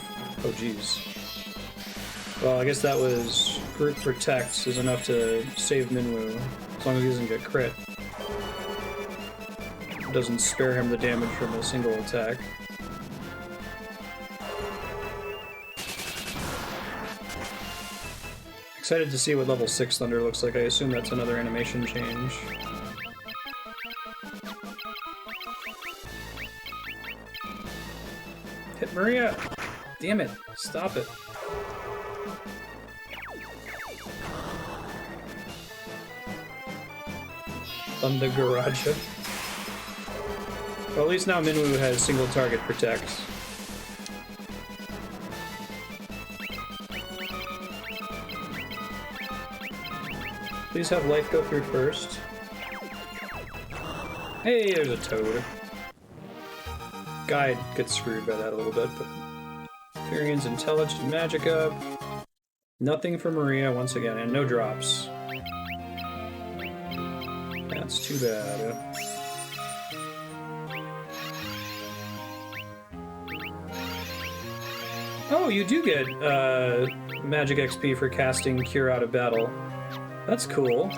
Oh jeez. Well, I guess that was Group Protect is enough to save Minwu, as long as he doesn't get crit. It doesn't spare him the damage from a single attack. Excited to see what level 6 Thunder looks like. I assume that's another animation change. Hit Maria! Damn it! Stop it. Thunder Garage. Well, at least now Minwu has single target Protect. Please have life go through first. Hey, there's a Toad. guide gets screwed by that a little bit, but Firion's intelligence and magic up. Nothing for Maria once again, and no drops. That's too bad. Oh, you do get magic XP for casting Cure Out of Battle. That's cool.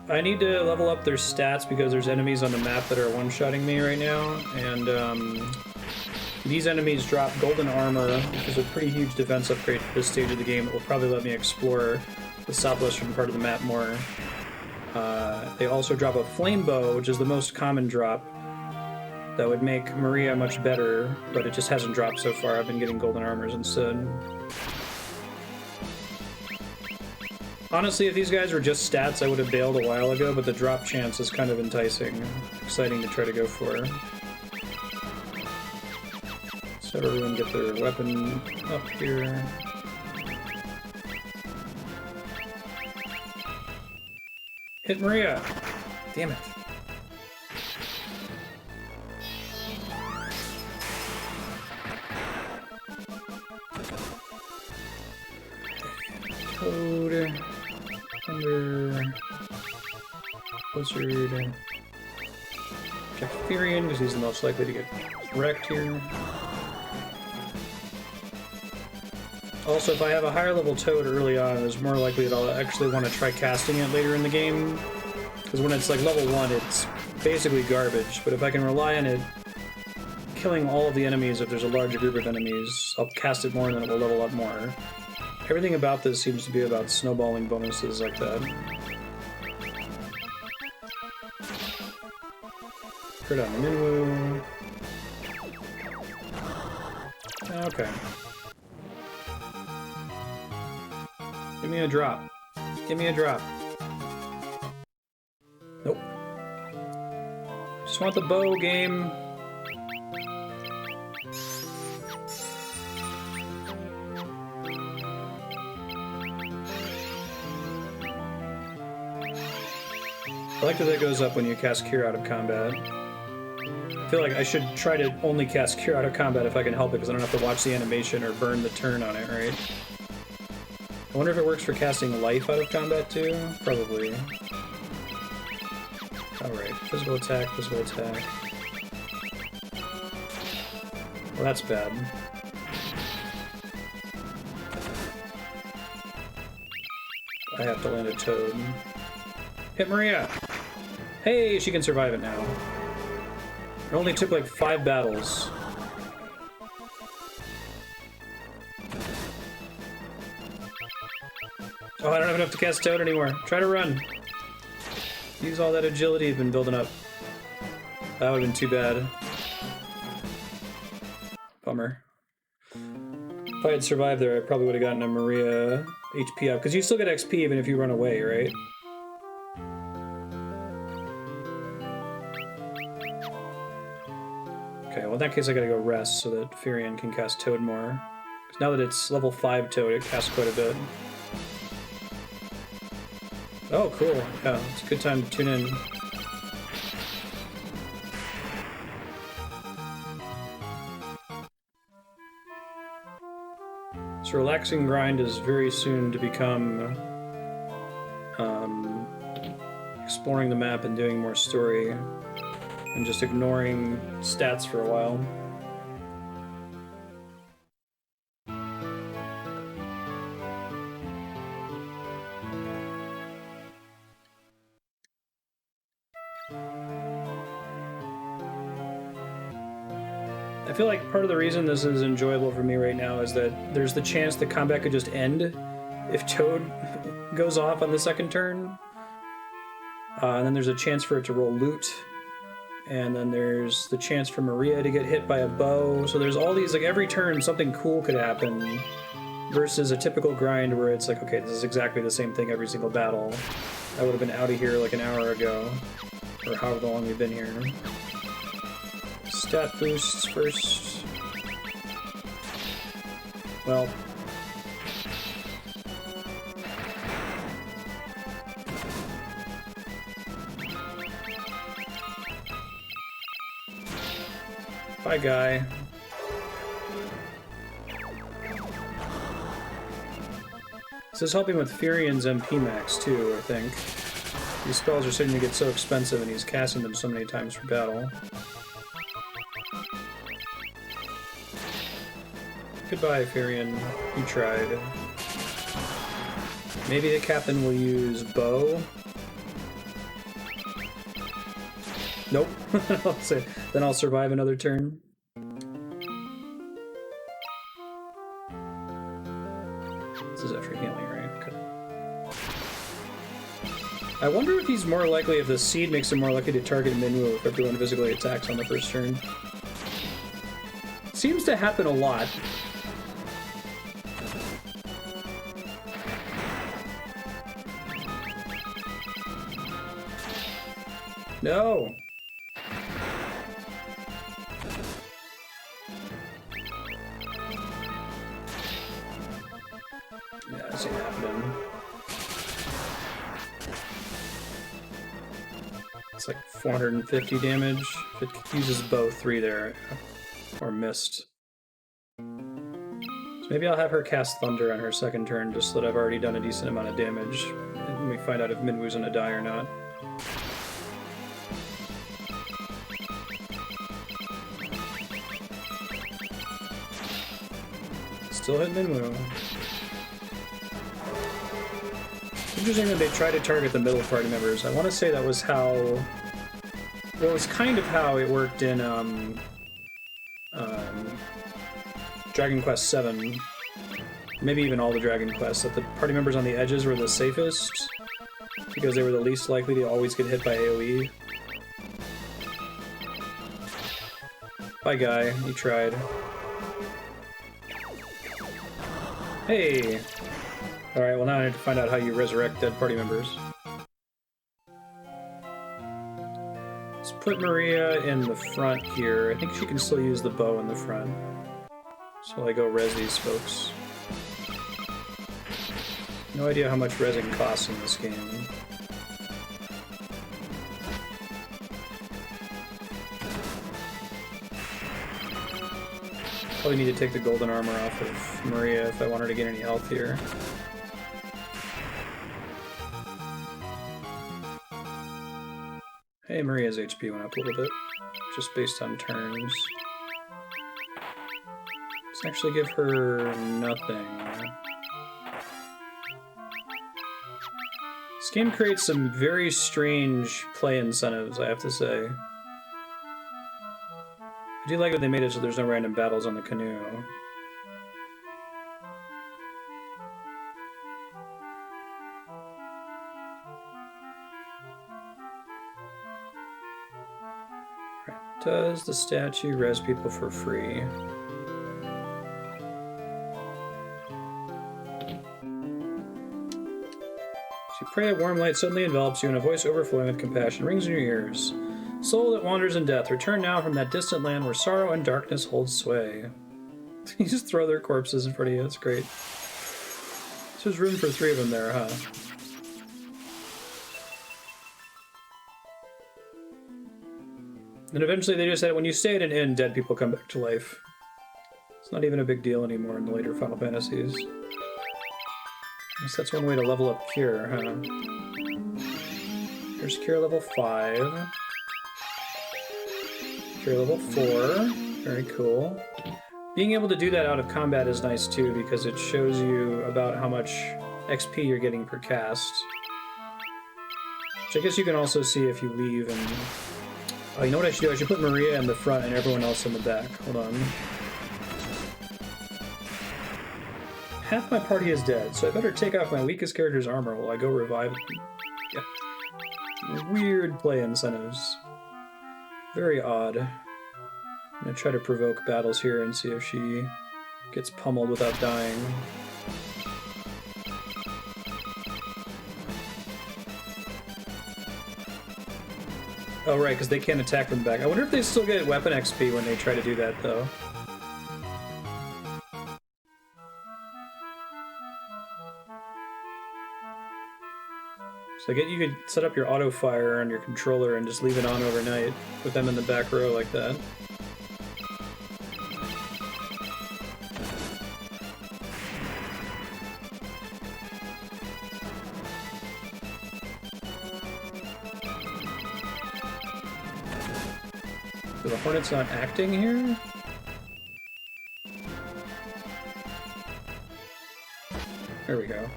I need to level up their stats because there's enemies on the map that are one-shotting me right now, and these enemies drop golden armor, which is a pretty huge defense upgrade at this stage of the game. It will probably let me explore the southwestern part of the map more. They also drop a flame bow, which is the most common drop. That would make Maria much better, but it just hasn't dropped so far. I've been getting golden armors instead. Honestly, if these guys were just stats, I would have bailed a while ago, but the drop chance is kind of enticing. Exciting to try to go for. So everyone get their weapon up here. Hit Maria! Damn it. Toad, Thunder, Blizzard, check Firion because he's the most likely to get wrecked here. Also, if I have a higher level Toad early on, it's more likely that I'll actually want to try casting it later in the game. Because when it's like level 1, it's basically garbage. But if I can rely on it killing all of the enemies, if there's a large group of enemies, I'll cast it more and then it will level up more. Everything about this seems to be about snowballing bonuses like that. Crit on the Minwu. Okay. Give me a drop. Give me a drop. Nope. Just want the bow game. I like that goes up when you cast Cure Out of Combat. I feel like I should try to only cast Cure Out of Combat if I can help it, because I don't have to watch the animation or burn the turn on it, right? I wonder if it works for casting Life out of combat too? Probably. Alright, physical attack, physical attack. Well, that's bad. I have to land a Toad. Hit Maria! Hey, she can survive it now. It only took like 5 battles. Oh, I don't have enough to cast Toad anymore. Try to run. Use all that agility you've been building up. That would have been too bad. Bummer. If I had survived there, I probably would have gotten a Maria HP up. Because you still get XP even if you run away, right? Okay, well in that case I gotta go rest so that Firion can cast Toad more. Because now that it's level 5 Toad, it casts quite a bit. Oh, cool. Yeah, it's a good time to tune in. This relaxing grind is very soon to become exploring the map and doing more story and just ignoring stats for a while. I feel like part of the reason this is enjoyable for me right now is that there's the chance the combat could just end if Toad goes off on the second turn. And then there's a chance for it to roll loot. And then there's the chance for Maria to get hit by a bow. So there's all these, like every turn something cool could happen versus a typical grind where it's like, okay, this is exactly the same thing every single battle. I would have been out of here like an hour ago, or however long we've been here. Stat boosts first. Well. Bye, guy. This is helping with Firion's MP max, too, I think. These spells are starting to get so expensive, and he's casting them so many times for battle. Goodbye, Firion. You tried. Maybe the captain will use bow. Nope. Then I'll survive another turn. This is after healing, right? Okay. I wonder if he's more likely, if the seed makes him more likely to target Minwu if everyone physically attacks on the first turn. Seems to happen a lot. No! Yeah, this ain't happening. It's like 450 damage. If it uses bow 3 there. Or missed. So maybe I'll have her cast Thunder on her second turn just so that I've already done a decent amount of damage. And we find out if Minwu's gonna die or not. Still hit Minwu. Interesting that they try to target the middle party members. I want to say that was how... Well, it was kind of how it worked in Dragon Quest VII. Maybe even all the Dragon Quests, that the party members on the edges were the safest because they were the least likely to always get hit by AoE. Bye, guy. You tried. Hey! Alright, well now I need to find out how you resurrect dead party members. Let's put Maria in the front here. I think she can still use the bow in the front. So I go res these folks. No idea how much resing costs in this game. Probably need to take the golden armor off of Maria if I want her to get any health here. Hey, Maria's HP went up a little bit, just based on turns. Let's actually give her nothing. This game creates some very strange play incentives, I have to say. I do like that they made it so there's no random battles on the canoe. Right. Does the statue res people for free? So you pray, a warm light suddenly envelops you, and a voice overflowing with compassion rings in your ears. Soul that wanders in death, return now from that distant land where sorrow and darkness hold sway. You just throw their corpses in front of you, that's great. So there's room for 3 of them there, huh? And eventually they just said when you stay at an inn, dead people come back to life. It's not even a big deal anymore in the later Final Fantasies. I guess that's one way to level up Cure, huh? Here's Cure level 5. Cure level 4. Very cool. Being able to do that out of combat is nice too, because it shows you about how much XP you're getting per cast. Which I guess you can also see if you leave and... Oh, you know what I should do? I should put Maria in the front and everyone else in the back. Hold on. Half my party is dead, so I better take off my weakest character's armor while I go revive them. Yeah. Weird play incentives. Very odd. I'm gonna try to provoke battles here and see if she gets pummeled without dying. Oh right, because they can't attack from the back. I wonder if they still get weapon XP when they try to do that, though. So I get you could set up your auto fire on your controller and just leave it on overnight with them in the back row like that. So the Hornet's not acting here? There we go.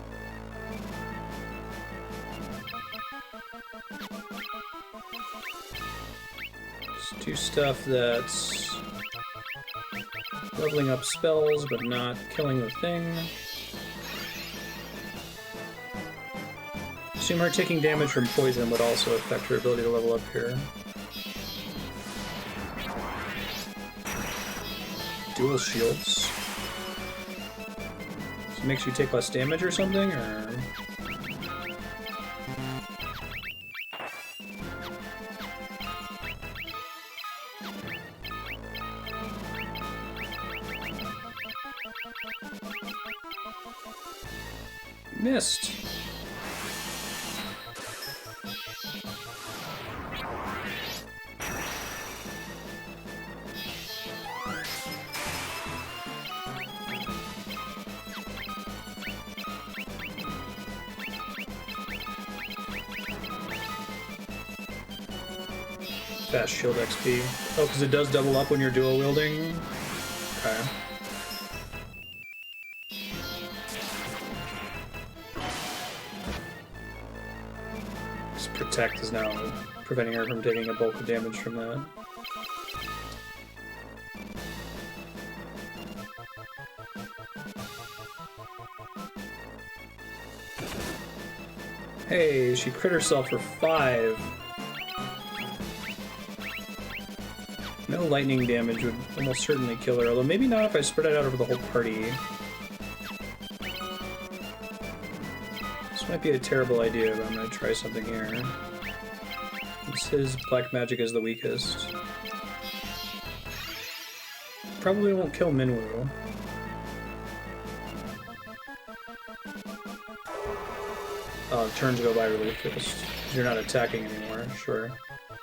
Just do stuff that's leveling up spells but not killing the thing. Assume her taking damage from poison would also affect her ability to level up here. Dual shields. So it makes you take less damage or something, or... Missed. Fast shield XP. Oh, because it does double up when you're dual wielding? Okay. This protect is now preventing her from taking a bulk of damage from that. Hey, she crit herself for 5. No lightning damage would almost certainly kill her, although maybe not if I spread it out over the whole party. This might be a terrible idea, but I'm going to try something here. His black magic is the weakest. Probably won't kill Minwu. Oh, turns go by really fast. You're not attacking anymore, sure.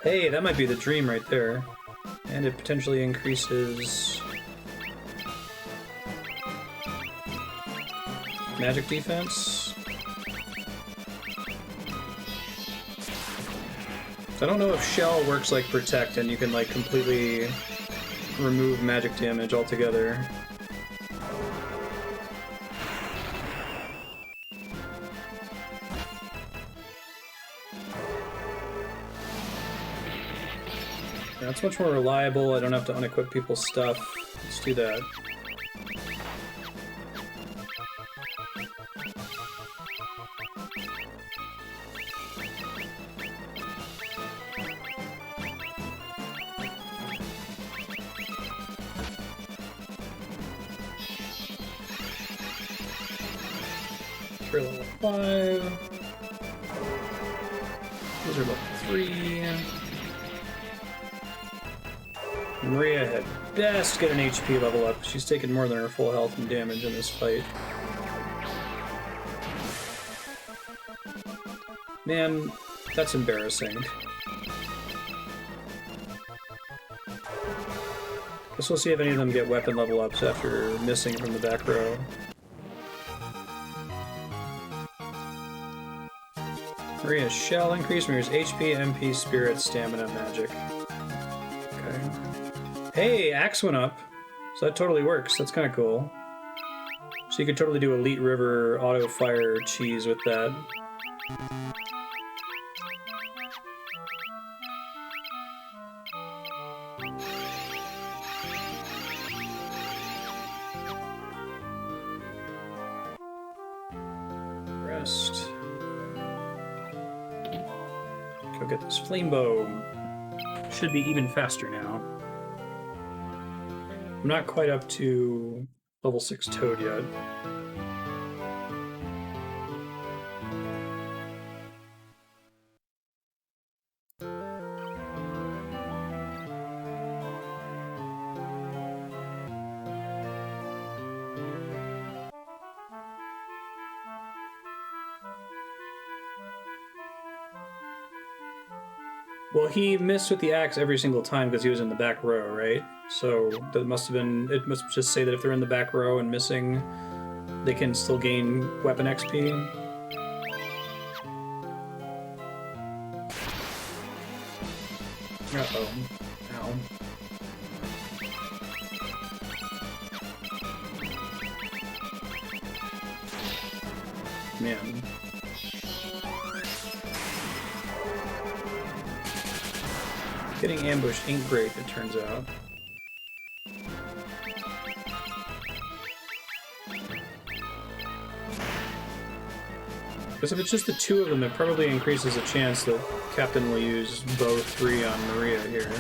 Hey, that might be the dream right there. And it potentially increases magic defense. I don't know if Shell works like Protect and you can like completely remove magic damage altogether. That's much more reliable. I don't have to unequip people's stuff. Let's do that. For level 5. Those are level 3. Maria had best get an HP level up. She's taken more than her full health and damage in this fight. Man, that's embarrassing. Guess we'll see if any of them get weapon level ups after missing from the back row. Maria's shell increase, Maria's HP, MP, spirit, stamina, magic. Okay. Hey, axe went up. So that totally works. That's kind of cool. So you could totally do Elite River auto fire cheese with that. Rest. Go get this flame bow. Should be even faster now. I'm not quite up to level 6 Toad yet. Well, he missed with the axe every single time because he was in the back row, right? So that must have been... It must just say that if they're in the back row and missing, they can still gain weapon XP. Uh-oh. Ow. man. Getting ambushed ain't great, it turns out. Because if it's just the two of them, it probably increases the chance that Captain will use bow 3 on Maria here.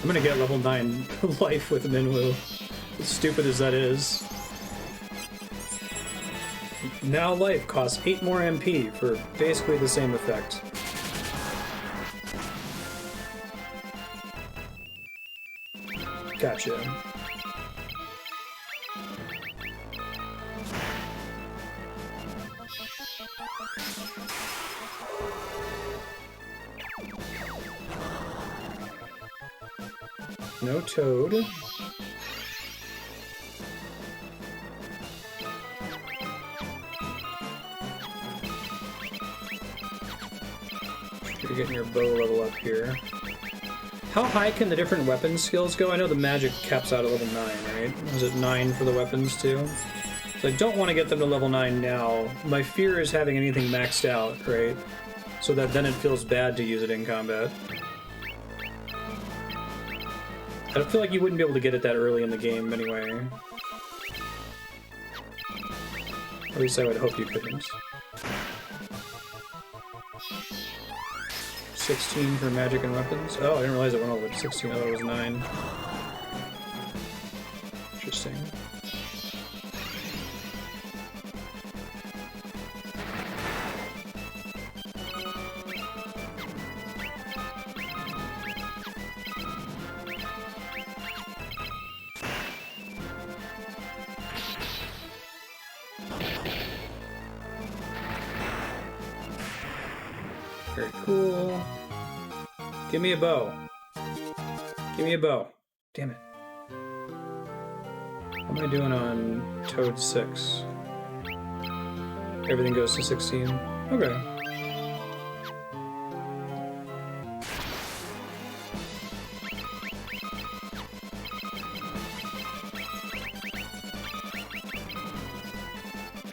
I'm gonna get level 9 life with Minwu, as stupid as that is. Now life costs 8 more MP for basically the same effect. Gotcha. No toad. You're getting your bow level up here. How high can the different weapons skills go? I know the magic caps out at level 9, right? Was it 9 for the weapons too? So I don't want to get them to level 9 now. My fear is having anything maxed out, right? So that then it feels bad to use it in combat. I don't feel like you wouldn't be able to get it that early in the game anyway. At least I would hope you couldn't. 16 for magic and weapons. Oh, I didn't realize it went over 16. I thought it was 9. Interesting. Very cool. Give me a bow. Give me a bow. Damn it. What am I doing on Toad 6? Everything goes to 16? Okay.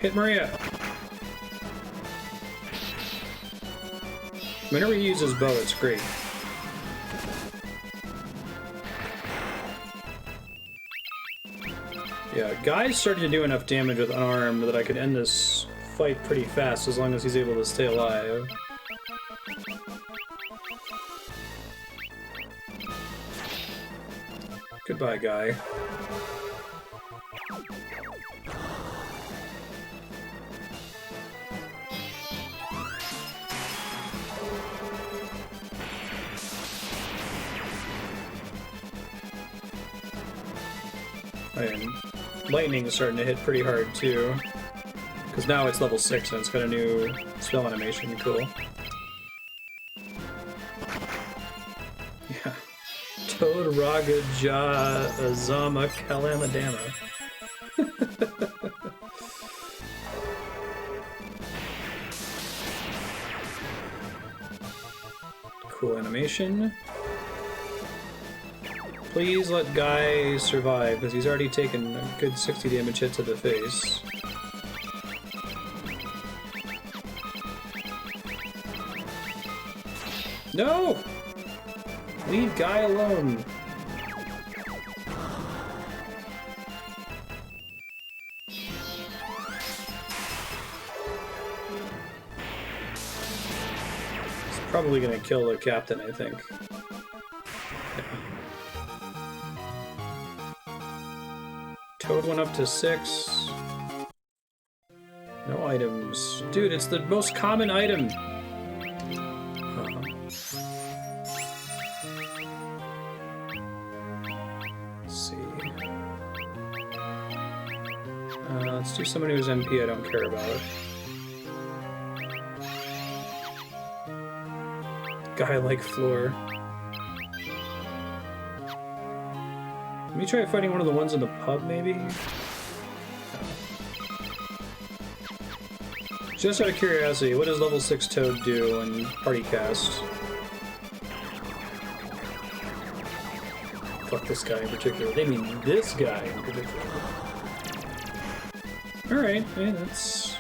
Hit Maria! Whenever he uses bow, it's great. Yeah, Guy's starting to do enough damage with unarmed that I could end this fight pretty fast as long as he's able to stay alive. Goodbye, Guy. And lightning is starting to hit pretty hard too, because now it's level 6 and it's got a new spell animation. Cool. Yeah. Toad Raga Ja Azama Kalamadama. Cool animation. Please let Guy survive, because he's already taken a good 60 damage hit to the face. No! Leave Guy alone! He's probably gonna kill the captain, I think. Toad went up to 6. No items. Dude, it's the most common item! Let's see. Let's do somebody who's MP I don't care about. Guy like floor. Let me try fighting one of the ones in the pub, maybe? Just out of curiosity, what does level 6 Toad do in party cast? fuck this guy in particular. They mean this guy in particular. Alright, yeah, that's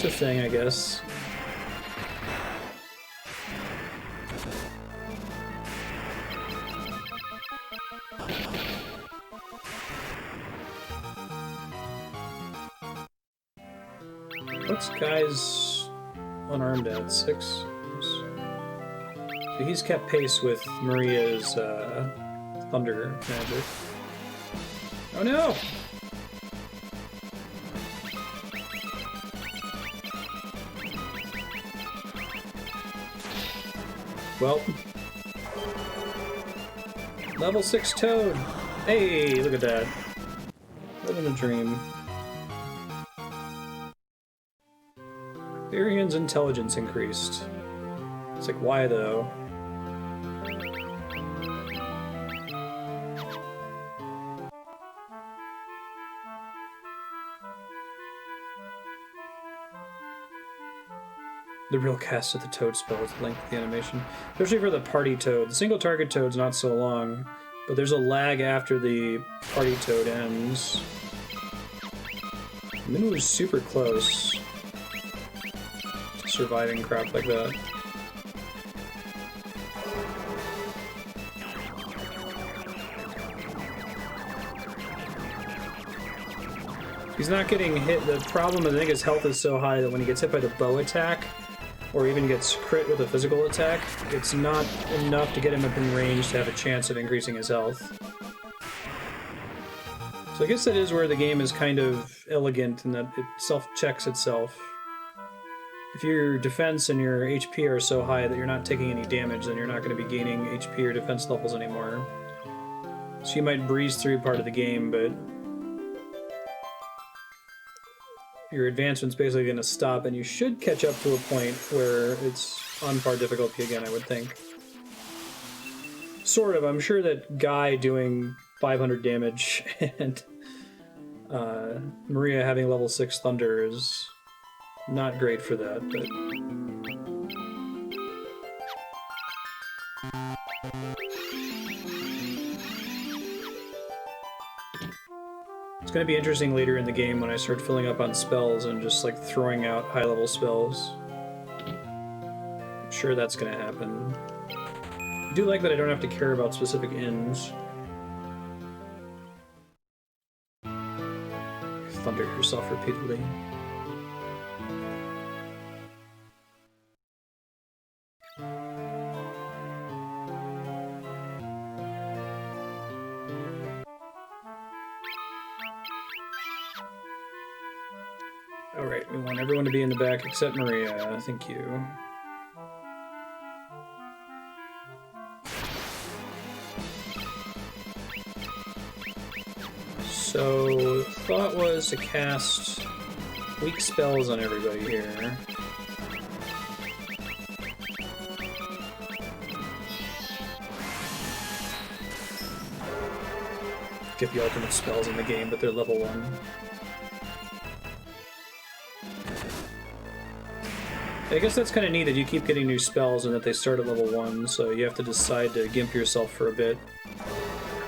a thing, I guess. What's Guy's unarmed at? 6? So he's kept pace with Maria's thunder magic. Oh no! Well, level 6 Toad! Hey, look at that. Living a dream. Fyrion's intelligence increased. It's like, why though? The real cast of the Toad spell is the length of the animation. Especially for the party Toad. The single target Toad's not so long, but there's a lag after the party Toad ends. Minwu is super close to surviving crap like that. He's not getting hit. The problem is I think his health is so high that when he gets hit by the bow attack, or even gets crit with a physical attack, it's not enough to get him within range to have a chance of increasing his health. So I guess that is where the game is kind of elegant in that it self-checks itself. If your defense and your HP are so high that you're not taking any damage, then you're not going to be gaining HP or defense levels anymore. So you might breeze through part of the game, but your advancement's basically going to stop, and you should catch up to a point where it's on par difficulty again, I would think. Sort of. I'm sure that Guy doing 500 damage and Maria having level 6 Thunder is not great for that, but... It's going to be interesting later in the game when I start filling up on spells and just like throwing out high-level spells. I'm sure that's going to happen. I do like that I don't have to care about specific ends. Thunder yourself repeatedly. Alright, we want everyone to be in the back except Maria. Thank you. So, thought was to cast weak spells on everybody here. Get the ultimate spells in the game, but they're level 1. I guess that's kind of neat that you keep getting new spells and that they start at level 1, so you have to decide to gimp yourself for a bit.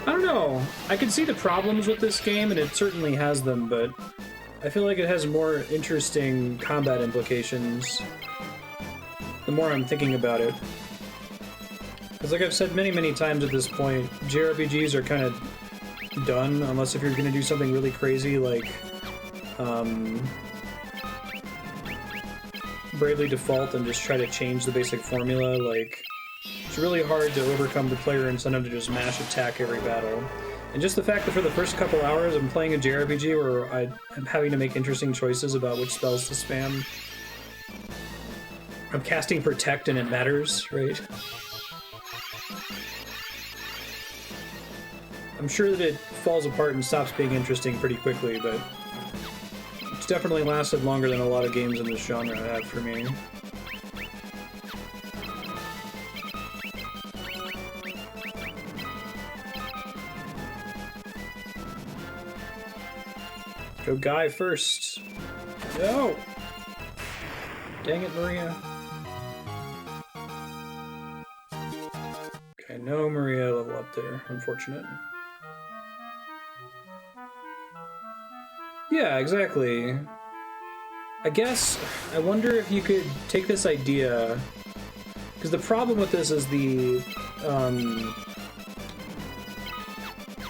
I don't know. I can see the problems with this game, and it certainly has them, but I feel like it has more interesting combat implications the more I'm thinking about it. Because like I've said many, many times at this point, JRPGs are kind of done, unless if you're going to do something really crazy like Bravely Default and just try to change the basic formula. Like, it's really hard to overcome the player incentive to just mash attack every battle. And just the fact that for the first couple hours I'm playing a JRPG where I'm having to make interesting choices about which spells to spam. I'm casting Protect and it matters, right? I'm sure that it falls apart and stops being interesting pretty quickly, but it's definitely lasted longer than a lot of games in this genre have for me. Go Guy first. No! Dang it, Maria. Okay, no Maria level up there. Unfortunate. Yeah, exactly. I guess, I wonder if you could take this idea, because the problem with this is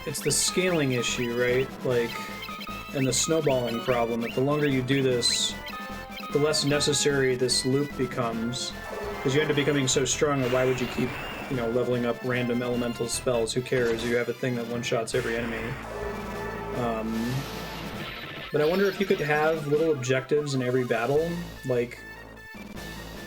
it's the scaling issue, right? Like, and the snowballing problem, that the longer you do this, the less necessary this loop becomes, because you end up becoming so strong that why would you keep, you know, leveling up random elemental spells? Who cares? You have a thing that one-shots every enemy. But I wonder if you could have little objectives in every battle, like,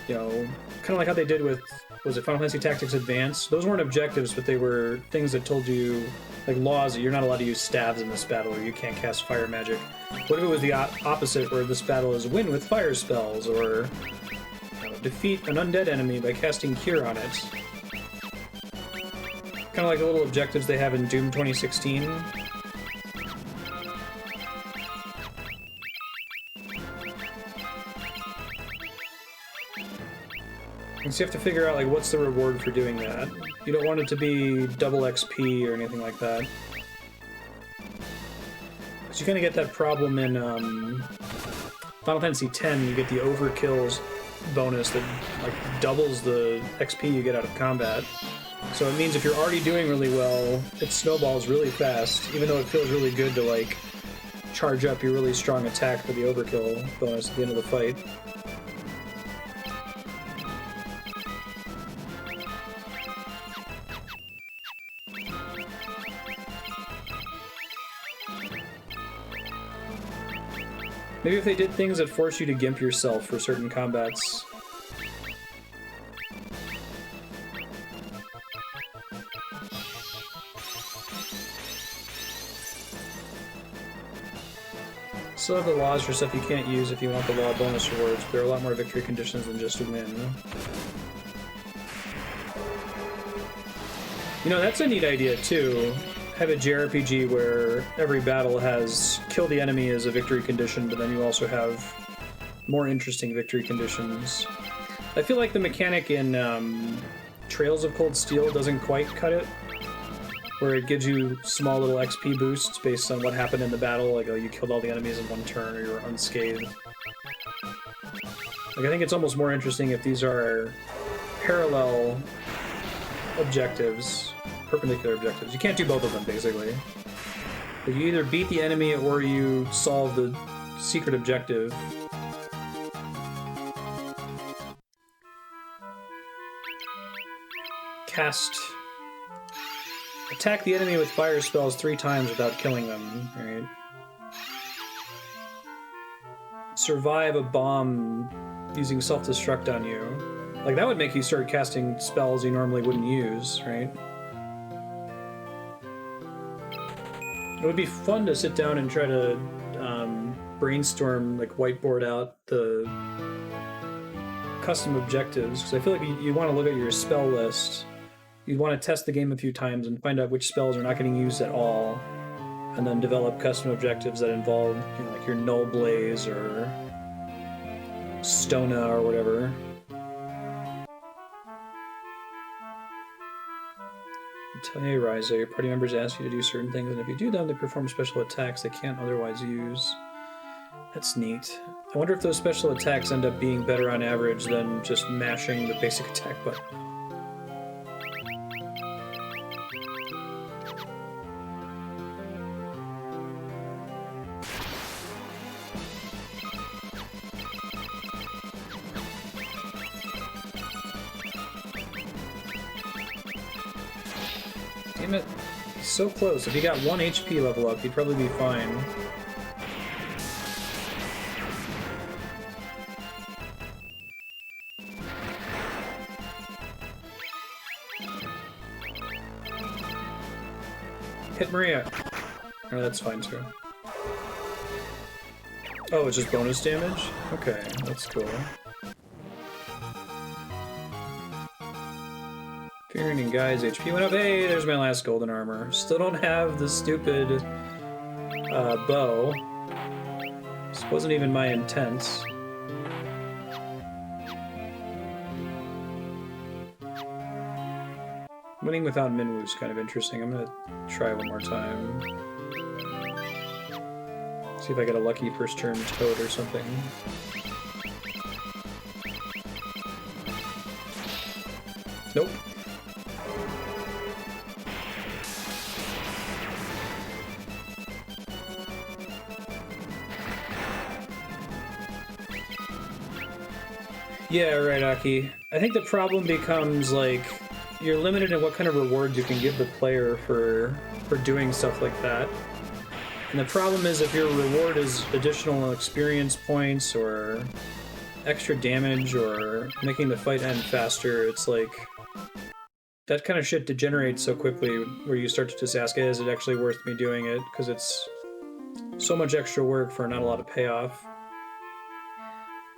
you know, kind of like how they did with, was it Final Fantasy Tactics Advance? Those weren't objectives, but they were things that told you, like laws, that you're not allowed to use stabs in this battle, or you can't cast fire magic. What if it was the opposite, where this battle is win with fire spells, or you know, defeat an undead enemy by casting Cure on it? Kind of like the little objectives they have in Doom 2016. And so you have to figure out, like, what's the reward for doing that. You don't want it to be double XP or anything like that. Because you kind of get that problem in Final Fantasy X. You get the overkills bonus that, like, doubles the XP you get out of combat. So it means if you're already doing really well, it snowballs really fast, even though it feels really good to, like, charge up your really strong attack for the overkill bonus at the end of the fight. Maybe if they did things that force you to gimp yourself for certain combats. Still have the laws for stuff you can't use if you want the law bonus rewards, but there are a lot more victory conditions than just a win. You know, that's a neat idea too. Have a JRPG where every battle has kill the enemy as a victory condition, but then you also have more interesting victory conditions. I feel like the mechanic in Trails of Cold Steel doesn't quite cut it, where it gives you small little XP boosts based on what happened in the battle, like, oh, you killed all the enemies in one turn, or you're unscathed. Like, I think it's almost more interesting if these are parallel objectives, perpendicular objectives. You can't do both of them, basically. But you either beat the enemy or you solve the secret objective. Attack the enemy with fire spells 3 times without killing them, right? Survive a bomb using self-destruct on you. Like, that would make you start casting spells you normally wouldn't use, right? It would be fun to sit down and try to brainstorm, like, whiteboard out the custom objectives, because I feel like you want to look at your spell list. You'd want to test the game a few times and find out which spells are not getting used at all, and then develop custom objectives that involve, you know, like your Null Blaze or Stona or whatever. Hey, Ryza, your party members ask you to do certain things, and if you do them, they perform special attacks they can't otherwise use. That's neat. I wonder if those special attacks end up being better on average than just mashing the basic attack button. Damn it. He's so close. If he got 1 HP level up, he'd probably be fine. Hit Maria. Oh, that's fine too. Oh, it's just bonus damage? Okay, that's cool. Firion and Guy's HP went up. Hey, there's my last golden armor. Still don't have the stupid bow. This wasn't even my intent. Winning without Minwu is kind of interesting. I'm gonna try one more time. See if I get a lucky first turn toad or something. Nope. Yeah, right, Aki. I think the problem becomes, like, you're limited in what kind of rewards you can give the player for doing stuff like that. And the problem is if your reward is additional experience points or extra damage or making the fight end faster, it's like that kind of shit degenerates so quickly where you start to just ask, hey, is it actually worth me doing it? Because it's so much extra work for not a lot of payoff.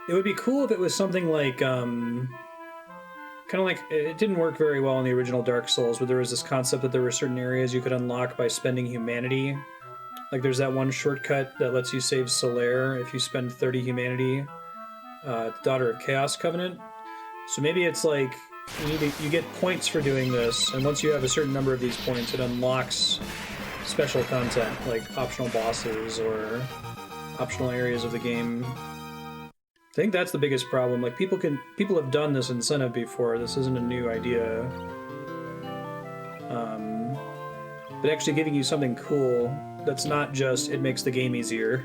It would be cool if it was something like, kind of like, it didn't work very well in the original Dark Souls, but there was this concept that there were certain areas you could unlock by spending humanity. Like there's that one shortcut that lets you save Solaire if you spend 30 humanity, the Daughter of Chaos Covenant. So maybe it's like, you get points for doing this, and once you have a certain number of these points, it unlocks special content, like optional bosses or optional areas of the game. I think that's the biggest problem. Like people have done this incentive before. This isn't a new idea. But actually giving you something cool that's not just it makes the game easier.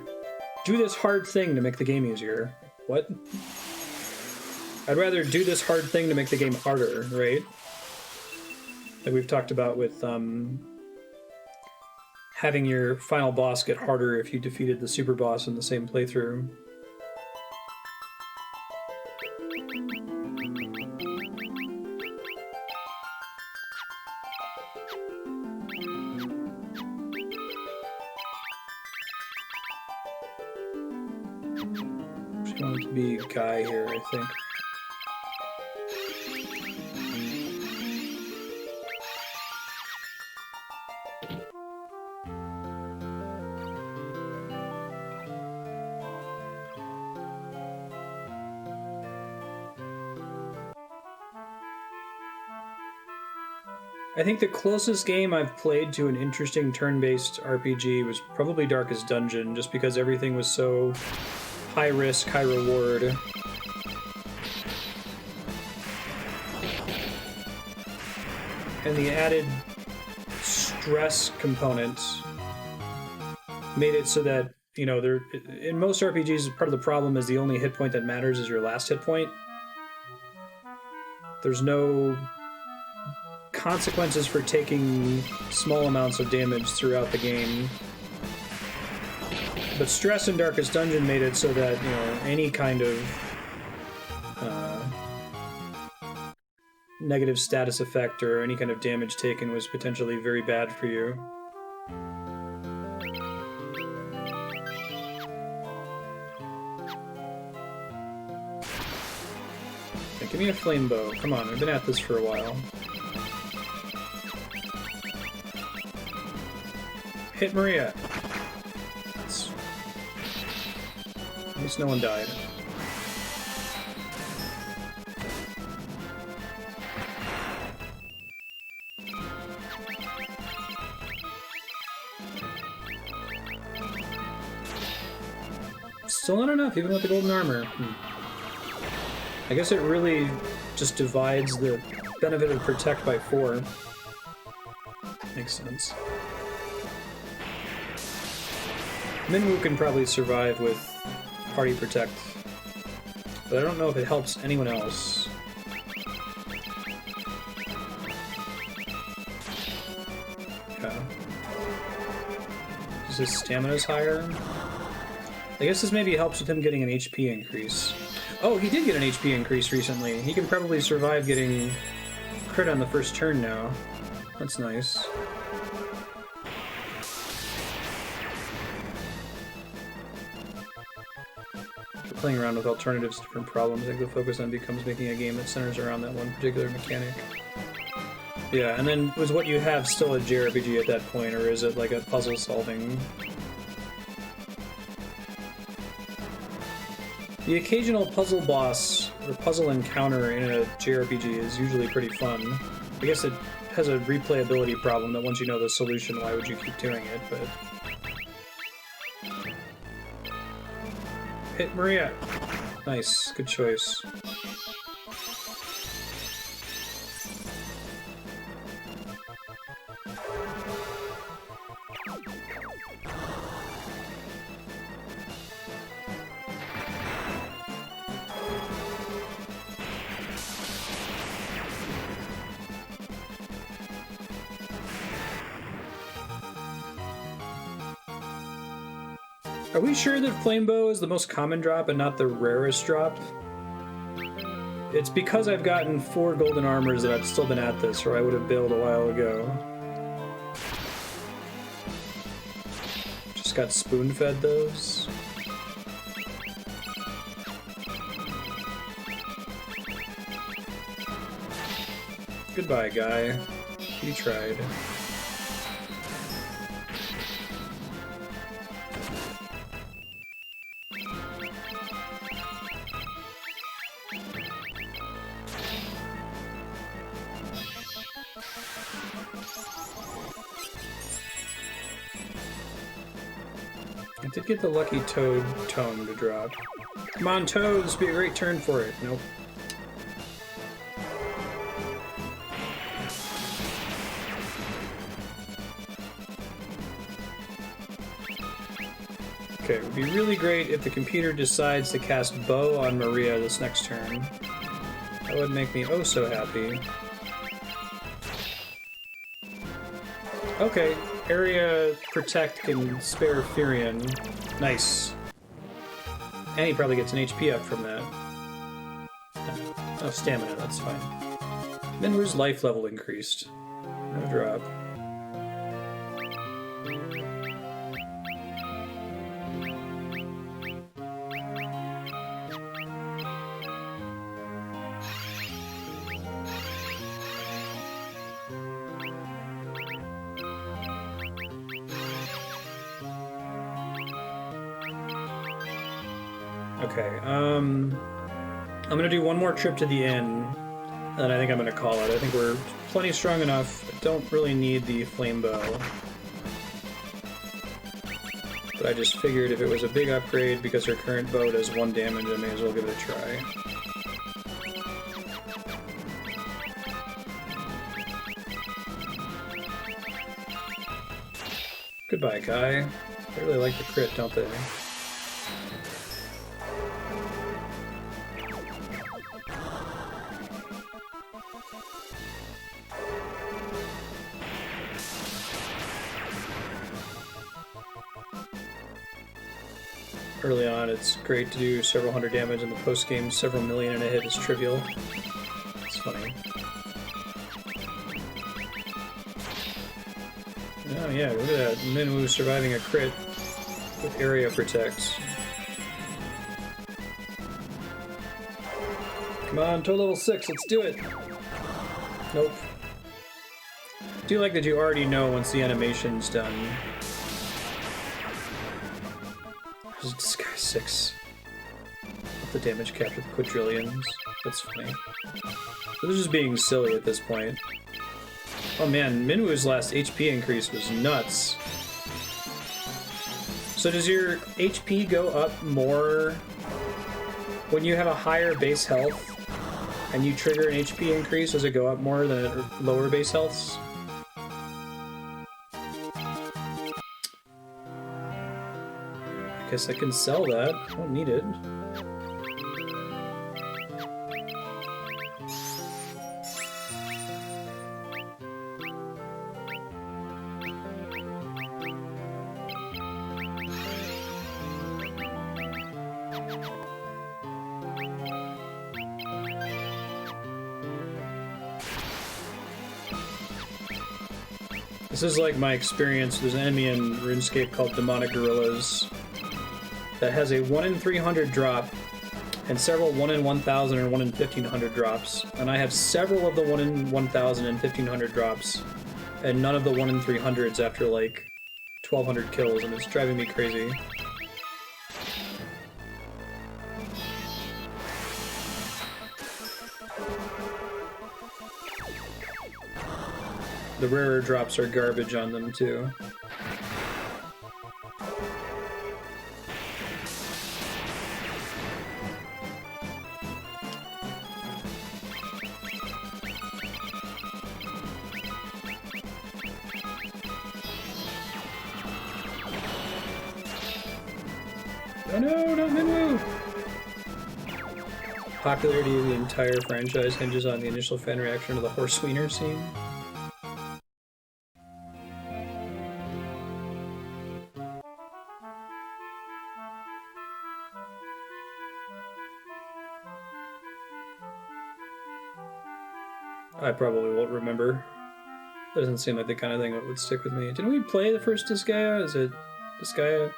Do this hard thing to make the game easier. What? I'd rather do this hard thing to make the game harder, right? Like we've talked about with having your final boss get harder if you defeated the super boss in the same playthrough. Just wanted to be a guy here, I think. I think the closest game I've played to an interesting turn-based RPG was probably Darkest Dungeon, just because everything was so high risk, high reward. And the added stress component made it so that, you know, in most RPGs, part of the problem is the only hit point that matters is your last hit point. There's no consequences for taking small amounts of damage throughout the game. But stress in Darkest Dungeon made it so that, you know, any kind of negative status effect or any kind of damage taken was potentially very bad for you. Okay, give me a flame bow. Come on, I've been at this for a while. Hit Maria. At least no one died. Still not enough, even with the golden armor. I guess it really just divides the benefit of Protect by 4. Makes sense. Minwu can probably survive with Party Protect, but I don't know if it helps anyone else. Yeah. Because his stamina's higher? I guess this maybe helps with him getting an HP increase. Oh, he did get an HP increase recently. He can probably survive getting crit on the first turn now. That's nice. Playing around with alternatives to different problems, I think the focus then becomes making a game that centers around that one particular mechanic. Yeah, and then was what you have still a JRPG at that point, or is it like a puzzle solving? The occasional puzzle boss or puzzle encounter in a JRPG is usually pretty fun. I guess it has a replayability problem that once you know the solution, why would you keep doing it, but... Hit Maria! Nice, good choice. Are we sure that Flame Bow is the most common drop and not the rarest drop? It's because I've gotten 4 golden armors that I've still been at this, or I would have bailed a while ago. Just got spoon-fed those. Goodbye, guy. You tried. I did get the lucky Toad Tome to drop. Come on, Toad, this would be a great turn for it. Nope. Okay, it would be really great if the computer decides to cast Bow on Maria this next turn. That would make me oh so happy. Okay, area protect can spare Firion. Nice. And he probably gets an HP up from that. Oh, stamina, that's fine. Minwu's life level increased. No drop. Okay, I'm gonna do one more trip to the inn, and I think I'm gonna call it. I think we're plenty strong enough. I don't really need the flame bow. But I just figured if it was a big upgrade because her current bow does 1 damage, I may as well give it a try. Goodbye, Kai. They really like the crit, don't they? Early on, it's great to do several hundred damage, in the post-game, several million in a hit is trivial. It's funny. Oh yeah, look at that. Minwu surviving a crit with area protect. Come on, to level 6, let's do it! Nope. I do like that you already know once the animation's done. This guy's 6. The damage capped with quadrillions. That's funny. They're just being silly at this point. Oh man, Minwu's last HP increase was nuts. So does your HP go up more when you have a higher base health and you trigger an HP increase? Does it go up more than at lower base healths? I guess I can sell that. I don't need it. This is like my experience. There's an enemy in RuneScape called Demonic Gorillas that has a 1 in 300 drop and several 1 in 1000 and 1 in 1500 drops. And I have several of the 1 in 1000 and 1500 drops and none of the 1 in 300s after like 1200 kills, and it's driving me crazy. the rarer drops are garbage on them too. Oh no, not Minwu! Popularity of the entire franchise hinges on the initial fan reaction to the horse wiener scene. I probably won't remember. That doesn't seem like the kind of thing that would stick with me. Didn't we play the first Disgaea? Is it Disgaea?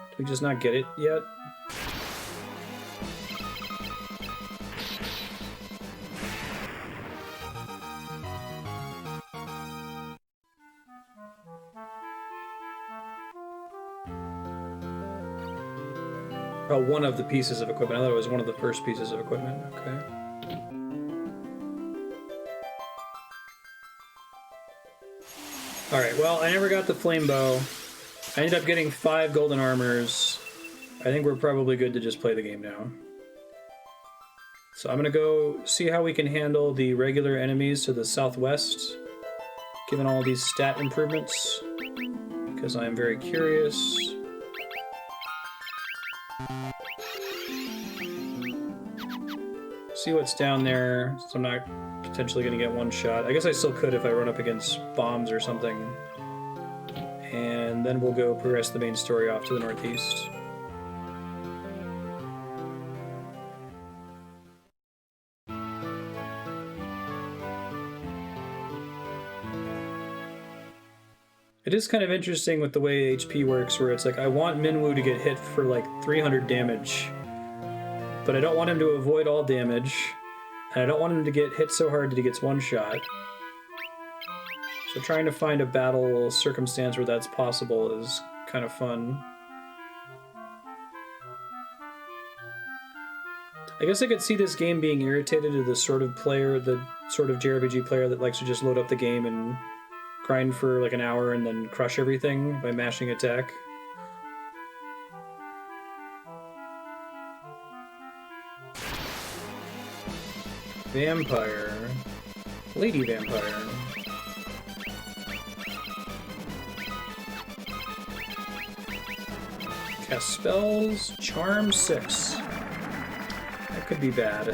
Did we just not get it yet? Oh, one of the pieces of equipment. I thought it was one of the first pieces of equipment. Okay. Alright, well, I never got the flame bow. I ended up getting 5 golden armors. I think we're probably good to just play the game now. So I'm gonna go see how we can handle the regular enemies to the southwest, given all these stat improvements, because I am very curious. See what's down there, so I'm not potentially gonna get one shot. I guess I still could if I run up against bombs or something. And then we'll go progress the main story off to the northeast. It is kind of interesting with the way HP works, where it's like, I want Minwu to get hit for like 300 damage, but I don't want him to avoid all damage, and I don't want him to get hit so hard that he gets one shot. So trying to find a battle circumstance where that's possible is kind of fun. I guess I could see this game being irritated to the sort of player, the sort of JRPG player that likes to just load up the game and grind for like an hour and then crush everything by mashing attack. Vampire. Lady Vampire. Cast spells. Charm 6. That could be bad.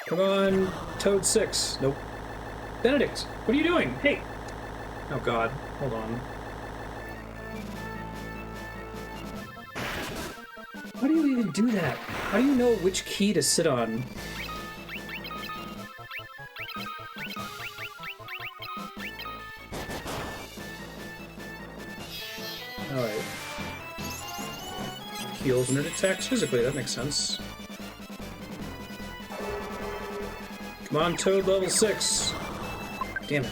Come on, Toad 6. Nope. Benedict, what are you doing? Hey! Oh god, hold on. How do you even do that? How do you know which key to sit on? Alright. Heals when it attacks physically, that makes sense. Come on, Toad level 6. Damn it.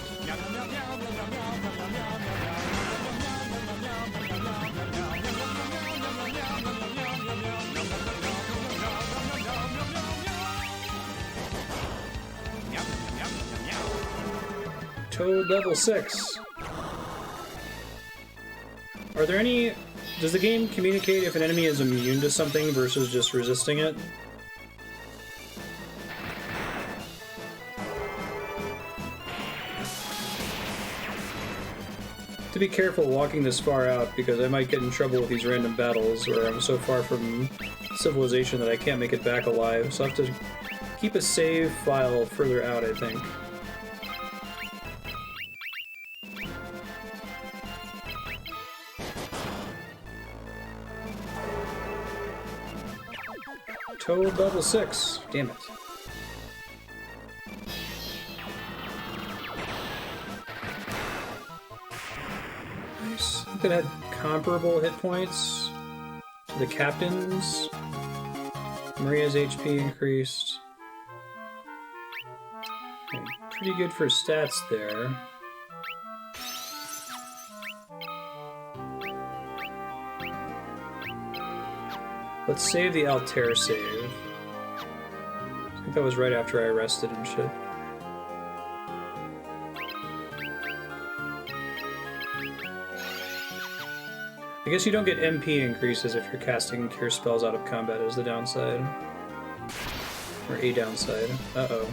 Toad level 6. Are there any... Does the game communicate if an enemy is immune to something versus just resisting it? To be careful walking this far out, because I might get in trouble with these random battles where I'm so far from civilization that I can't make it back alive, so I have to keep a save file further out, I think. Toad level 6. Damn it. Nice. It had comparable hit points to the captain's. Maria's HP increased. Okay, pretty good for stats there. Let's save the Altair save. think that was right after I rested and shit. I guess you don't get MP increases if you're casting cure spells out of combat is the downside. Or a downside. Uh-oh.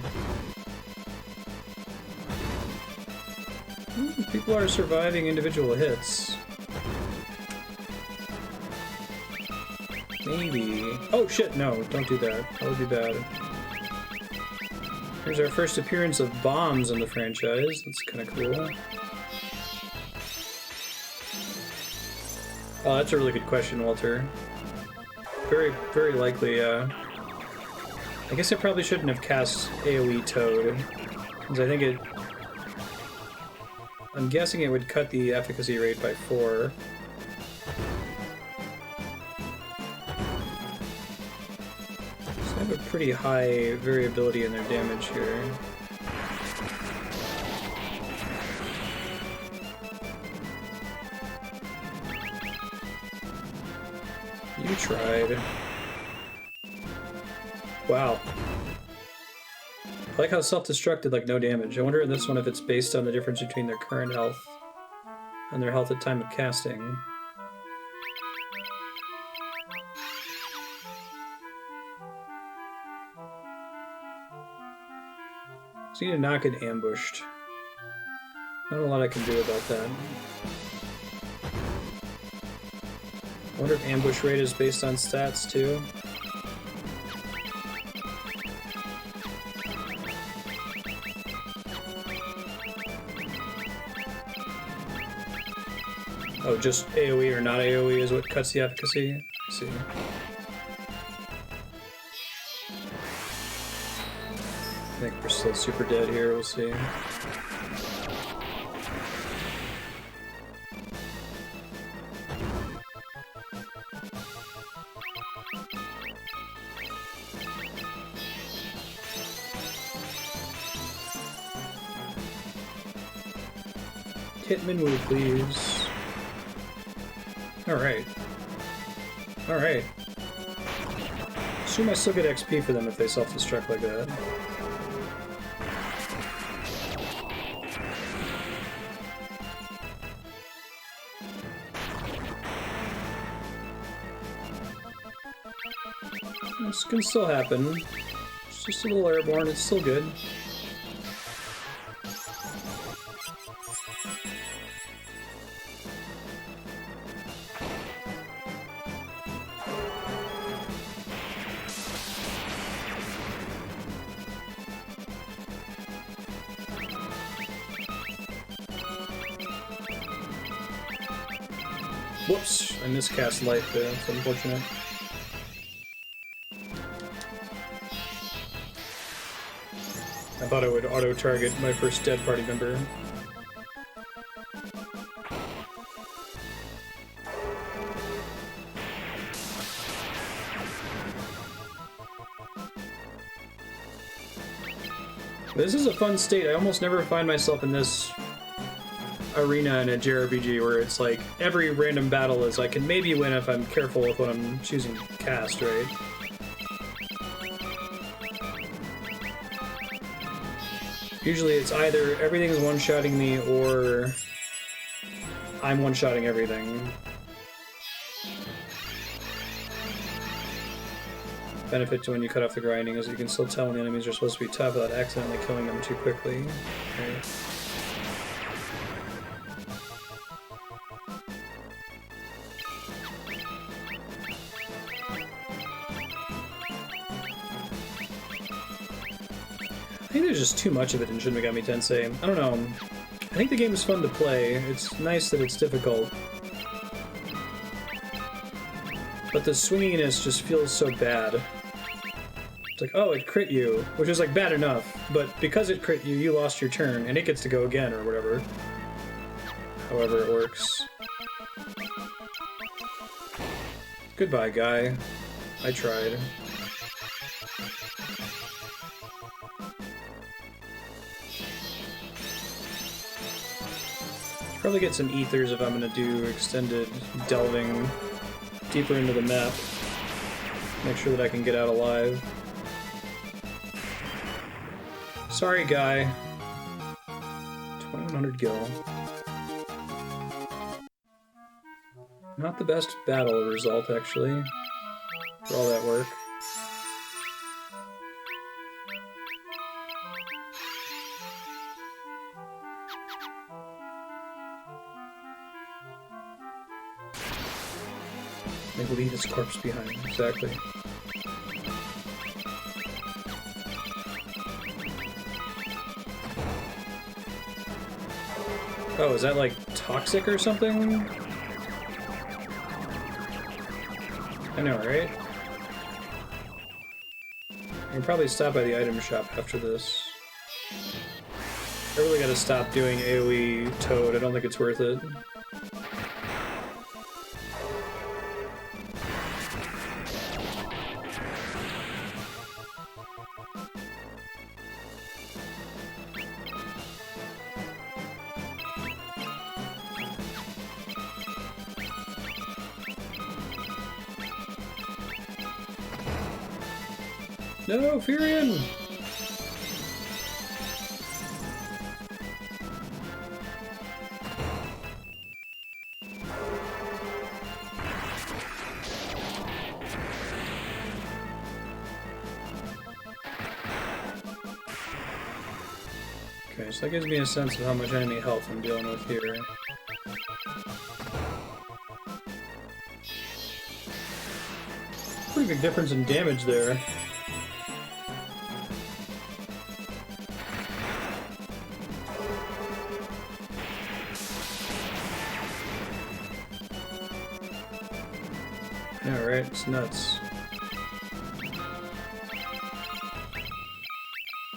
People are surviving individual hits. Maybe. Oh shit, no, don't do that. That would be bad. Here's our first appearance of bombs in the franchise. That's kind of cool. Oh, that's a really good question, Walter. Very, very likely, I guess I probably shouldn't have cast AoE Toad, because I think it... I'm guessing it would cut the efficacy rate by 4. So I have a pretty high variability in their damage here. You tried. Wow. I like how self-destruct did like no damage. I wonder in this one if it's based on the difference between their current health and their health at time of casting. So you need to not get ambushed. Not a lot I can do about that. I wonder if ambush rate is based on stats too. Oh, just AoE or not AoE is what cuts the efficacy? I see. I think we're still super dead here, we'll see. Hit Minwu, please. Alright. Alright. Assume I still get XP for them if they self-destruct like that. This can still happen. It's just a little airborne, it's still good. Whoops, I miscast life there, that's unfortunate. I thought it would auto-target my first dead party member. This is a fun state. I almost never find myself in this arena in a JRPG where it's like every random battle is I can maybe win if I'm careful with what I'm choosing to cast, right? Usually it's either everything's one-shotting me or I'm one-shotting everything. Benefit to when you cut off the grinding is you can still tell when the enemies are supposed to be tough without accidentally killing them too quickly. Okay. I think there's just too much of it in Shin Megami Tensei. I don't know. I think the game is fun to play. It's nice that it's difficult. But the swinginess just feels so bad. It's like, oh, it crit you, which is like bad enough, but because it crit you, you lost your turn, and it gets to go again, or whatever. However it works. Goodbye, guy. I tried. Probably get some ethers if I'm gonna do extended delving deeper into the map. Make sure that I can get out alive. Sorry, guy. 2100 gil. Not the best battle result, actually, for all that work. They leave his corpse behind, exactly. Oh, is that like toxic or something? I know, right? I can probably stop by the item shop after this. I really gotta stop doing AoE Toad, I don't think it's worth it. No, Firion! Okay, so that gives me a sense of how much enemy health I'm dealing with here. Pretty big difference in damage there. Yeah, right, it's nuts.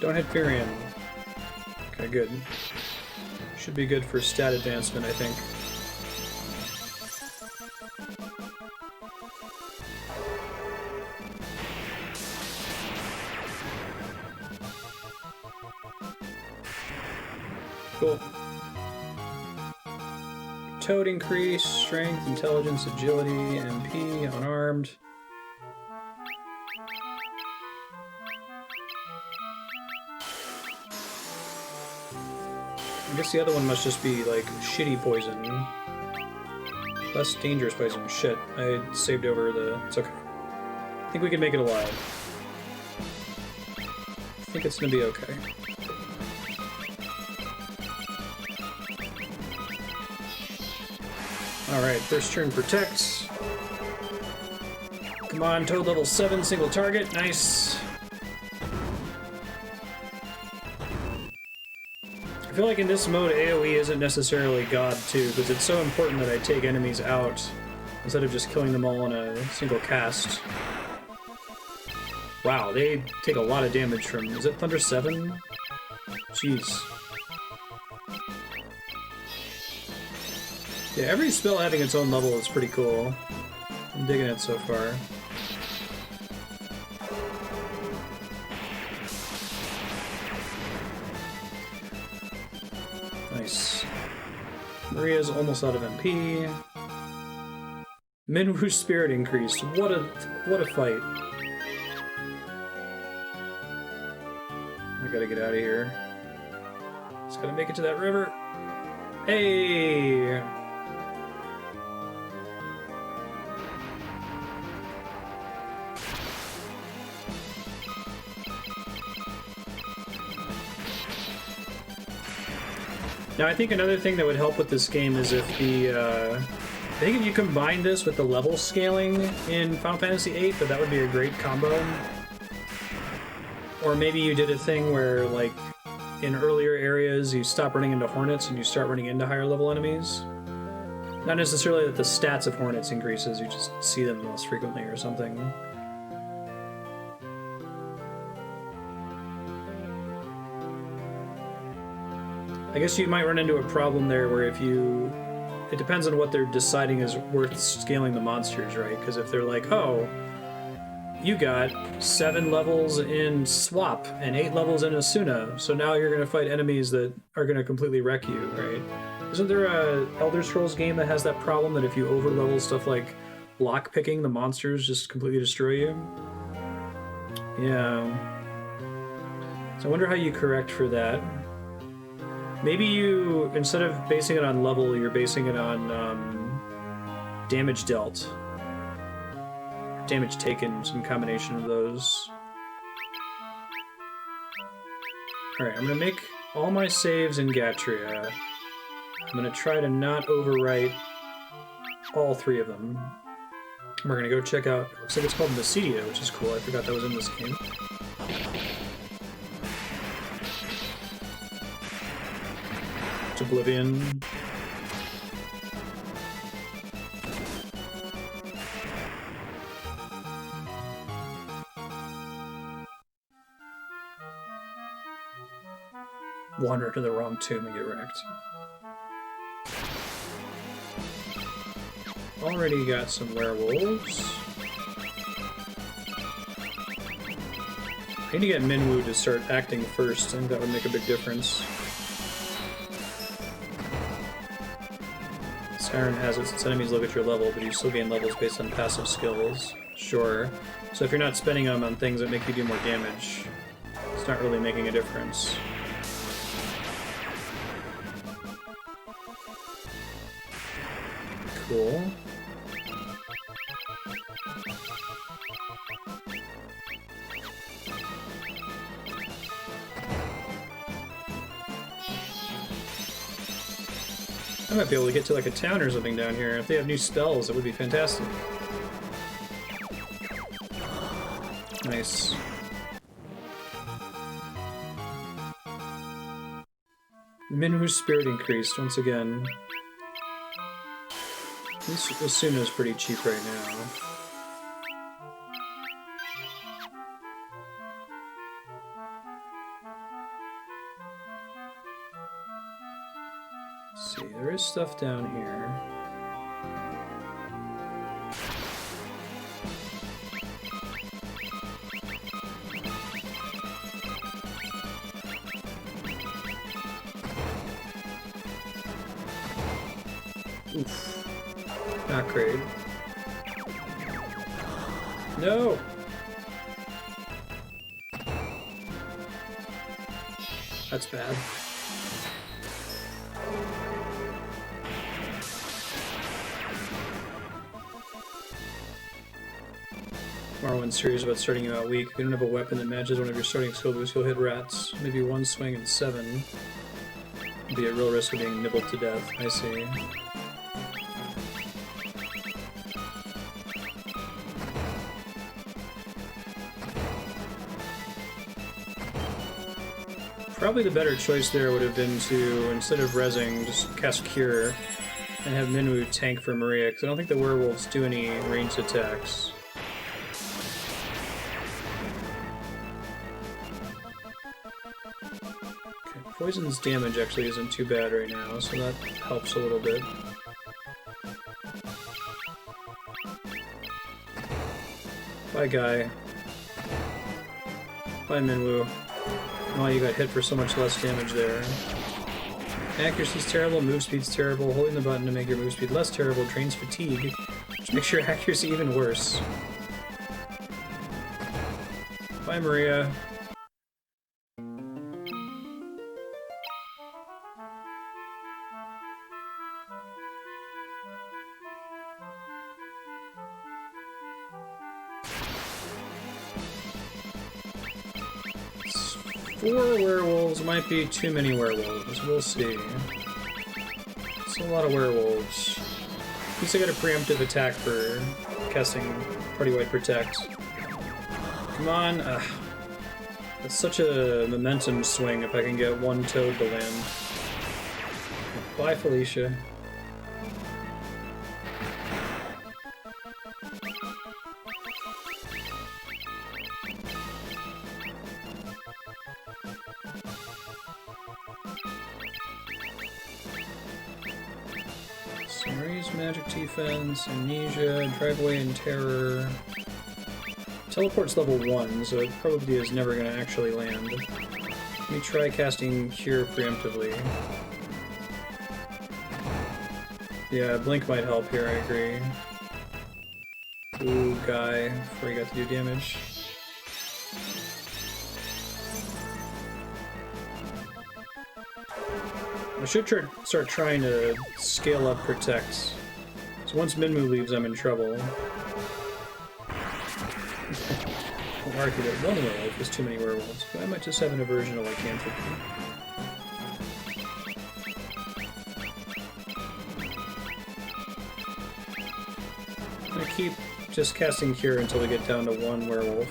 Don't hit Firion. Okay, good. Should be good for stat advancement, I think. Cool. Toad increase, strength, intelligence, agility, MP, unarmed. I guess the other one must just be like shitty poison. Less dangerous poison. Shit, I saved over the... It's okay. I think we can make it alive. I think it's gonna be okay. Alright, first turn protect. Come on, Toad level 7, single target, nice. I feel like in this mode AoE isn't necessarily God too, because it's so important that I take enemies out instead of just killing them all in a single cast. Wow, they take a lot of damage from... Is it Thunder 7? Jeez. Yeah, every spell having its own level is pretty cool. I'm digging it so far. Nice. Maria's almost out of MP. Minwu's spirit increased. What a fight. I gotta get out of here. Just gotta make it to that river. Hey! Now, I think another thing that would help with this game is if the, I think if you combine this with the level scaling in Final Fantasy VIII, that would be a great combo. Or maybe you did a thing where, like, in earlier areas, you stop running into Hornets and you start running into higher level enemies. Not necessarily that the stats of Hornets increases, you just see them less frequently or something. I guess you might run into a problem there where if you... It depends on what they're deciding is worth scaling the monsters, right? Because if they're like, oh, you got 7 levels in Swap and 8 levels in Asuna, so now you're going to fight enemies that are going to completely wreck you, right? Isn't there a Elder Scrolls game that has that problem that if you overlevel stuff like lockpicking, the monsters just completely destroy you? Yeah. So I wonder how you correct for that. Maybe you, instead of basing it on level, you're basing it on damage dealt. Damage taken, some combination of those. Alright, I'm gonna make all my saves in Gatrea. I'm gonna try to not overwrite all 3 of them. We're gonna go check out, it looks like it's called Mysidia, which is cool. I forgot that was in this game. It's Oblivion. Wander to the wrong tomb and get wrecked. Already got some werewolves. I need to get Minwu to start acting first. I think that would make a big difference. Skyrim has it since enemies look at your level, but you still gain levels based on passive skills. Sure. So if you're not spending them on things that make you do more damage, it's not really making a difference. Cool. I might be able to get to like a town or something down here. If they have new spells, that would be fantastic. Nice. Minwu's spirit increased once again. This Asuna is pretty cheap right now. Let's see, there is stuff down here. Oof. Not great. No! That's bad. Morrowind's serious about starting you out weak. If you don't have a weapon that matches one of your starting skill boosts, you'll hit rats. Maybe one swing and 7. Be at real risk of being nibbled to death. I see. Probably the better choice there would have been to, instead of rezzing, just cast Cure and have Minwu tank for Maria, because I don't think the werewolves do any ranged attacks. Okay, Poison's damage actually isn't too bad right now, so that helps a little bit. Bye, guy. Bye, Minwu. Oh, you got hit for so much less damage there. Accuracy's terrible, move speed's terrible. Holding the button to make your move speed less terrible drains fatigue, which makes your accuracy even worse. Bye, Maria. Four werewolves might be too many werewolves. We'll see. It's a lot of werewolves. At least I got a preemptive attack for casting Party-Wide Protect. Come on. That's such a momentum swing if I can get one toad to land. Bye, Felicia. Magic defense, amnesia, drive away in terror. Teleport's level 1, so it probably is never going to actually land. Let me try casting Cure preemptively. Yeah, Blink might help here, I agree. Ooh, guy, before he got to do damage. I should start trying to scale up Protect. So once Minwu leaves, I'm in trouble. I'll argue that one werewolf is too many werewolves, but I might just have an aversion to lycanthropy. I'm gonna keep just casting Cure until we get down to one werewolf.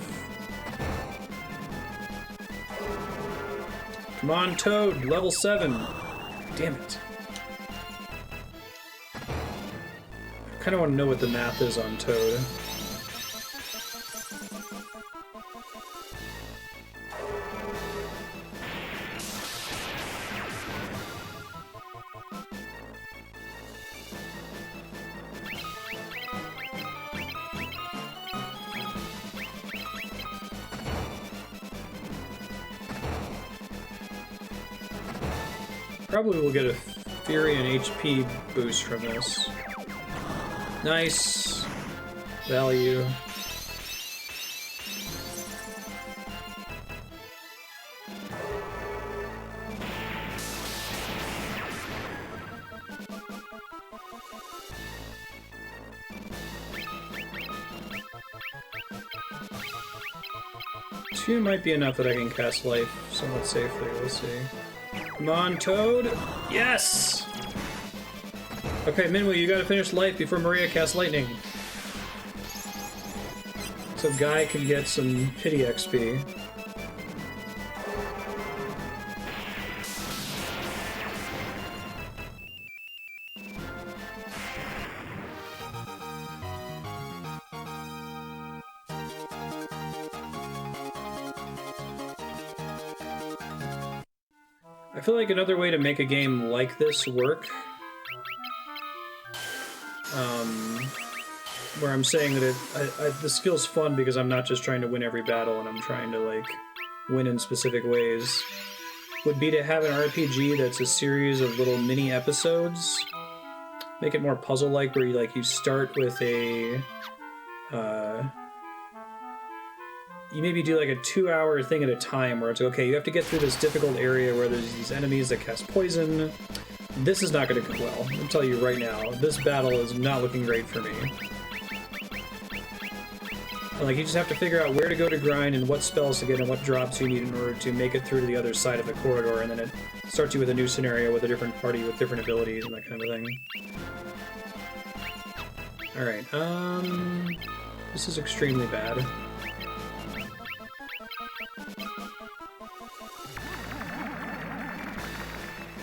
Come on, Toad! Level 7! Damn it. I kinda want to know what the math is on Toad. Probably will get a Firion HP boost from this. Nice value. Two might be enough that I can cast Life somewhat safely, we'll see. Come on, Toad! Yes! Okay, Minwu, you gotta finish Life before Maria casts Lightning. So Guy can get some Pity XP. I feel like another way to make a game like this work, where I'm saying that this feels fun because I'm not just trying to win every battle and I'm trying to, like, win in specific ways, would be to have an RPG that's a series of little mini episodes. Make it more puzzle-like, where you start with a, you maybe do like a 2-hour thing at a time where it's okay, you have to get through this difficult area where there's these enemies that cast poison. This is not going to go well. I'll tell you right now, this battle is not looking great for me. And, like, you just have to figure out where to go to grind and what spells to get and what drops you need in order to make it through to the other side of the corridor, and then it starts you with a new scenario with a different party with different abilities and that kind of thing. Alright, this is extremely bad.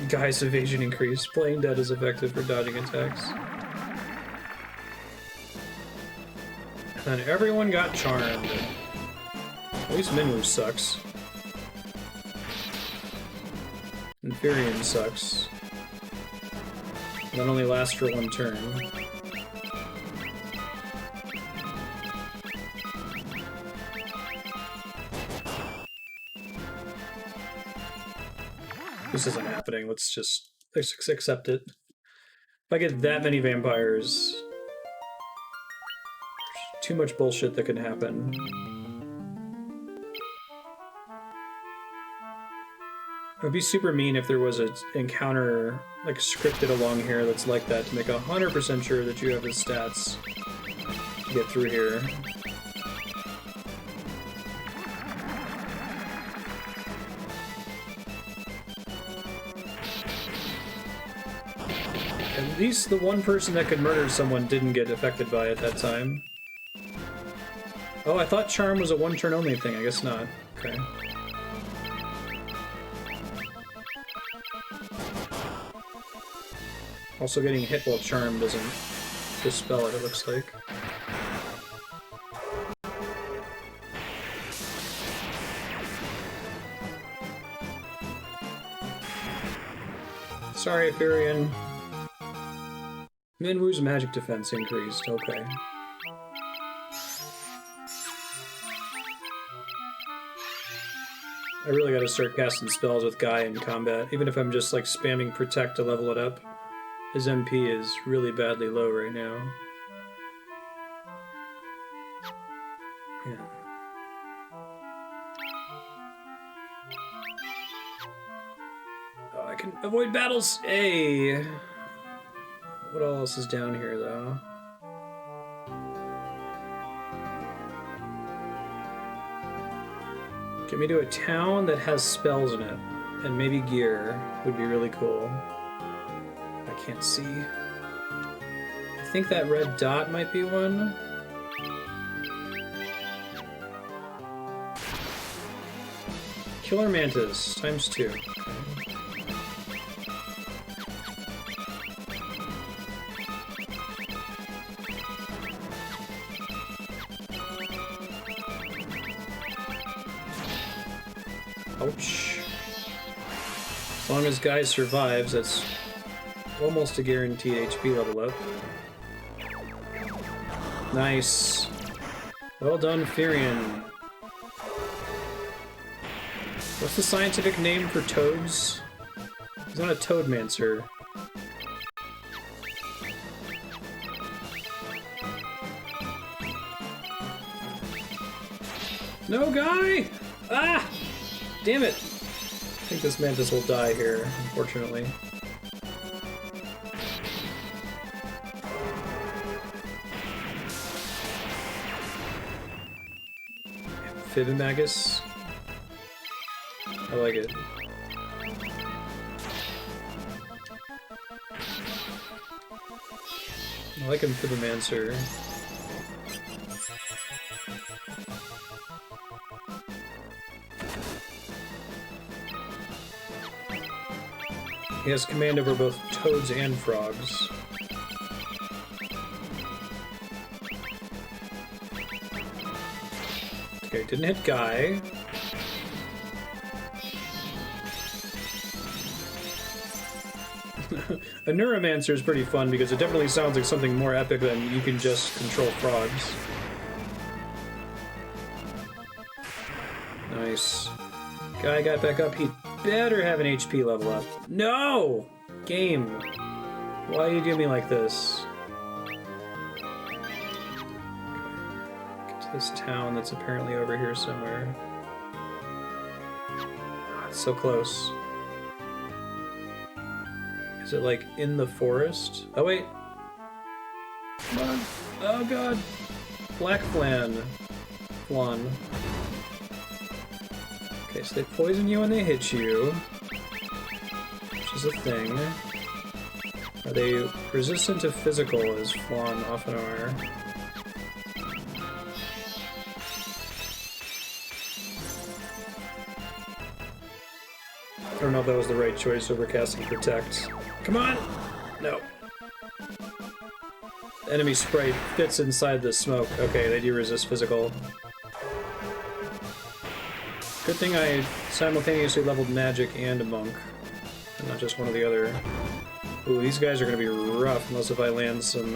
Guy's evasion increased. Playing dead is effective for dodging attacks. And everyone got charmed. At least Minwu sucks. And Firion sucks. That only lasts for one turn. This isn't happening. Let's just accept it. If I get that many vampires, there's too much bullshit that can happen. It would be super mean if there was an encounter, like, scripted along here that's like that to make 100% sure that you have the stats to get through here. At least the one person that could murder someone didn't get affected by it that time. Oh, I thought Charm was a one-turn only thing. I guess not. Okay. Also, getting hit while Charm doesn't dispel it, it looks like. Sorry, Firion. Minwu's magic defense increased, okay. I really gotta start casting spells with Guy in combat, even if I'm just like spamming Protect to level it up. His MP is really badly low right now. Yeah. I can avoid battles. Hey. What else is down here, though? Get me to a town that has spells in it, and maybe gear would be really cool. I can't see. I think that red dot might be one. Killer Mantis, ×2. Okay. Ouch. As long as Guy survives, that's almost a guaranteed HP level up. Nice. Well done, Firion. What's the scientific name for toads? He's not a toadmancer. No, Guy! Ah! Damn it! I think this mantis will die here, unfortunately. Amphibimagus. I like it. I like Amphibimancer. He has command over both toads and frogs. Okay, didn't hit Guy. A Neuromancer is pretty fun because it definitely sounds like something more epic than you can just control frogs. Nice. Guy got back up. He better have an HP level up. No! Game. Why do you do me like this? Get to this town that's apparently over here somewhere. It's so close. Is it like in the forest? Oh wait. Come on. Oh god. Black Flan. Flan. Okay, so they poison you when they hit you. Which is a thing. Are they resistant to physical, as Flan often are? I don't know if that was the right choice over casting Protect. Come on! No. Enemy sprite fits inside the smoke. Okay, they do resist physical. Good thing I simultaneously leveled magic and a monk, and not just one or the other. Ooh, these guys are going to be rough, unless if I land some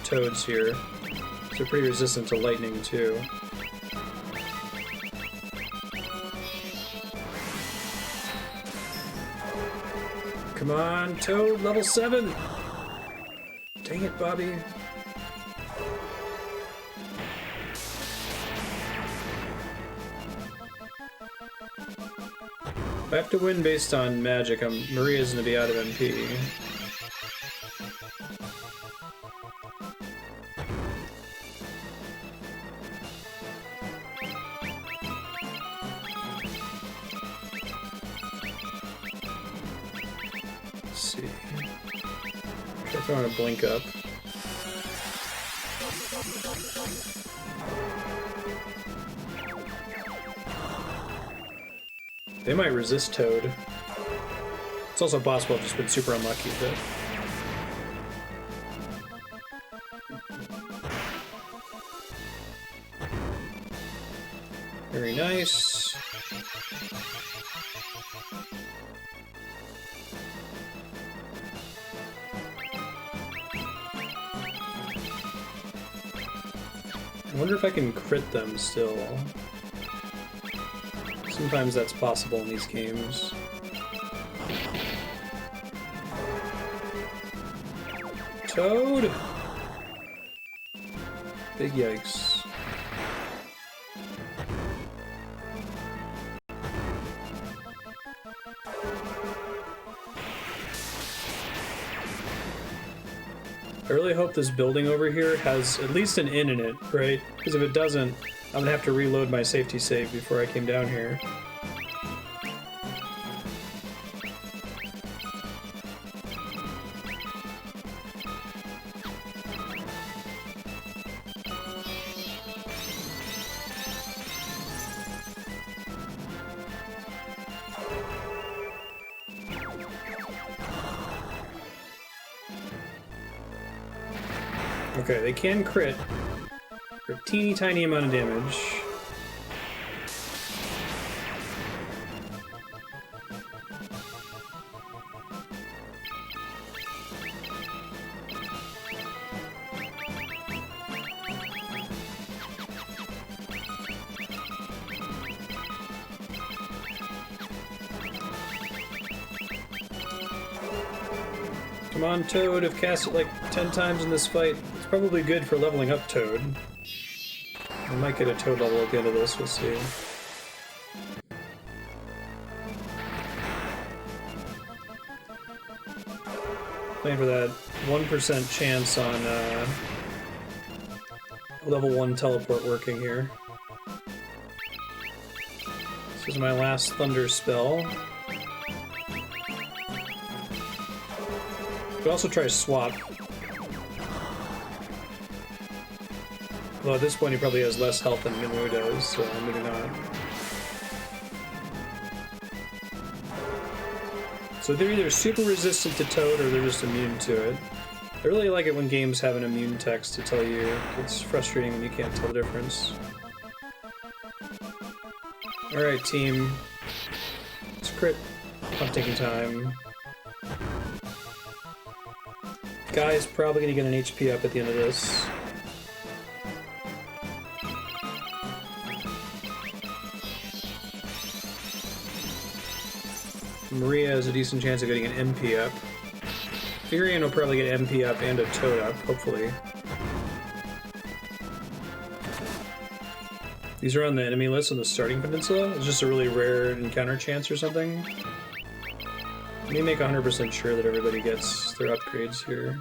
toads here. They're pretty resistant to lightning, too. Come on, Toad, level 7! Dang it, Bobby. If I have to win based on magic, Maria's gonna be out of MP. Let's see. Try throwing a blink up. They might resist Toad. It's also possible I've just been super unlucky, but... Very nice. I wonder if I can crit them still. Sometimes that's possible in these games. Toad! Big yikes. I really hope this building over here has at least an inn in it, right? Because if it doesn't, I'm gonna have to reload my safety save before I came down here. Okay, they can crit for a teeny tiny amount of damage. Come on, Toad. I've cast it like 10 times in this fight. It's probably good for leveling up Toad. I might get a Toad level at the end of this, we'll see. Playing for that 1% chance on level 1 teleport working here. This is my last Thunder spell. Could also try swap. Although at this point he probably has less health than Minwu does, so maybe not. So they're either super resistant to Toad or they're just immune to it. I really like it when games have an immune text to tell you. It's frustrating when you can't tell the difference. Alright, team. It's crit. I'm taking time. Guy's probably gonna get an HP up at the end of this. Maria has a decent chance of getting an MP up. Firion will probably get MP up and a Toad up, hopefully. These are on the enemy list on the starting peninsula? It's just a really rare encounter chance or something? Let me make 100% sure that everybody gets their upgrades here.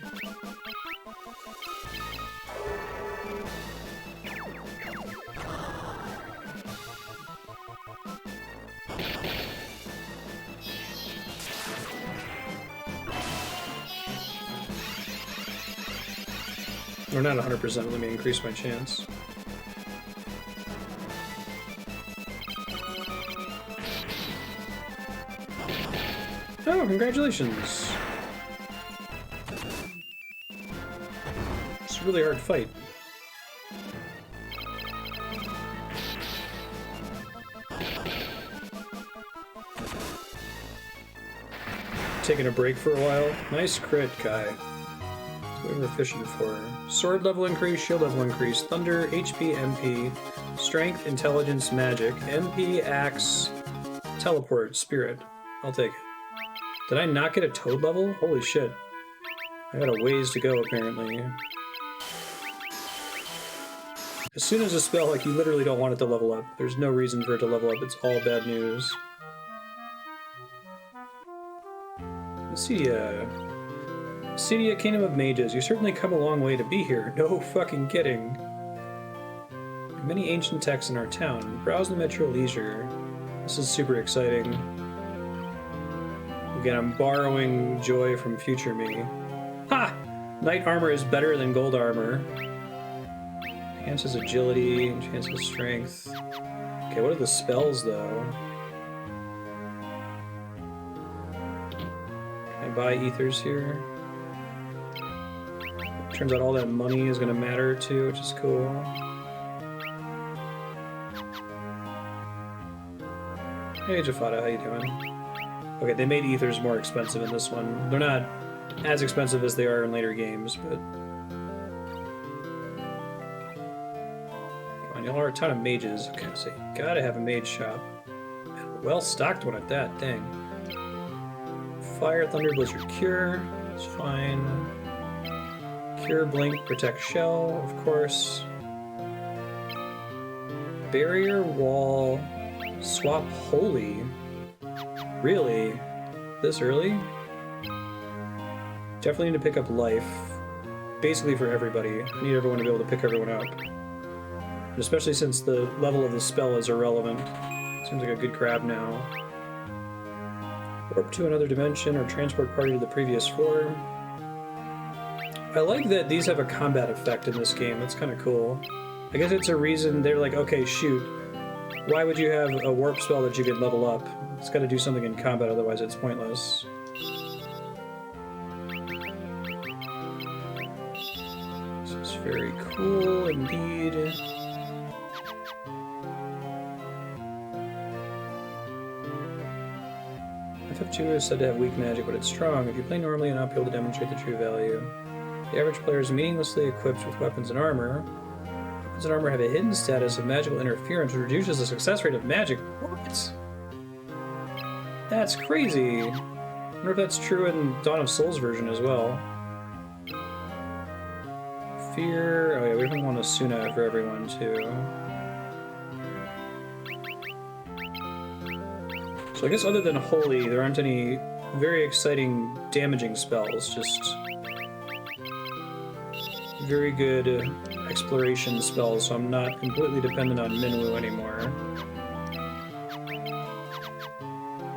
Or not 100%, let me increase my chance. Oh, congratulations! It's a really hard fight. Taking a break for a while. Nice crit, Kai. That's what we're fishing for. Sword level increase, shield level increase, thunder, HP, MP, strength, intelligence, magic, MP, axe, teleport, spirit. I'll take it. Did I not get a Toad level? Holy shit. I got a ways to go, apparently. As soon as a spell, like, you literally don't want it to level up. There's no reason for it to level up. It's all bad news. Mysidia. Mysidia, Kingdom of Mages. You certainly come a long way to be here. No fucking kidding. Many ancient texts in our town. Browse them at your leisure. This is super exciting. Again, I'm borrowing joy from future me. Ha! Knight armor is better than gold armor. Enhances agility, enhances strength. Okay, what are the spells, though? Can I buy ethers here? Turns out all that money is going to matter, too, which is cool. Hey, Jafada, how you doing? Okay, they made ethers more expensive in this one. They're not as expensive as they are in later games, but... Come on, y'all are a ton of mages. Okay, so you gotta have a mage shop. Well-stocked one at that, dang. Fire, Thunder, Blizzard, Cure. That's fine. Cure, Blink, Protect, Shell, of course. Barrier, Wall, Swap, Holy. Really? This early? Definitely need to pick up life. basically for everybody. I need everyone to be able to pick everyone up. And especially since the level of the spell is irrelevant. Seems like a good grab now. Warp to another dimension or transport party to the previous floor. I like that these have a combat effect in this game. That's kind of cool. I guess it's a reason they're like, okay, shoot. Why would you have a warp spell that you could level up? It's got to do something in combat, otherwise it's pointless. This is very cool indeed. FF2 is said to have weak magic, but it's strong. If you play normally and not be able to demonstrate the true value. The average player is meaninglessly equipped with weapons and armor. Weapons and armor have a hidden status of magical interference, which reduces the success rate of magic. What? That's crazy. I wonder if that's true in Dawn of Souls version as well. Fear. Oh yeah, we don't want Asuna for everyone too. So I guess other than Holy, there aren't any very exciting damaging spells, just very good exploration spells, so I'm not completely dependent on Minwu anymore.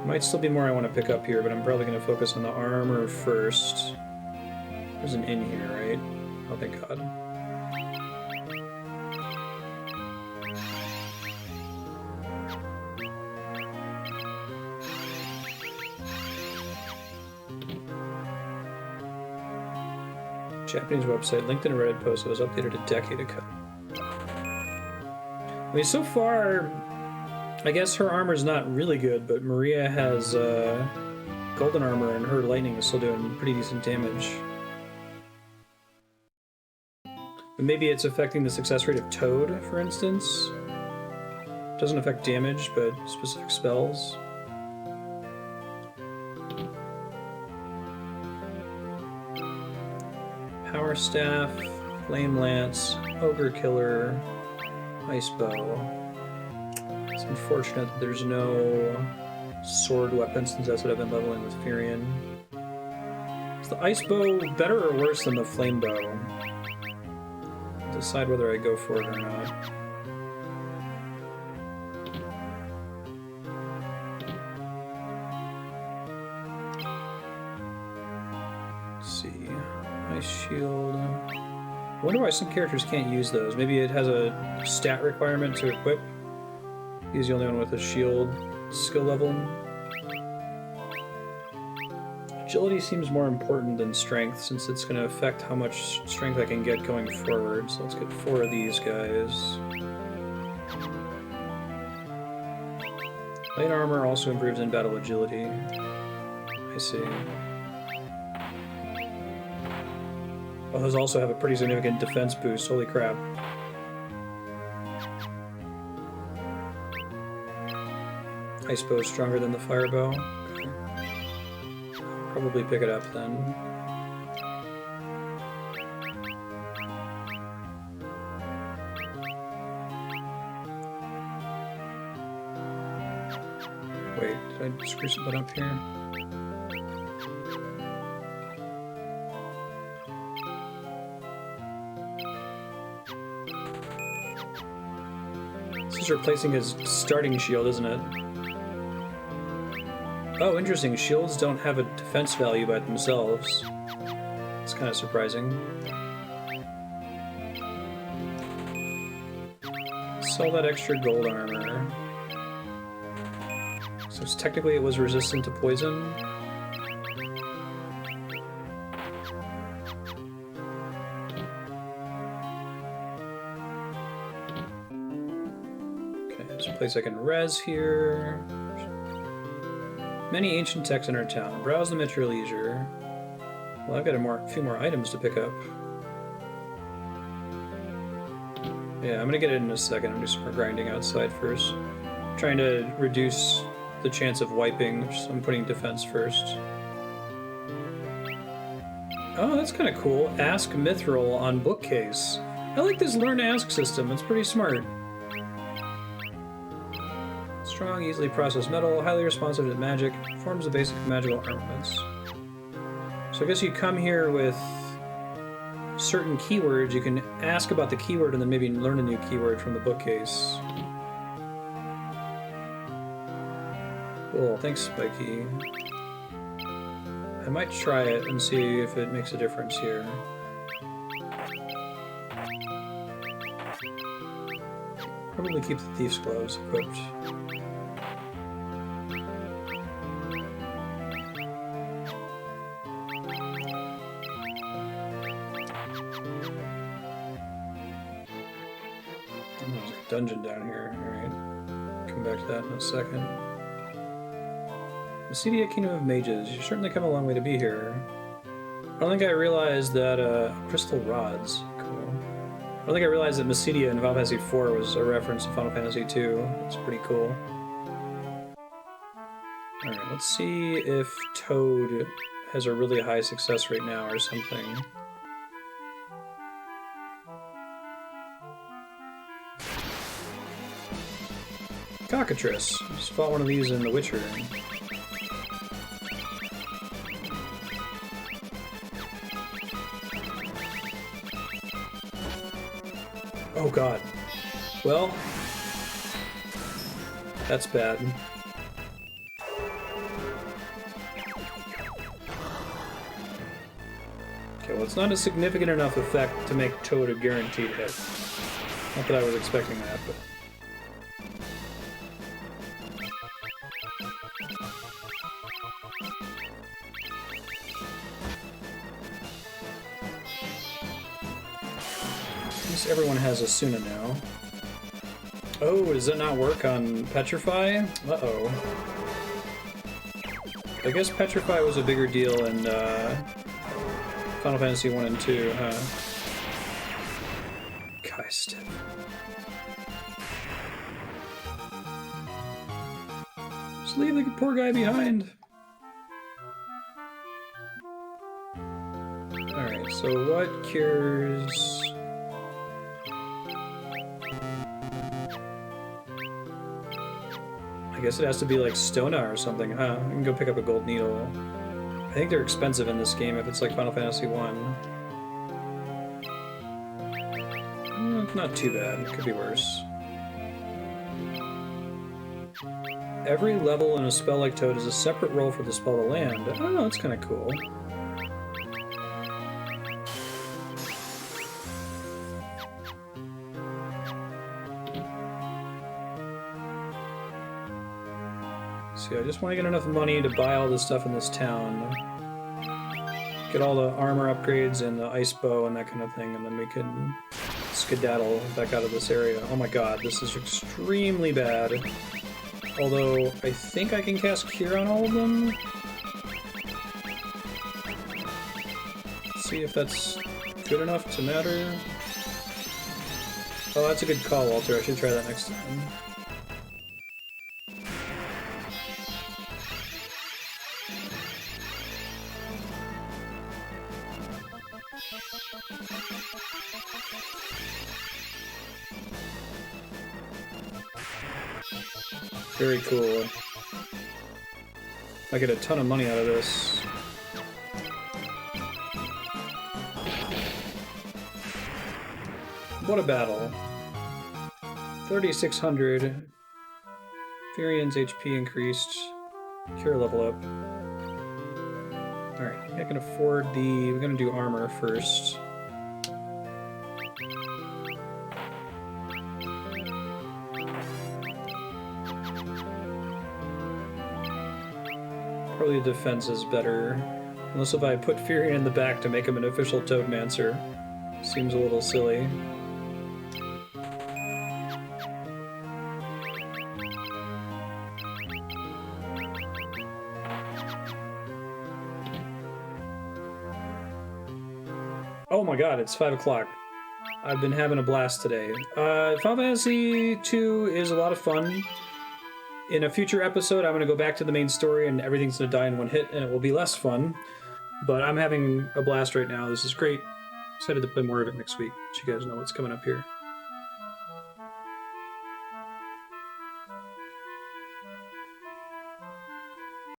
Might still be more I want to pick up here, but I'm probably going to focus on the armor first. There's an inn here, right? Oh, thank God. Japanese website, linked in a Reddit post that was updated a decade ago. I mean, so far, I guess her armor's not really good, but Maria has golden armor and her lightning is still doing pretty decent damage. But maybe it's affecting the success rate of Toad, for instance. Doesn't affect damage, but specific spells. Power Staff, Flame Lance, Ogre Killer, Ice Bow. It's unfortunate that there's no sword weapon since that's what I've been leveling with Firion. Is the Ice Bow better or worse than the Flame Bow? I'll decide whether I go for it or not. Shield. I wonder why some characters can't use those. Maybe it has a stat requirement to equip. He's the only one with a shield skill level. Agility seems more important than strength since it's going to affect how much strength I can get going forward. So let's get 4 of these guys. Light armor also improves in battle agility. I see. Oh, those also have a pretty significant defense boost. Holy crap. Ice bow is stronger than the fire bow. Okay. Probably pick it up then. Wait, did I screw something up here? Replacing his starting shield, isn't it? Oh, interesting. Shields don't have a defense value by themselves. It's kind of surprising. Sell that extra gold armor. So technically it was resistant to poison. Place I can res here. Many ancient texts in our town. Browse them at your leisure. Well, I've got a few more items to pick up. Yeah, I'm gonna get it in a second. I'm just grinding outside first. I'm trying to reduce the chance of wiping, so I'm putting defense first. Oh, that's kind of cool. Ask Mythril on bookcase. I like this learn ask system. It's pretty smart. Strong, easily processed metal, highly responsive to magic, forms the basic magical armaments. So I guess you come here with certain keywords, you can ask about the keyword and then maybe learn a new keyword from the bookcase. Cool, thanks, Spiky. I might try it and see if it makes a difference here. Probably keep the Thief's Gloves equipped. There's a dungeon down here. Alright. Come back to that in a second. Mysidia, Kingdom of Mages. You certainly come a long way to be here. I don't think I realized that, crystal rods. Cool. I don't think I realized that Mysidia in Final Fantasy IV was a reference to Final Fantasy II. That's pretty cool. Alright, let's see if Toad has a really high success rate now or something. Cockatrice. Just fought one of these in The Witcher. Oh god. Well, that's bad. Okay, well, it's not a significant enough effect to make Toad a guaranteed hit. Not that I was expecting that, but... everyone has a Suna now. Oh, does that not work on Petrify? Uh-oh. I guess Petrify was a bigger deal in Final Fantasy 1 and 2, huh? Geist. Just leave the poor guy behind. Alright, so what cures... I guess it has to be like Stona or something, huh? I can go pick up a gold needle. I think they're expensive in this game if it's like Final Fantasy 1. Not too bad. It could be worse. Every level in a spell like Toad is a separate roll for the spell to land. Oh, that's kind of cool. See, I just want to get enough money to buy all this stuff in this town. Get all the armor upgrades and the ice bow and that kind of thing, and then we can skedaddle back out of this area. Oh my god, this is extremely bad. Although, I think I can cast Cure on all of them. Let's see if that's good enough to matter. Oh, that's a good call, Altair. I should try that next time. Very cool. I get a ton of money out of this. What a battle. 3,600. Firion's HP increased. Cure level up. Alright, I can afford the... We're gonna do armor first. Probably the defense is better. Unless if I put Firion in the back to make him an official Toadmancer. Seems a little silly. Oh my god, it's 5 o'clock. I've been having a blast today. Final Fantasy II is a lot of fun. In a future episode, I'm going to go back to the main story and everything's going to die in one hit, and it will be less fun. But I'm having a blast right now. This is great. Excited to play more of it next week. Let you guys know what's coming up here.